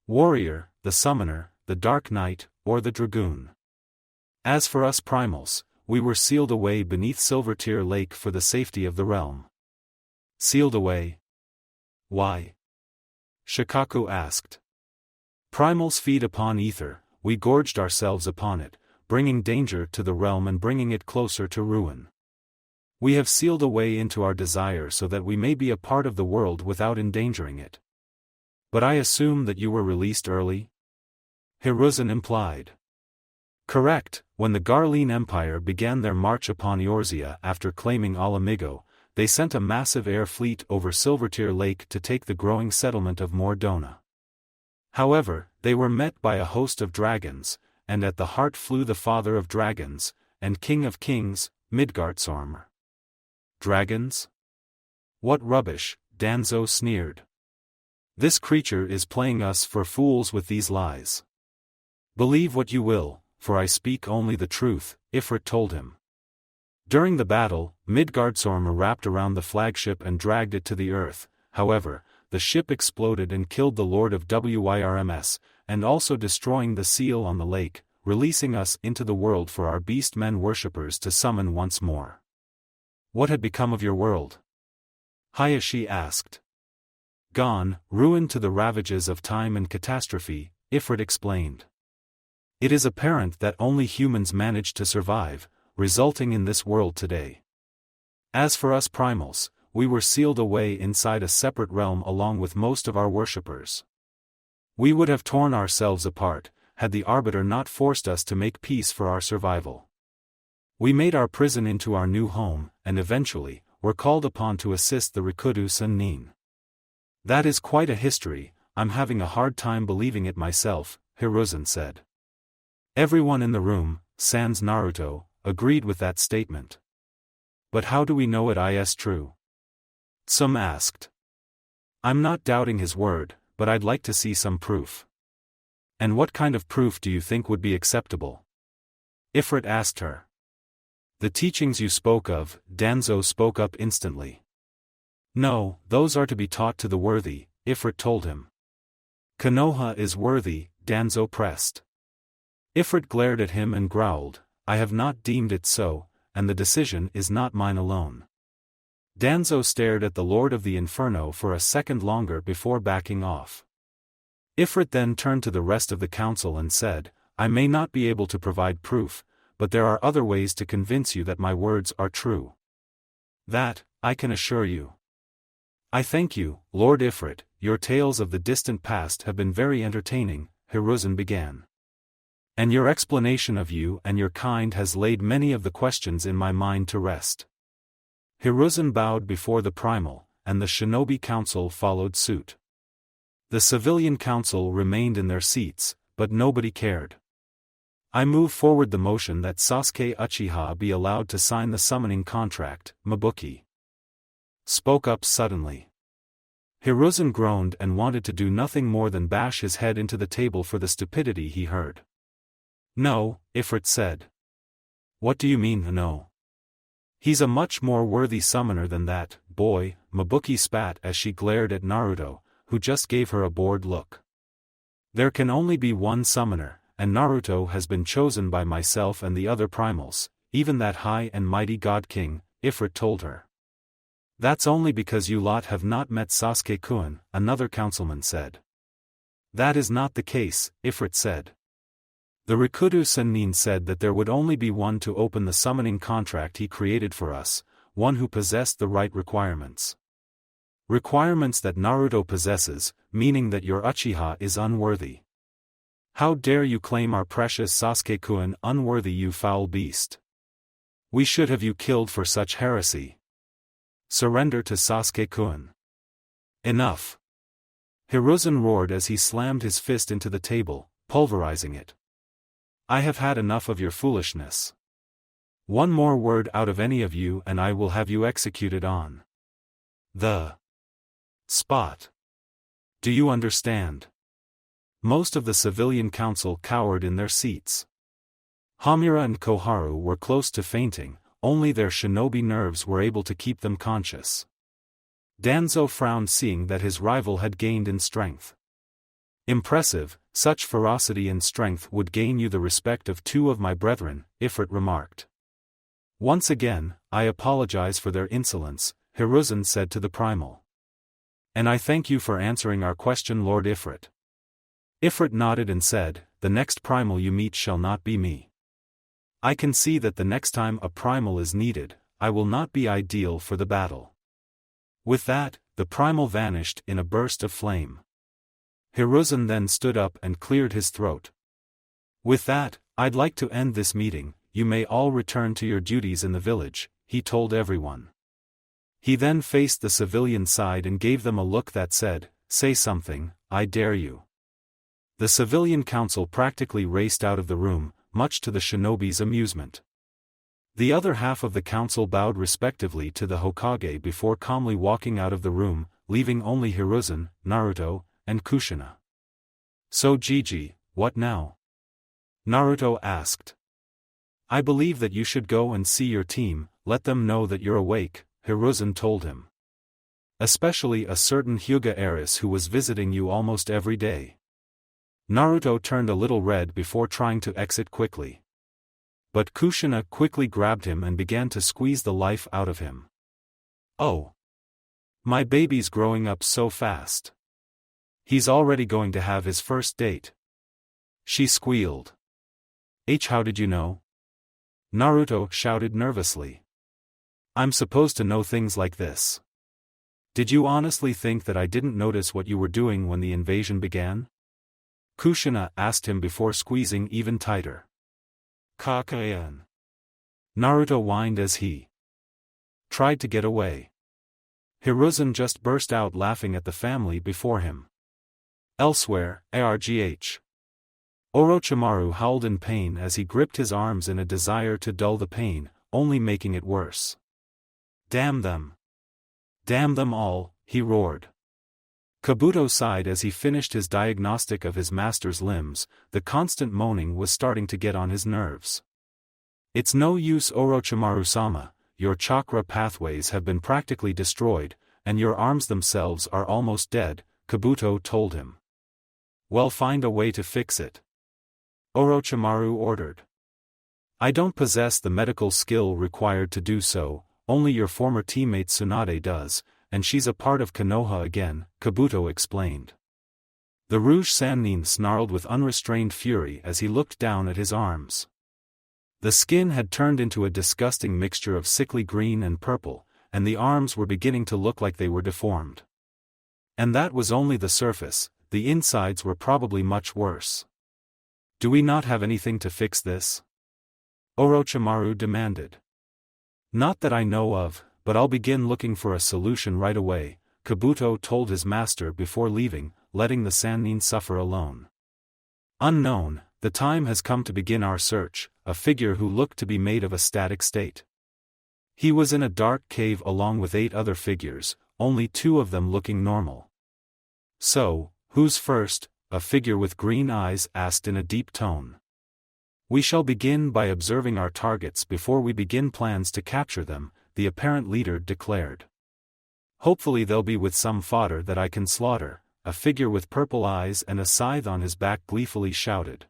warrior, the summoner, the dark knight, or the dragoon. As for us primals, we were sealed away beneath Silvertear Lake for the safety of the realm. Sealed away? Why? Shikaku asked. Primals feed upon ether, we gorged ourselves upon it, bringing danger to the realm and bringing it closer to ruin. We have sealed away into our desire so that we may be a part of the world without endangering it. But I assume that you were released early? Hiruzen implied. Correct. When the Garlean Empire began their march upon Eorzea after claiming Ala Migo, they sent a massive air fleet over Silvertear Lake to take the growing settlement of Mordona. However, they were met by a host of dragons, and at the heart flew the father of dragons, and king of kings, Midgardsormr. Dragons? What rubbish, Danzo sneered. This creature is playing us for fools with these lies. Believe what you will, for I speak only the truth, Ifrit told him. During the battle, Midgardsormr wrapped around the flagship and dragged it to the earth. However, the ship exploded and killed the Lord of Wirms, and also destroying the seal on the lake, releasing us into the world for our beast men worshippers to summon once more. What had become of your world? Hayashi asked. Gone, ruined to the ravages of time and catastrophe, Ifrit explained. It is apparent that only humans manage to survive, resulting in this world today. As for us primals, we were sealed away inside a separate realm along with most of our worshippers. We would have torn ourselves apart, had the Arbiter not forced us to make peace for our survival. We made our prison into our new home, and eventually, were called upon to assist the Rikudo Sennin. That is quite a history. I'm having a hard time believing it myself, Hiruzen said. Everyone in the room, sans Naruto, agreed with that statement. But how do we know it is true? Some asked. I'm not doubting his word, but I'd like to see some proof. And what kind of proof do you think would be acceptable? Ifrit asked her. The teachings you spoke of, Danzo spoke up instantly. No, those are to be taught to the worthy, Ifrit told him. Konoha is worthy, Danzo pressed. Ifrit glared at him and growled, I have not deemed it so, and the decision is not mine alone. Danzo stared at the Lord of the Inferno for a second longer before backing off. Ifrit then turned to the rest of the council and said, I may not be able to provide proof, but there are other ways to convince you that my words are true. That, I can assure you. I thank you, Lord Ifrit, your tales of the distant past have been very entertaining, Hiruzen began. And your explanation of you and your kind has laid many of the questions in my mind to rest. Hiruzen bowed before the primal, and the Shinobi Council followed suit. The civilian council remained in their seats, but nobody cared. I move forward the motion that Sasuke Uchiha be allowed to sign the summoning contract, Mabuki spoke up suddenly. Hiruzen groaned and wanted to do nothing more than bash his head into the table for the stupidity he heard. No, Ifrit said. What do you mean no? He's a much more worthy summoner than that, boy, Mabuki spat as she glared at Naruto, who just gave her a bored look. There can only be one summoner, and Naruto has been chosen by myself and the other primals, even that high and mighty God King, Ifrit told her. That's only because you lot have not met Sasuke-kun, another councilman said. That is not the case, Ifrit said. The Rikudo Sennin said that there would only be one to open the summoning contract he created for us, one who possessed the right requirements. Requirements that Naruto possesses, meaning that your Uchiha is unworthy. How dare you claim our precious Sasuke-kun unworthy, you foul beast? We should have you killed for such heresy. Surrender to Sasuke-kun. Enough. Hiruzen roared as he slammed his fist into the table, pulverizing it. I have had enough of your foolishness. One more word out of any of you and I will have you executed on the spot. Do you understand? Most of the civilian council cowered in their seats. Hamura and Koharu were close to fainting, only their shinobi nerves were able to keep them conscious. Danzo frowned seeing that his rival had gained in strength. Impressive, such ferocity and strength would gain you the respect of two of my brethren, Ifrit remarked. Once again, I apologize for their insolence, Hiruzen said to the primal. And I thank you for answering our question, Lord Ifrit. Ifrit nodded and said, the next primal you meet shall not be me. I can see that the next time a primal is needed, I will not be ideal for the battle. With that, the primal vanished in a burst of flame. Hiruzen then stood up and cleared his throat. With that, I'd like to end this meeting, you may all return to your duties in the village, he told everyone. He then faced the civilian side and gave them a look that said, say something, I dare you. The civilian council practically raced out of the room, much to the shinobi's amusement. The other half of the council bowed respectively to the Hokage before calmly walking out of the room, leaving only Hiruzen, Naruto, and Kushina. So Gigi, what now? Naruto asked. I believe that you should go and see your team, let them know that you're awake, Hiruzen told him. Especially a certain Hyuga heiress who was visiting you almost every day. Naruto turned a little red before trying to exit quickly. But Kushina quickly grabbed him and began to squeeze the life out of him. Oh! My baby's growing up so fast. He's already going to have his first date. She squealed. How did you know? Naruto shouted nervously. I'm supposed to know things like this. Did you honestly think that I didn't notice what you were doing when the invasion began? Kushina asked him before squeezing even tighter. Kakayan. Naruto whined as he tried to get away. Hiruzen just burst out laughing at the family before him. Elsewhere, ARGH. Orochimaru howled in pain as he gripped his arms in a desire to dull the pain, only making it worse. Damn them! Damn them all, he roared. Kabuto sighed as he finished his diagnostic of his master's limbs. The constant moaning was starting to get on his nerves. It's no use, Orochimaru-sama, your chakra pathways have been practically destroyed, and your arms themselves are almost dead, Kabuto told him. Well, find a way to fix it. Orochimaru ordered. I don't possess the medical skill required to do so, only your former teammate Tsunade does, and she's a part of Konoha again, Kabuto explained. The Rouge Sannin snarled with unrestrained fury as he looked down at his arms. The skin had turned into a disgusting mixture of sickly green and purple, and the arms were beginning to look like they were deformed. And that was only the surface, the insides were probably much worse. Do we not have anything to fix this? Orochimaru demanded. Not that I know of, but I'll begin looking for a solution right away, Kabuto told his master before leaving, letting the Sannin suffer alone. Unknown, the time has come to begin our search, a figure who looked to be made of a static state. He was in a dark cave along with 8 other figures, only 2 of them looking normal. So, who's first? A figure with green eyes asked in a deep tone. We shall begin by observing our targets before we begin plans to capture them, the apparent leader declared. Hopefully they'll be with some fodder that I can slaughter, a figure with purple eyes and a scythe on his back gleefully shouted.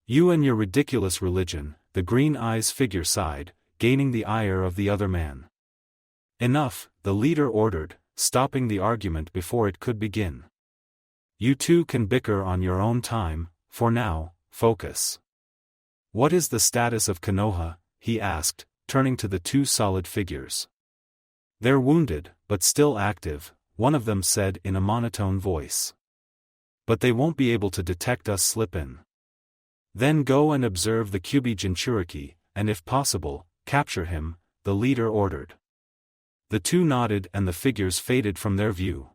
You and your ridiculous religion, the green eyes figure sighed, gaining the ire of the other man. Enough, the leader ordered, stopping the argument before it could begin. You two can bicker on your own time, for now, focus. What is the status of Konoha? He asked, turning to the 2 solid figures. They're wounded, but still active, one of them said in a monotone voice. But they won't be able to detect us slip in. Then go and observe the Kyuubi Jinchuriki, and if possible, capture him, the leader ordered. The 2 nodded and the figures faded from their view.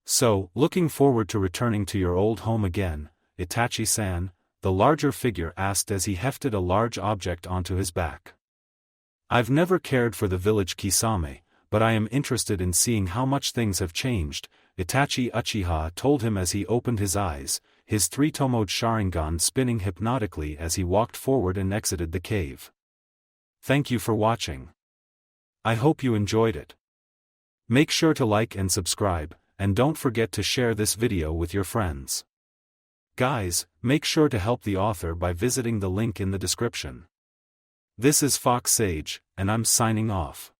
So, looking forward to returning to your old home again, Itachi-san, the larger figure asked as he hefted a large object onto his back. I've never cared for the village Kisame, but I am interested in seeing how much things have changed, Itachi Uchiha told him as he opened his eyes, his 3-tomoed Sharingan spinning hypnotically as he walked forward and exited the cave. Thank you for watching. I hope you enjoyed it. Make sure to like and subscribe, and don't forget to share this video with your friends. Guys, make sure to help the author by visiting the link in the description. This is Fox Sage, and I'm signing off.